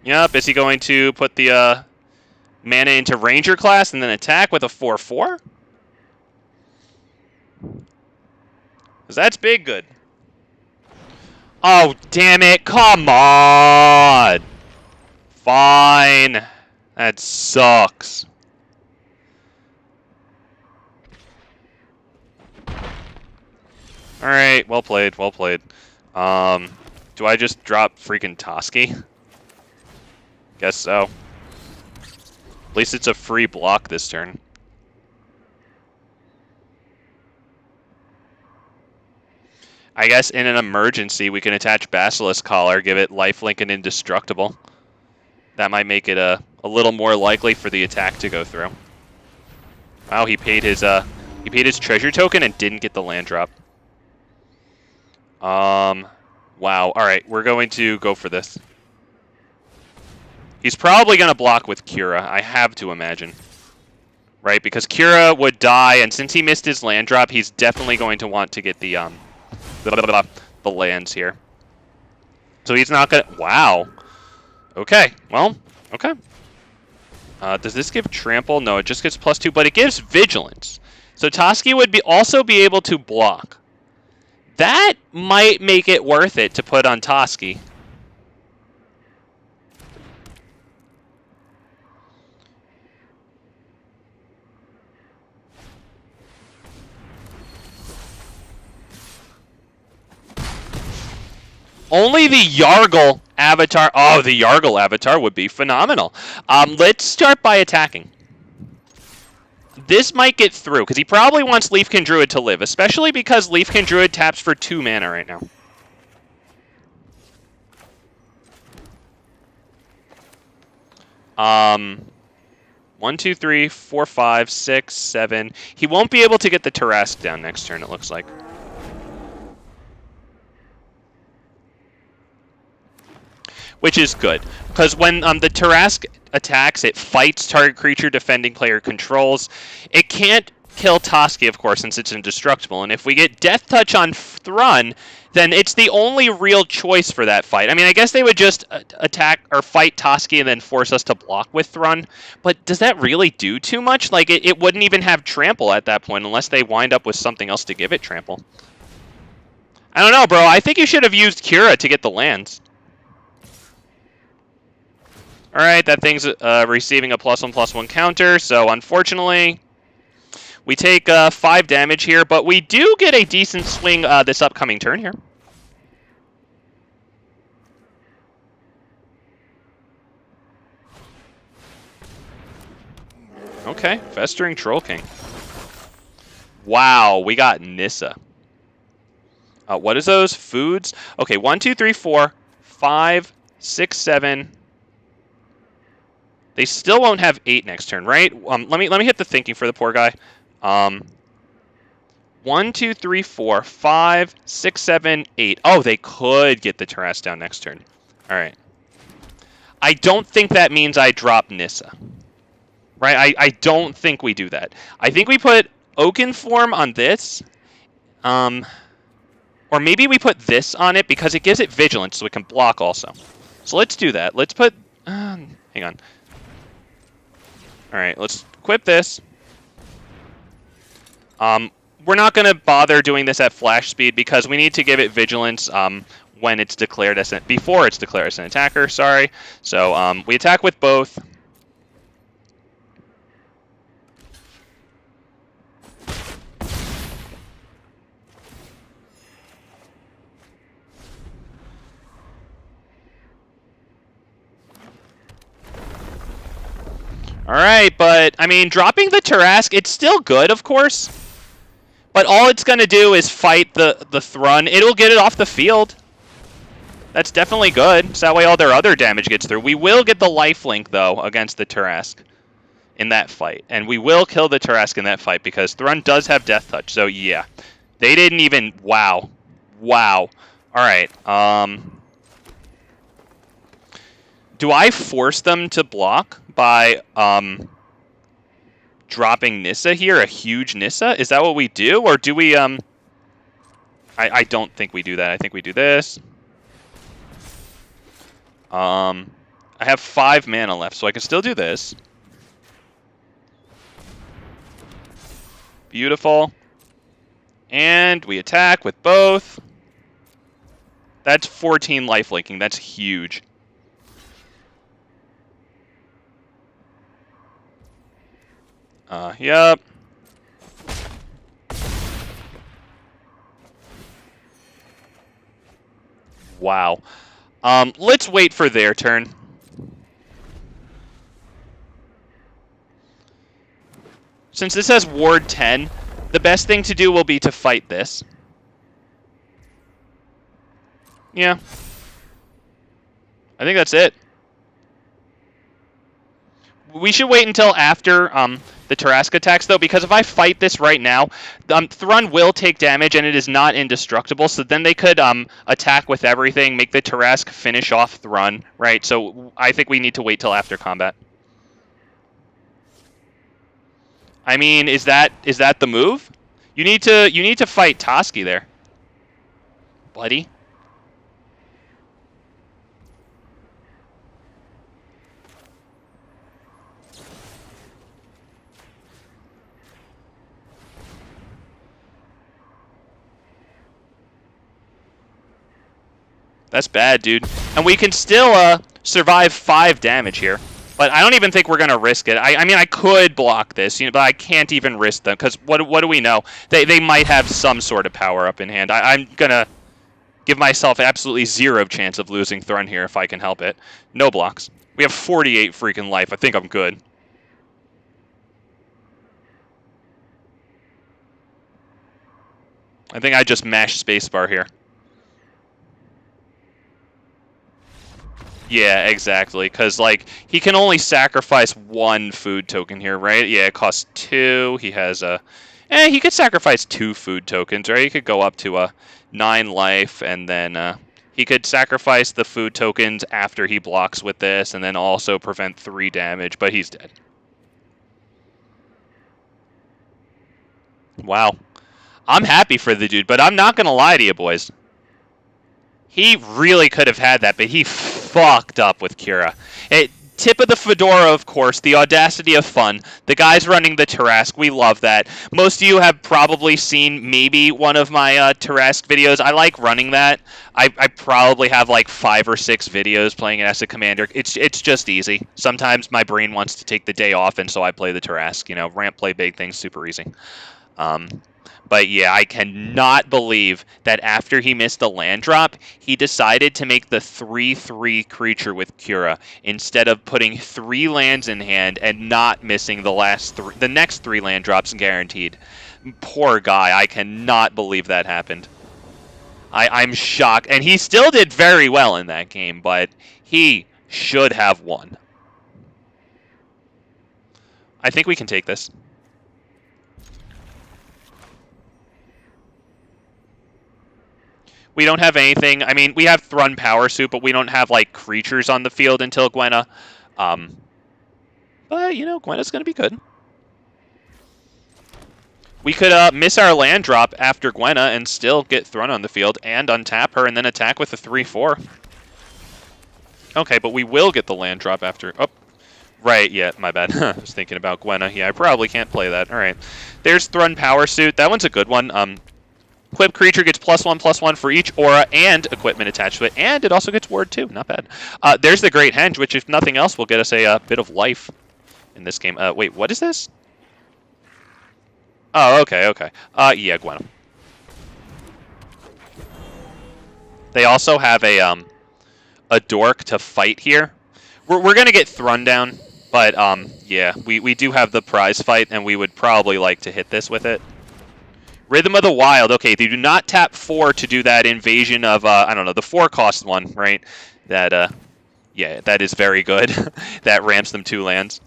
Yep, is he going to put the mana into Ranger class and then attack with a 4/4? Because that's big good. Oh, damn it. Come on. Fine. That sucks. Alright, well played, well played. Do I just drop freaking Toski? Guess so. At least it's a free block this turn. I guess in an emergency, we can attach Basilisk Collar, give it lifelink and indestructible. That might make it a little more likely for the attack to go through. Wow, he paid his treasure token and didn't get the land drop. Wow. All right, we're going to go for this. He's probably going to block with Kira, I have to imagine. Right, because Kira would die, and since he missed his land drop, he's definitely going to want to get the lands here. So he's not going to... Wow. Okay, well, okay. Does this give trample? No, it just gives +2, but it gives vigilance. So Toski would also be able to block. That might make it worth it to put on Toski. Only the Yargle avatar. Oh, the Yargle avatar would be phenomenal. Let's start by attacking. This might get through, because he probably wants Leafkin Druid to live, especially because Leafkin Druid taps for 2 mana right now. One, 2, 3, 4, 5, 6, 7. He won't be able to get the Tarask down next turn, it looks like. Which is good, because when the Tarask attacks, it fights target creature defending player controls. It can't kill Toski, of course, since it's indestructible. And if we get Deathtouch on Thrun, then it's the only real choice for that fight. I mean, I guess they would just attack or fight Toski and then force us to block with Thrun. But does that really do too much? Like, it wouldn't even have trample at that point unless they wind up with something else to give it trample. I don't know, bro. I think you should have used Kira to get the lands. Alright, that thing's receiving a +1/+1 counter, so unfortunately, we take 5 damage here, but we do get a decent swing this upcoming turn here. Okay, Festering Troll King. Wow, we got Nissa. What is those? Foods? Okay, 1, 2, 3, 4, 5, 6, 7... They still won't have 8 next turn, right? Let me hit the thinking for the poor guy. 1, 2, 3, 4, 5, 6, 7, 8. Oh, they could get the Tarask down next turn. All right. I don't think that means I drop Nissa. Right? I don't think we do that. I think we put Oakenform on this. Or maybe we put this on it because it gives it vigilance so it can block also. So let's do that. Let's put... hang on. Alright, let's equip this. We're not going to bother doing this at flash speed because we need to give it vigilance when it's declared as before it's declared as an attacker, sorry. So we attack with both. Alright, but, I mean, dropping the Tarask, it's still good, of course. But all it's going to do is fight the Thrun. It'll get it off the field. That's definitely good. So that way all their other damage gets through. We will get the lifelink, though, against the Tarask in that fight. And we will kill the Tarask in that fight because Thrun does have Deathtouch. So, yeah. They didn't even... Wow. Wow. Alright, do I force them to block by dropping Nissa here, a huge Nissa? Is that what we do? Or do we... I don't think we do that. I think we do this. I have 5 mana left, so I can still do this. Beautiful. And we attack with both. That's 14 lifelinking. That's huge. Yep. Wow. Let's wait for their turn. Since this has Ward 10, the best thing to do will be to fight this. Yeah. I think that's it. We should wait until after the Tarrasque attacks, though, because if I fight this right now, Thrun will take damage, and it is not indestructible, so then they could attack with everything, make the Tarrasque finish off Thrun, right? So I think we need to wait till after combat. I mean, is that the move? You need to fight Toski there, buddy. That's bad, dude. And we can still survive 5 damage here. But I don't even think we're going to risk it. I mean, I could block this, but I can't even risk them. Because what do we know? They might have some sort of power up in hand. I'm going to give myself absolutely 0 chance of losing Thrun here if I can help it. No blocks. We have 48 freaking life. I think I'm good. I think I just mashed spacebar here. Yeah, exactly. Because, like, he can only sacrifice 1 food token here, right? Yeah, it costs 2. He has a... he could sacrifice 2 food tokens, right? He could go up to 9 life, and then he could sacrifice the food tokens after he blocks with this, and then also prevent 3 damage, but he's dead. Wow. I'm happy for the dude, but I'm not going to lie to you, boys. He really could have had that, but he fucked up with Kira. Tip of the fedora, of course, the audacity of fun. The guys running the Tarrasque, we love that. Most of you have probably seen maybe one of my Tarrasque videos. I like running that. I probably have like 5 or 6 videos playing it as a commander. It's just easy. Sometimes my brain wants to take the day off, and so I play the Tarrasque. You know, ramp, play big things, super easy. But yeah, I cannot believe that after he missed the land drop, he decided to make the 3/3 creature with Kira instead of putting 3 lands in hand and not missing the next 3 land drops guaranteed. Poor guy, I cannot believe that happened. I'm shocked, and he still did very well in that game, but he should have won. I think we can take this. We don't have anything. I mean, we have Thrun Power Suit, but we don't have, like, creatures on the field until Gwenna. But, you know, Gwenna's going to be good. We could miss our land drop after Gwenna and still get Thrun on the field and untap her and then attack with a 3/4. Okay, but we will get the land drop after... Oh, right, yeah, my bad. I was thinking about Gwenna. Yeah, I probably can't play that. All right. There's Thrun Power Suit. That one's a good one. Equipped creature gets +1/+1 for each aura and equipment attached to it, and it also gets Ward 2. Not bad. There's the Great Henge, which, if nothing else, will get us a bit of life in this game. Wait, what is this? Oh, okay. Yeah, Gwen. They also have a dork to fight here. We're gonna get Thrun down, but yeah, we do have the prize fight, and we would probably like to hit this with it. Rhythm of the Wild. Okay, they do not tap 4 to do that invasion of, I don't know, the 4-cost one, right? That, yeah, that is very good. That ramps them 2 lands.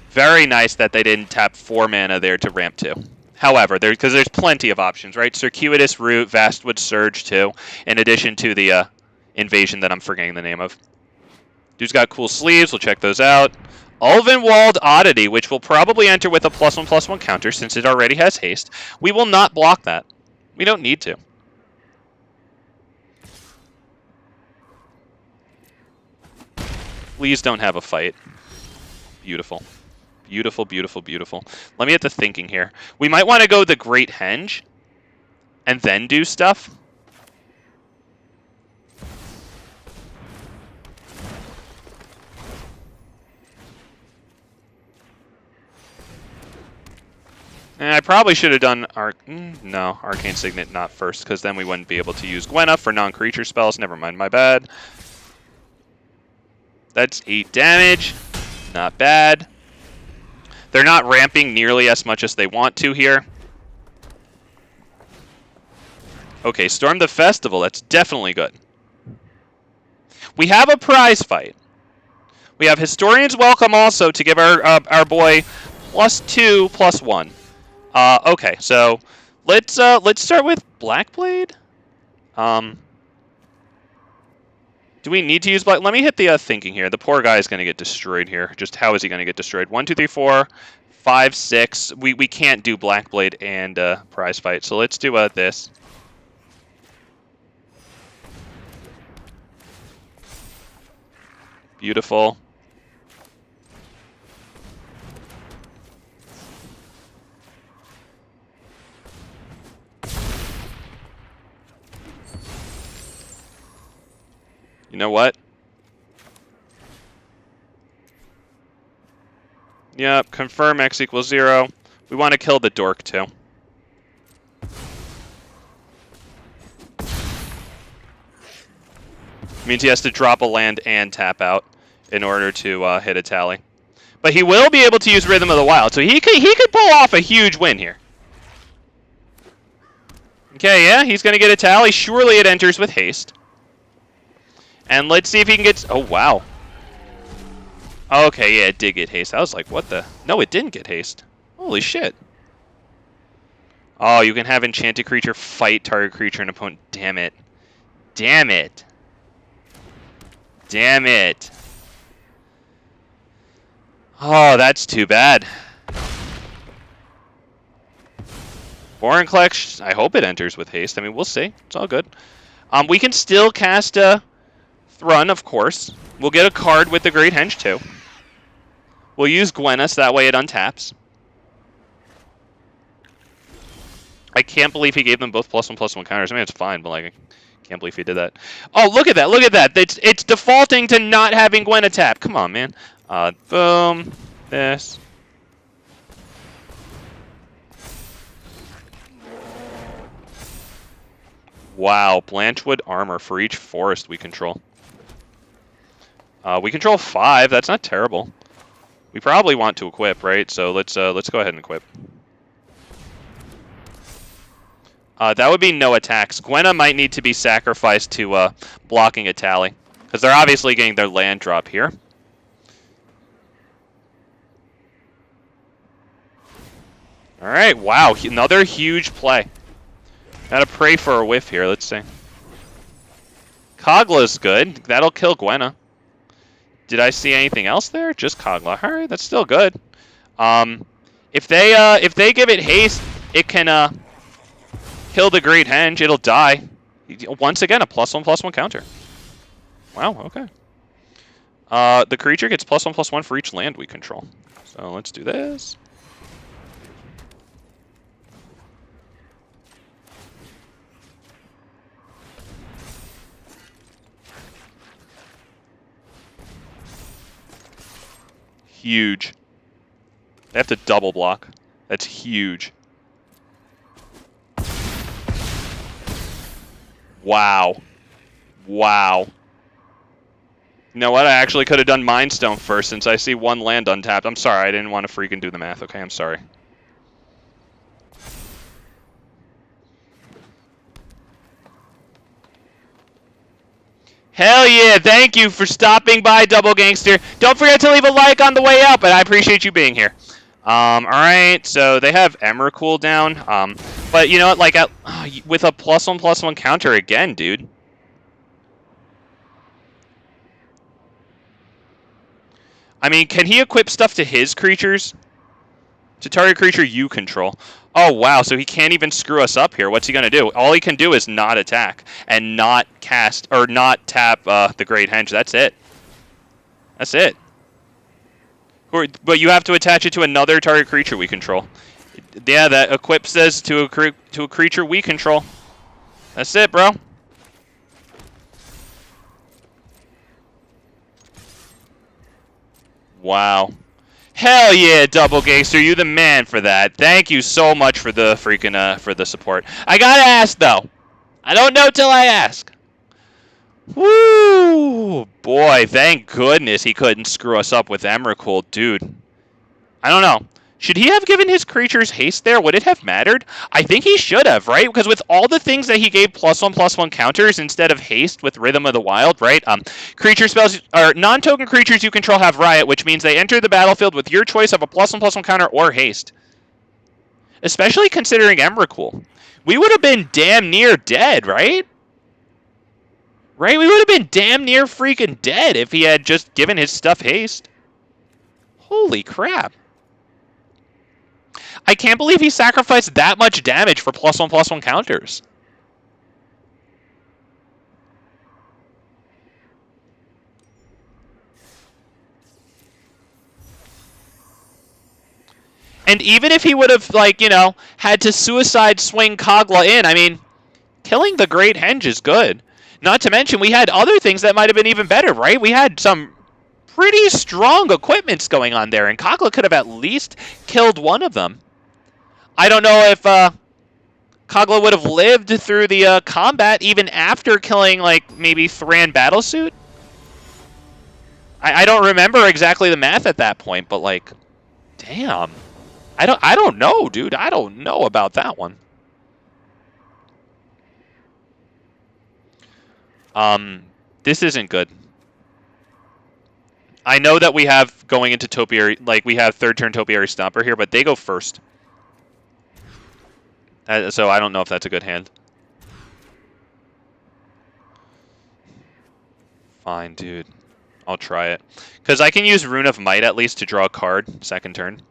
Very nice that they didn't tap 4 mana there to ramp 2. However, because there's plenty of options, right? Circuitous Root, Vastwood Surge too, in addition to the invasion that I'm forgetting the name of. Dude's got cool sleeves, we'll check those out. Ulvenwald Oddity, which will probably enter with a +1/+1 counter since it already has haste. We will not block that. We don't need to. Please don't have a fight. Beautiful. Beautiful, beautiful, beautiful. Let me get the thinking here. We might want to go the Great Henge and then do stuff. I probably should have done no, Arcane Signet not first, because then we wouldn't be able to use Gwenna for non-creature spells. Never mind, my bad. That's 8 damage. Not bad. They're not ramping nearly as much as they want to here. Okay, Storm the Festival. That's definitely good. We have a prize fight. We have Historian's Welcome also to give our boy +2/+1. Okay, so let's start with Blackblade. Do we need to use Black? Let me hit the thinking here. The poor guy is going to get destroyed here. Just how is he going to get destroyed? 1, 2, 3, 4, 5, 6. We can't do Blackblade and prize fight. So let's do this. Beautiful. You know what? Yep, confirm X equals 0. We want to kill the dork too. Means he has to drop a land and tap out in order to hit a tally. But he will be able to use Rhythm of the Wild, so he could pull off a huge win here. Okay, yeah, he's going to get a tally. Surely it enters with haste. And let's see if he can get... Oh, wow. Okay, yeah, it did get haste. I was like, what the... No, it didn't get haste. Holy shit. Oh, you can have enchanted creature fight target creature and opponent. Damn it. Damn it. Damn it. Oh, that's too bad. Boron Collection, I hope it enters with haste. I mean, we'll see. It's all good. We can still cast Thrun, of course. We'll get a card with the Great Henge, too. We'll use Gwenna, so that way it untaps. I can't believe he gave them both +1/+1 counters. I mean, it's fine, but like, I can't believe he did that. Oh, look at that! Look at that! It's defaulting to not having Gwenna tap. Come on, man. Boom. This. Wow, Blanchwood Armor for each forest we control. We control 5. That's not terrible. We probably want to equip, right? So let's go ahead and equip. That would be no attacks. Gwenna might need to be sacrificed to blocking a tally, because they're obviously getting their land drop here. All right, wow, another huge play. Gotta pray for a whiff here. Let's see. Kogla's good. That'll kill Gwenna. Did I see anything else there? Just Kogla. All right, that's still good. If they give it haste, it can kill the Great Henge. It'll die. Once again, a +1/+1 counter. Wow. Okay. The creature gets +1/+1 for each land we control. So let's do this. Huge. They have to double block. That's huge. Wow. Wow. You know what? I actually could have done Mind Stone first since I see one land untapped. I'm sorry. I didn't want to freaking do the math. Okay, I'm sorry. Hell yeah, thank you for stopping by, Double Gangster. Don't forget to leave a like on the way out, but I appreciate you being here. Alright, so they have Emrakul down. But you know what, like, with a +1/+1 counter again, dude. I mean, can he equip stuff to his creatures? To target creature you control. Oh, wow, so he can't even screw us up here. What's he going to do? All he can do is not attack and not cast, or not tap the Great Henge. That's it. That's it. But you have to attach it to another target creature we control. Yeah, that equips this to a creature we control. That's it, bro. Wow. Hell yeah, Double Gangster, you the man for that. Thank you so much for the freaking for the support. I gotta ask though. I don't know till I ask. Woo! Boy, thank goodness he couldn't screw us up with Emrakul, dude. I don't know. Should he have given his creatures haste there? Would it have mattered? I think he should have, right? Because with all the things that he gave +1/+1 counters instead of haste with Rhythm of the Wild, right? Creature spells or non-token creatures you control have Riot, which means they enter the battlefield with your choice of a +1/+1 counter or haste. Especially considering Emrakul. We would have been damn near dead, right? Right? We would have been damn near freaking dead if he had just given his stuff haste. Holy crap. I can't believe he sacrificed that much damage for +1/+1 counters. And even if he would have, like, you know, had to suicide swing Kogla in, I mean, killing the Great Henge is good. Not to mention, we had other things that might have been even better, right? We had some pretty strong equipments going on there, and Kogla could have at least killed one of them. I don't know if Kogla would have lived through the combat even after killing, like, maybe Thrun Battlesuit. I don't remember exactly the math at that point, but, like, damn. I don't know, dude. I don't know about that one. This isn't good. I know that we have going into Topiary, like, we have third turn Topiary Stomper here, but they go first. So I don't know if that's a good hand. Fine, dude. I'll try it. Because I can use Rune of Might at least to draw a card second turn.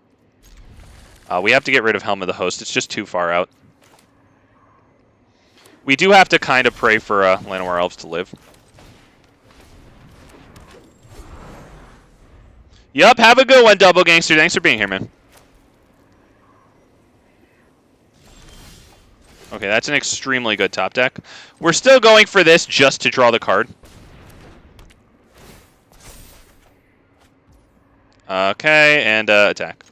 We have to get rid of Helm of the Host. It's just too far out. We do have to kind of pray for Llanowar Elves to live. Yup, have a good one, Double Gangster. Thanks for being here, man. Okay, that's an extremely good top deck. We're still going for this just to draw the card. Okay, and attack.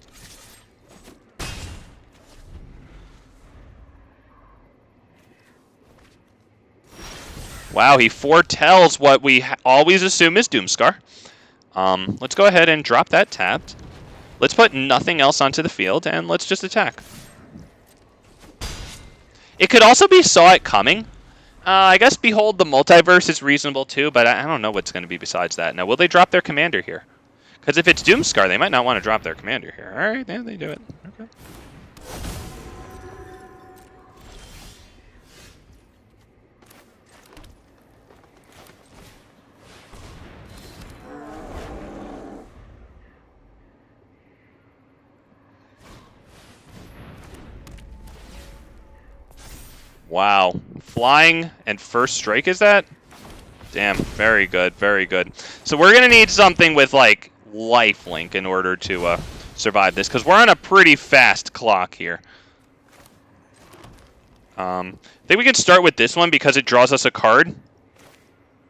Wow, he foretells what we always assume is Doomscar. Let's go ahead and drop that tapped. Let's put nothing else onto the field, and let's just attack. It could also be Saw It Coming. I guess Behold the Multiverse is reasonable too, but I don't know what's going to be besides that. Now, will they drop their commander here? Because if it's Doomscar, they might not want to drop their commander here. All right, yeah, they do it. Okay. Wow. Flying and first strike, is that? Damn, very good, very good. So we're going to need something with, like, lifelink in order to survive this, because we're on a pretty fast clock here. I think we can start with this one because it draws us a card.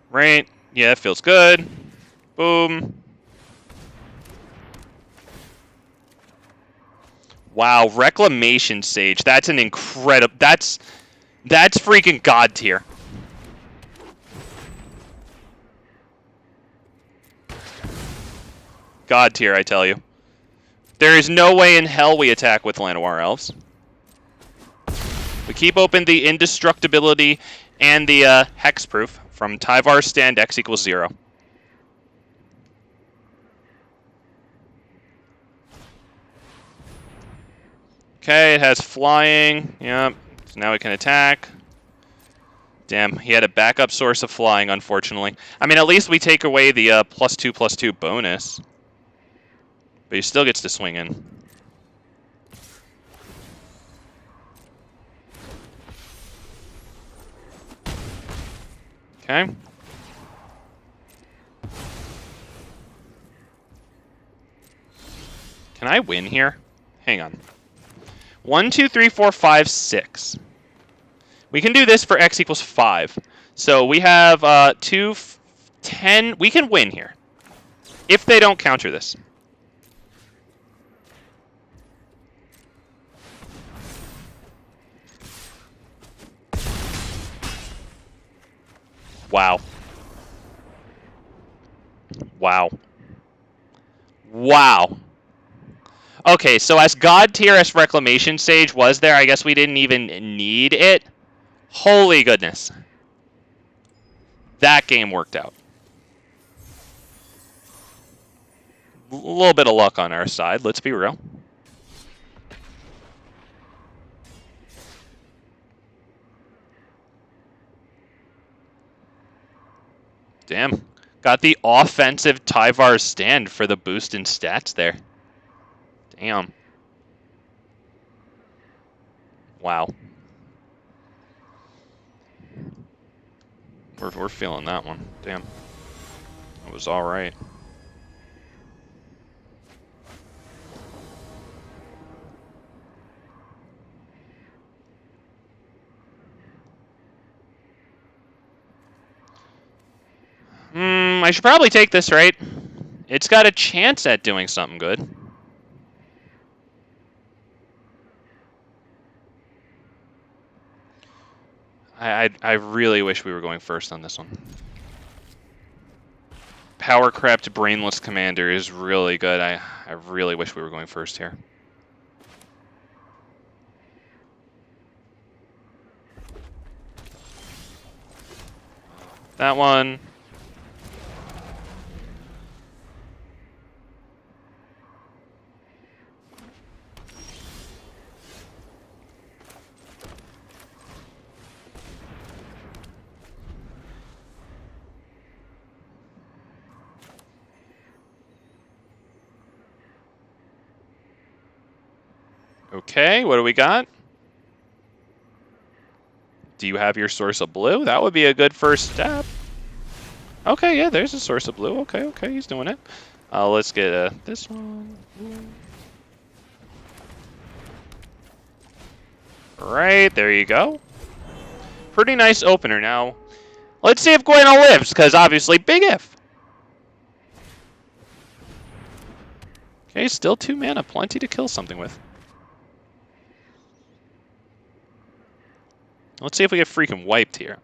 Right? Yeah, it feels good. Boom. Wow, Reclamation Sage. That's an incredible... That's freaking God tier. God tier, I tell you. There is no way in hell we attack with Llanowar Elves. We keep open the indestructibility and the hexproof from Tyvar stand X equals 0. Okay, it has flying. Yep. So now we can attack. Damn, he had a backup source of flying, unfortunately. I mean, at least we take away the +2/+2 bonus. But he still gets to swing in. Okay. Can I win here? Hang on. 1, 2, 3, 4, 5, 6. We can do this for x equals 5. So we have 2, 10. We can win here. If they don't counter this. Wow. Wow. Wow. Okay, so as God tier as Reclamation Sage was there, I guess we didn't even need it. Holy goodness. That game worked out. A little bit of luck on our side, let's be real. Damn. Got the offensive Tyvar stand for the boost in stats there. Damn. Wow. We're feeling that one. Damn. That was alright. I should probably take this, right? It's got a chance at doing something good. I really wish we were going first on this one. Power crept Brainless Commander is really good. I really wish we were going first here. That one. Okay, what do we got? Do you have your source of blue? That would be a good first step. Okay, yeah, there's a source of blue. Okay, he's doing it. Let's get this one. Right, there you go. Pretty nice opener. Now, let's see if Gwenna lives, because obviously, big if. Okay, still 2 mana, plenty to kill something with. Let's see if we get freaking wiped here.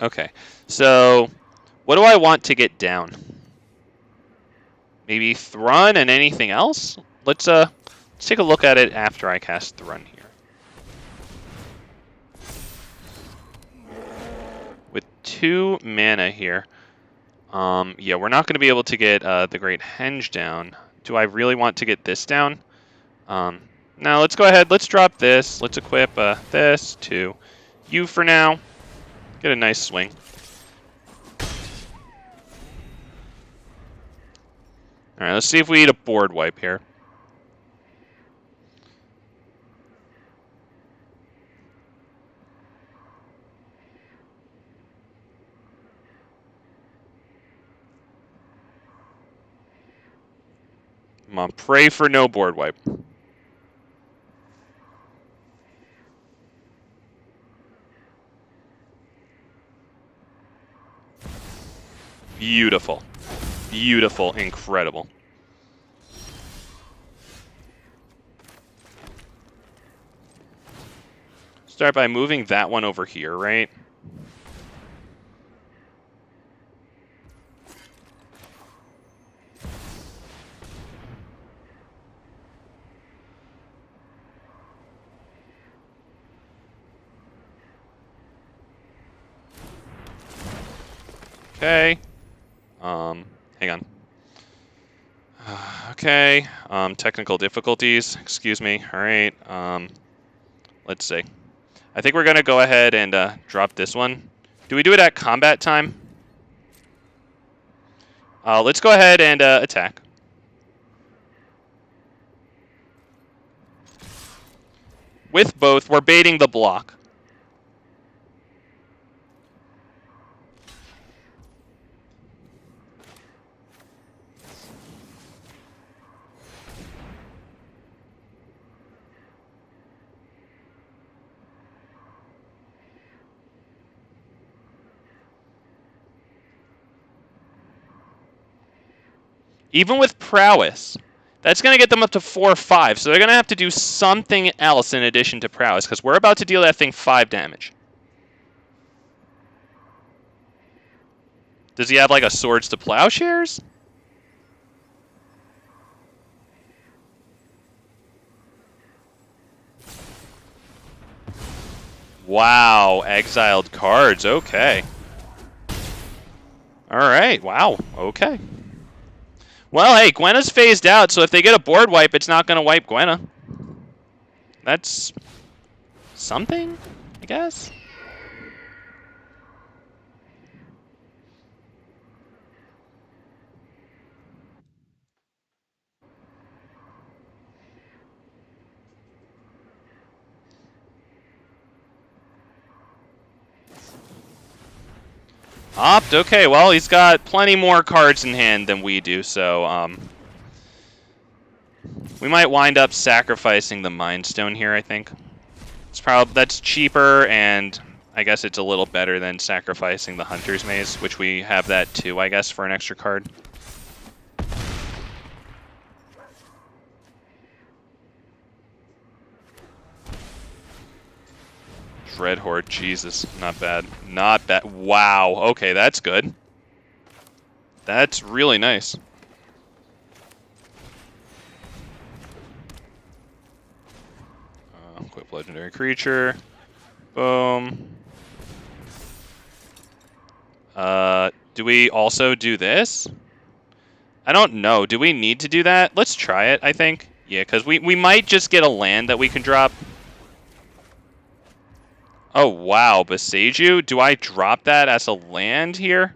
Okay, so what do I want to get down? Maybe Thrun and anything else? Let's take a look at it after I cast Thrun here. With 2 mana here, yeah, we're not going to be able to get the Great Henge down. Do I really want to get this down? Now let's go ahead. Let's drop this. Let's equip this to you for now. Get a nice swing. All right, let's see if we need a board wipe here. Come on, pray for no board wipe. Beautiful. Beautiful. Incredible. Start by moving that one over here, right? Okay. Hang on. Okay. Technical difficulties. Excuse me. All right. Let's see. I think we're gonna go ahead and drop this one. Do we do it at combat time? Let's go ahead and attack. With both, we're baiting the block. Even with prowess, that's going to get them up to 4/5. So they're going to have to do something else in addition to prowess, because we're about to deal that thing 5 damage. Does he have like a Swords to Plowshares? Wow, exiled cards. Okay. All right. Wow. Okay. Well, hey, Gwenna's phased out, so if they get a board wipe, it's not going to wipe Gwenna. That's something, I guess. Opt, okay, well, he's got plenty more cards in hand than we do, so we might wind up sacrificing the Mind Stone here, I think. That's cheaper, and I guess it's a little better than sacrificing the Hunter's Maze, which we have that too, I guess, for an extra card. Red Horde, Jesus, not bad. Not bad. Wow, okay, that's good. That's really nice. Equip legendary creature. Boom. Do we also do this? I don't know. Do we need to do that? Let's try it, I think. Yeah, because we might just get a land that we can drop. Oh, wow. Besiju? Do I drop that as a land here?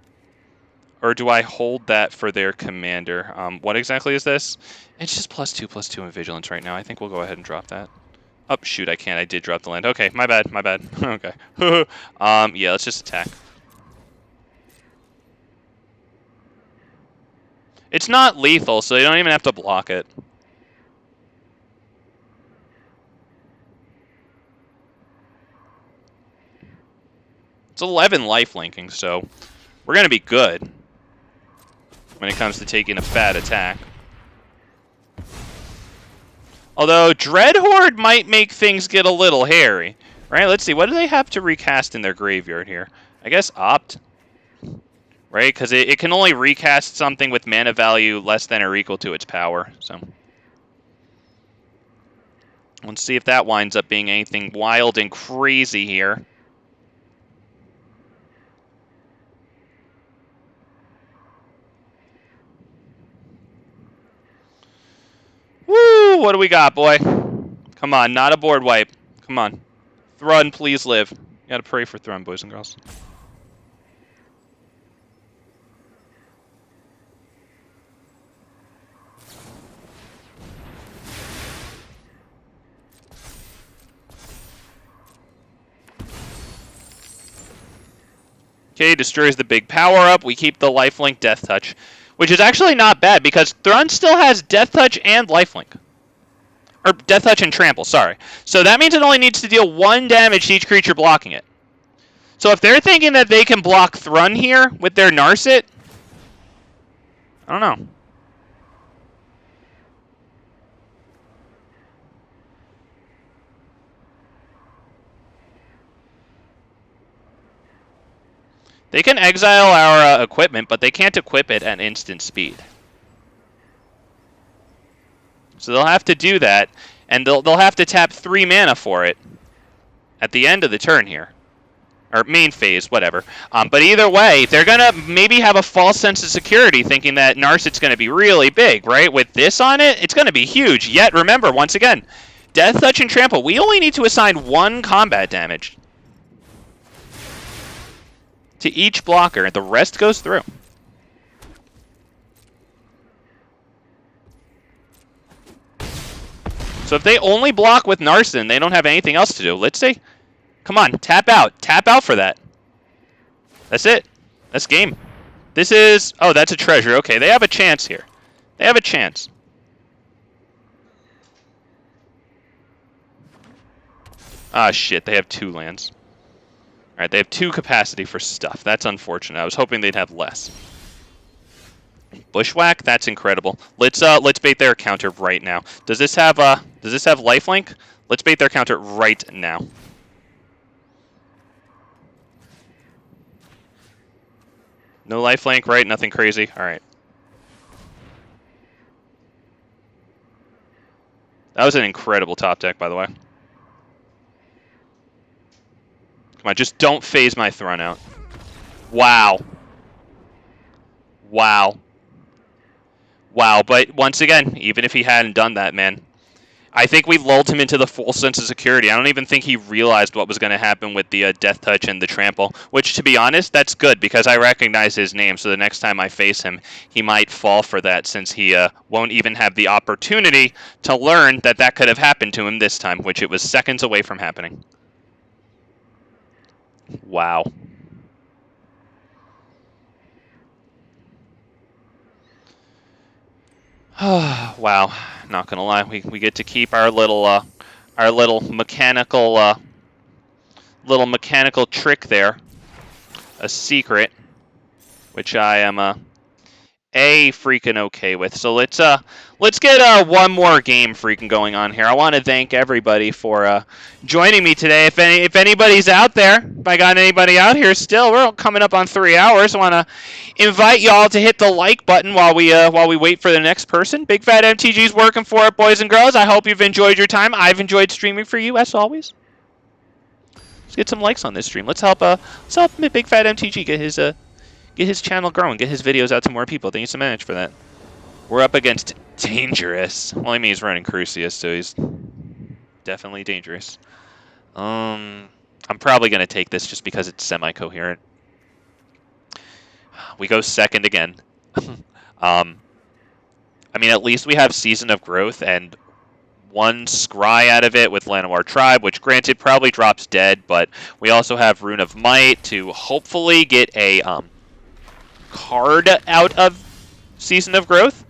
Or do I hold that for their commander? What exactly is this? It's just +2/+2 in Vigilance right now. I think we'll go ahead and drop that. Oh, shoot, I can't. I did drop the land. Okay, my bad, my bad. Okay. Yeah, let's just attack. It's not lethal, so you don't even have to block it. It's 11 lifelinking, so we're going to be good when it comes to taking a bad attack. Although Dreadhorde might make things get a little hairy. Right, let's see. What do they have to recast in their graveyard here? I guess Opt. Right, because it can only recast something with mana value less than or equal to its power. So let's see if that winds up being anything wild and crazy here. Woo! What do we got, boy? Come on, not a board wipe. Come on. Thrun, please live. You gotta pray for Thrun, boys and girls. Okay, destroys the big power-up. We keep the lifelink Deathtouch, which is actually not bad because Thrun still has Deathtouch and lifelink. Or Deathtouch and Trample, sorry. So that means it only needs to deal 1 damage to each creature blocking it. So if they're thinking that they can block Thrun here with their Narset, I don't know. They can exile our equipment, but they can't equip it at instant speed. So they'll have to do that, and they'll have to tap 3 mana for it at the end of the turn here. Or main phase, whatever. But either way, they're going to maybe have a false sense of security thinking that Narset's going to be really big, right? With this on it, it's going to be huge. Yet, remember, once again, Deathtouch and Trample, we only need to assign 1 combat damage to each blocker, and the rest goes through. So if they only block with Narset, they don't have anything else to do. Let's see. Come on, tap out. Tap out for that. That's it. That's game. This is... Oh, that's a treasure. Okay, they have a chance here. They have a chance. Ah, shit. They have 2 lands. Alright, they have 2 capacity for stuff. That's unfortunate. I was hoping they'd have less. Bushwhack? That's incredible. Let's bait their counter right now. Does this have lifelink? Let's bait their counter right now. No lifelink, right? Nothing crazy. All right. That was an incredible top deck, by the way. Come on, just don't phase my Thrun out. Wow. Wow. Wow, but once again, even if he hadn't done that, man, I think we lulled him into the full sense of security. I don't even think he realized what was going to happen with the Deathtouch and the Trample, which, to be honest, that's good because I recognize his name, so the next time I face him, he might fall for that since he won't even have the opportunity to learn that that could have happened to him this time, which it was seconds away from happening. Wow. Wow, not gonna lie, we get to keep our little mechanical trick there, a secret, which I am freaking okay with. So let's get one more game freaking going on here. I want to thank everybody for joining me today. If anybody's out there, if I got anybody out here still, we're coming up on 3 hours. I want to invite y'all to hit the like button while we wait for the next person. Big Fat MTG's working for it, boys and girls. I hope you've enjoyed your time. I've enjoyed streaming for you as always. Let's get some likes on this stream. Let's help Big Fat MTG get his channel growing, get his videos out to more people. Thank you so much for that. We're up against Dangerous. Well, I mean, he's running Crucius, so he's definitely dangerous. I'm probably going to take this just because it's semi-coherent. We go second again. I mean, at least we have Season of Growth and one scry out of it with Llanowar Tribe, which granted probably drops dead, but we also have Rune of Might to hopefully get a card out of Season of Growth,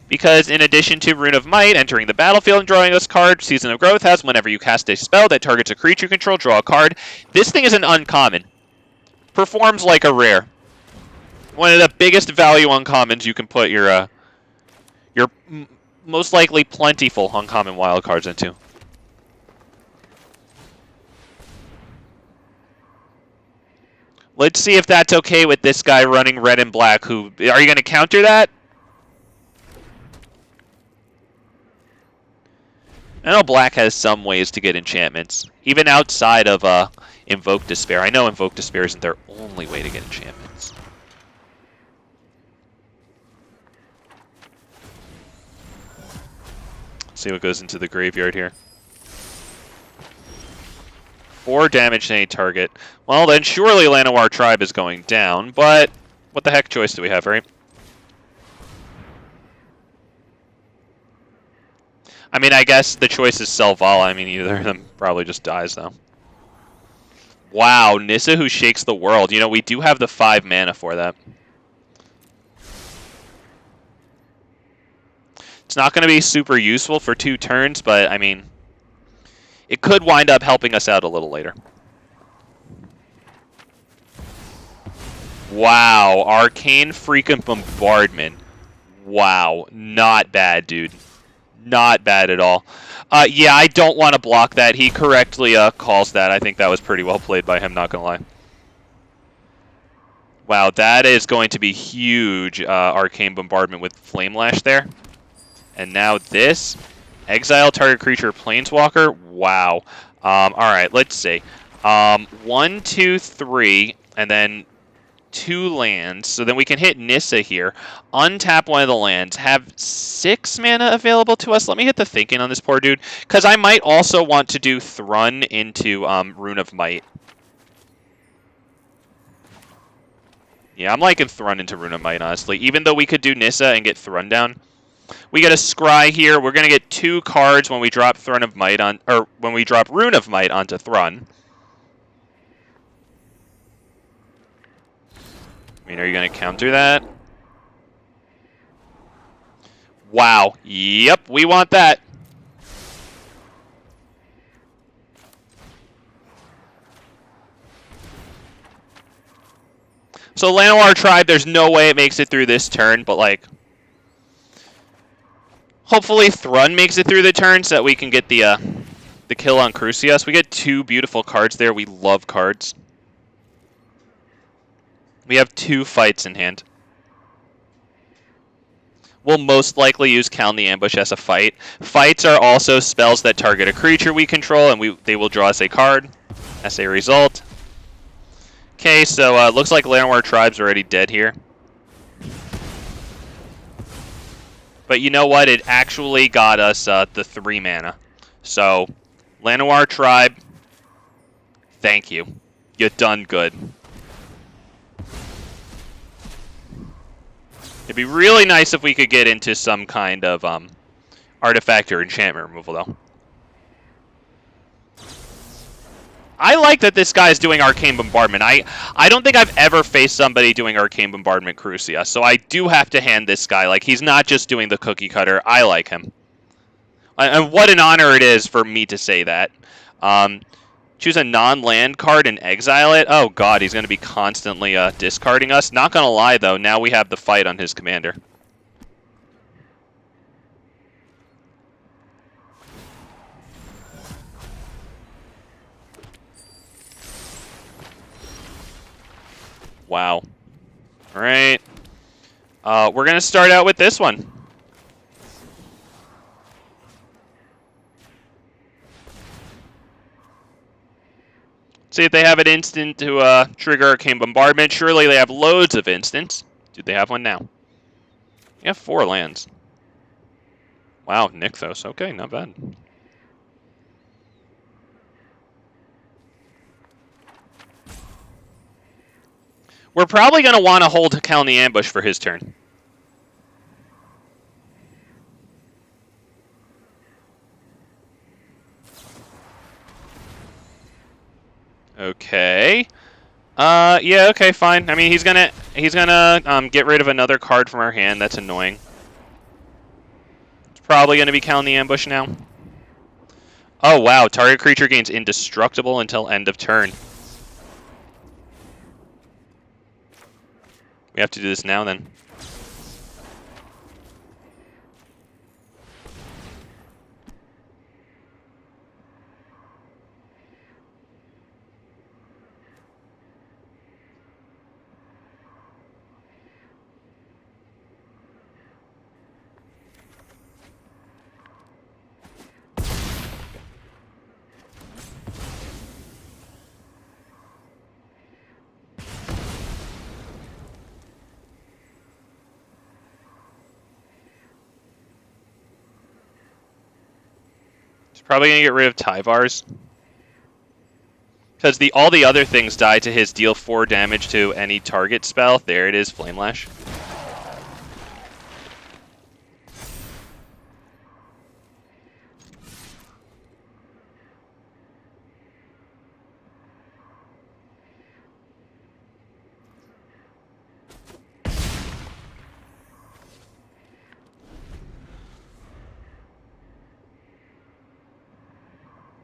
because in addition to Rune of Might entering the battlefield and drawing this card, Season of Growth has whenever you cast a spell that targets a creature you control, draw a card. This thing is an uncommon. Performs like a rare. One of the biggest value uncommons you can put your most likely plentiful uncommon wild cards into. Let's see if that's okay with this guy running red and black. Are you going to counter that? I know black has some ways to get enchantments, even outside of Invoke Despair. I know Invoke Despair isn't their only way to get enchantments. See what goes into the graveyard here. 4 damage to any target. Well, then surely Llanowar Tribe is going down, but what the heck choice do we have, right? I mean, I guess the choice is Selvala. I mean, either of them probably just dies, though. Wow, Nissa who shakes the world. You know, we do have the 5 mana for that. It's not going to be super useful for 2 turns, but, I mean, it could wind up helping us out a little later. Wow, Arcane freaking Bombardment. Wow, not bad, dude. Not bad at all. Yeah, I don't want to block that. He correctly calls that. I think that was pretty well played by him, not going to lie. Wow, that is going to be huge, Arcane Bombardment with Flame Lash there. And now this. Exile target creature Planeswalker. Wow. Alright, let's see. 1, 2, 3, and then 2 lands. So then we can hit Nissa here. Untap one of the lands. Have 6 mana available to us. Let me hit the thinking on this poor dude. Because I might also want to do Thrun into Rune of Might. Yeah, I'm liking Thrun into Rune of Might, honestly. Even though we could do Nissa and get Thrun down. We get a Scry here. We're going to get 2 cards when we drop Thrun of Might on, or when we drop Rune of Might onto Thrun. I mean, are you going to counter that? Wow. Yep, we want that. So Llanowar Tribe, there's no way it makes it through this turn, but like, Hopefully Thrun makes it through the turn so that we can get the kill on Crucius. We get 2 beautiful cards there. We love cards. We have 2 fights in hand. We'll most likely use Calm the Ambush as a fight. Fights are also spells that target a creature we control, and they will draw us a card as a result. Okay, so looks like Llanowar Tribe's already dead here. But you know what? It actually got us the 3 mana. So, Llanowar Tribe, thank you. You done good. It'd be really nice if we could get into some kind of artifact or enchantment removal, though. I like that this guy is doing Arcane Bombardment. I don't think I've ever faced somebody doing Arcane Bombardment Crucia, so I do have to hand this guy, like, he's not just doing the cookie cutter. I like him. And what an honor it is for me to say that. Choose a non-land card and exile it. Oh god, he's going to be constantly discarding us. Not going to lie, though, now we have the fight on his commander. Wow. Alright. We're going to start out with this one. See if they have an instant to trigger Arcane Bombardment. Surely they have loads of instants. Do they have one now? You have 4 lands. Wow, Nykthos. Okay, not bad. We're probably going to want to hold Calm the Ambush for his turn. Okay. Yeah, okay, fine. I mean, he's gonna get rid of another card from our hand. That's annoying. It's probably gonna be Calm the Ambush now. Oh wow, target creature gains indestructible until end of turn. We have to do this now then. Probably gonna get rid of Tyvar's. Because all the other things die to his deal 4 damage to any target spell. There it is, Flame Lash.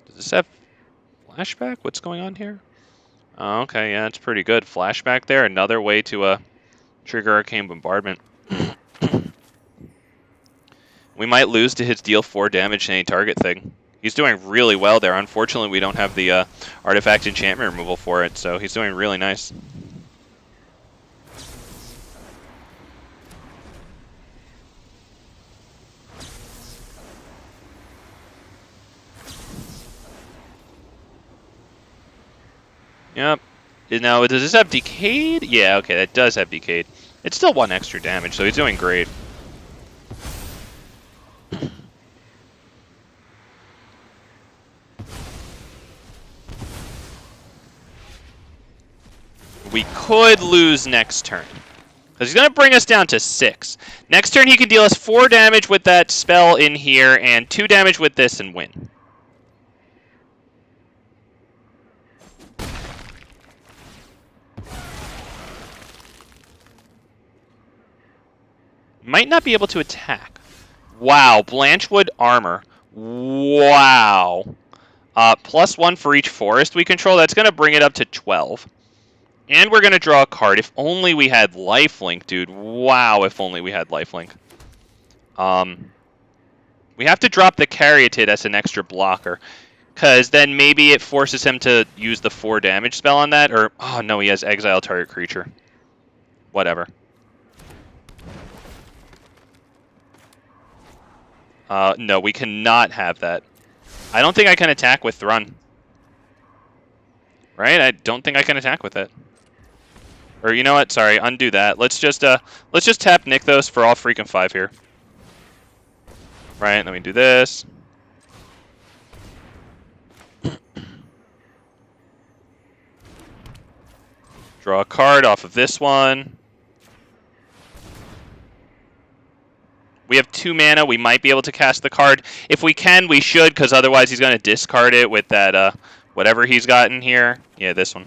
Does this have flashback? What's going on here? Oh, okay, yeah, it's pretty good. Flashback there, another way to trigger Arcane Bombardment. We might lose to his deal 4 damage to any target thing. He's doing really well there. Unfortunately, we don't have the artifact enchantment removal for it, so he's doing really nice. Yep. Now, does this have Decayed? Yeah, okay, that does have Decayed. It's still 1 extra damage, so he's doing great. We could lose next turn. Because he's going to bring us down to 6. Next turn, he can deal us 4 damage with that spell in here, and 2 damage with this and win. Might not be able to attack. Wow, Blanchwood Armor. Wow. +1 for each forest we control. That's going to bring it up to 12. And we're going to draw a card. If only we had Lifelink, dude. Wow, if only we had Lifelink. We have to drop the Caryatid as an extra blocker. Because then maybe it forces him to use the 4 damage spell on that. Or, oh no, he has exile target creature. Whatever. No, we cannot have that. I don't think I can attack with Thrun. Right? I don't think I can attack with it. Or you know what? Sorry, undo that. Let's just tap Nykthos for all freaking 5 here. Right, let me do this. Draw a card off of this one. We have 2 mana. We might be able to cast the card. If we can, we should, because otherwise he's going to discard it with that, whatever he's got in here. Yeah, this one.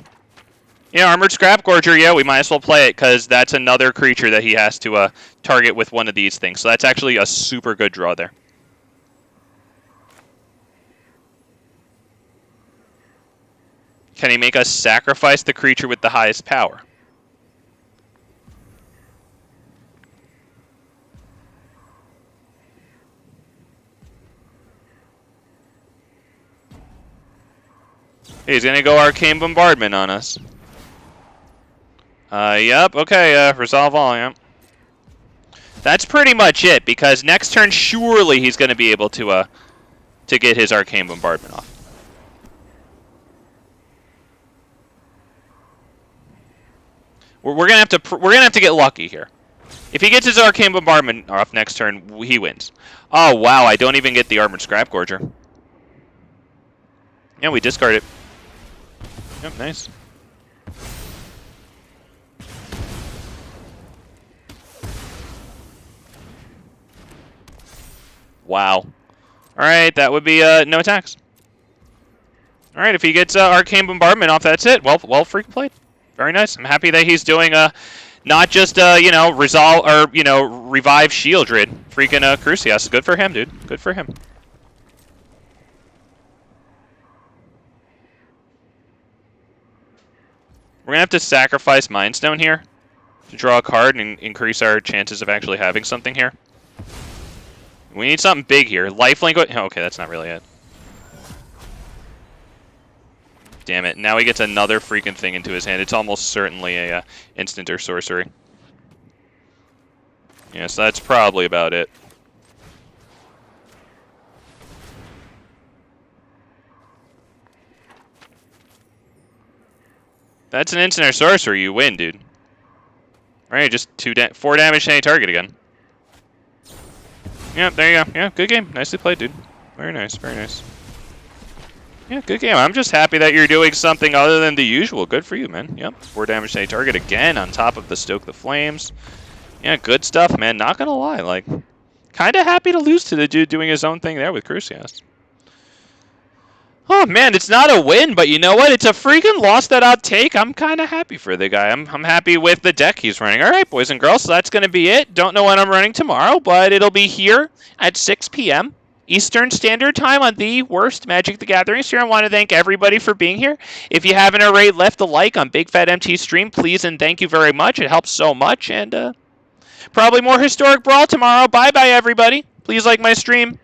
Yeah, Armored Scrapgorger, yeah, we might as well play it, because that's another creature that he has to target with one of these things. So that's actually a super good draw there. Can he make us sacrifice the creature with the highest power? He's going to go Arcane Bombardment on us. Yep, okay, Resolve All, yeah. That's pretty much it, because next turn, surely he's going to be able to get his Arcane Bombardment off. We're gonna have to get lucky here. If he gets his Arcane Bombardment off next turn, he wins. Oh wow, I don't even get the Armored Scrapgorger. Yeah, we discard it. Yep, nice. Wow. Alright, that would be no attacks. Alright, if he gets Arcane Bombardment off, that's it. Well freaking played. Very nice. I'm happy that he's doing not just you know, resolve or you know, revive Shieldred. Freaking Crucius. Good for him, dude. Good for him. We're gonna have to sacrifice Mind Stone here to draw a card and increase our chances of actually having something here. We need something big here. Lifelink. Okay, that's not really it. Damn it. Now he gets another freaking thing into his hand. It's almost certainly a instant or sorcery. Yeah, so that's probably about it. That's an instant or sorcery. You win, dude. Alright, just 4 damage to any target again. Yeah, there you go. Yeah, good game. Nicely played, dude. Very nice, very nice. Yeah, good game. I'm just happy that you're doing something other than the usual. Good for you, man. Yep. 4 damage to a target again on top of the Stoke the Flames. Yeah, good stuff, man. Not gonna lie. Like, kind of happy to lose to the dude doing his own thing there with Crucius. Oh, man, it's not a win, but you know what? It's a freaking loss that I'll take. I'm kind of happy for the guy. I'm happy with the deck he's running. All right, boys and girls, so that's going to be it. Don't know when I'm running tomorrow, but it'll be here at 6 p.m. Eastern Standard Time on the worst Magic the Gathering stream. I want to thank everybody for being here. If you haven't already left a like on Big Fat MT stream, please and thank you very much. It helps so much. And probably more Historic Brawl tomorrow. Bye-bye, everybody. Please like my stream.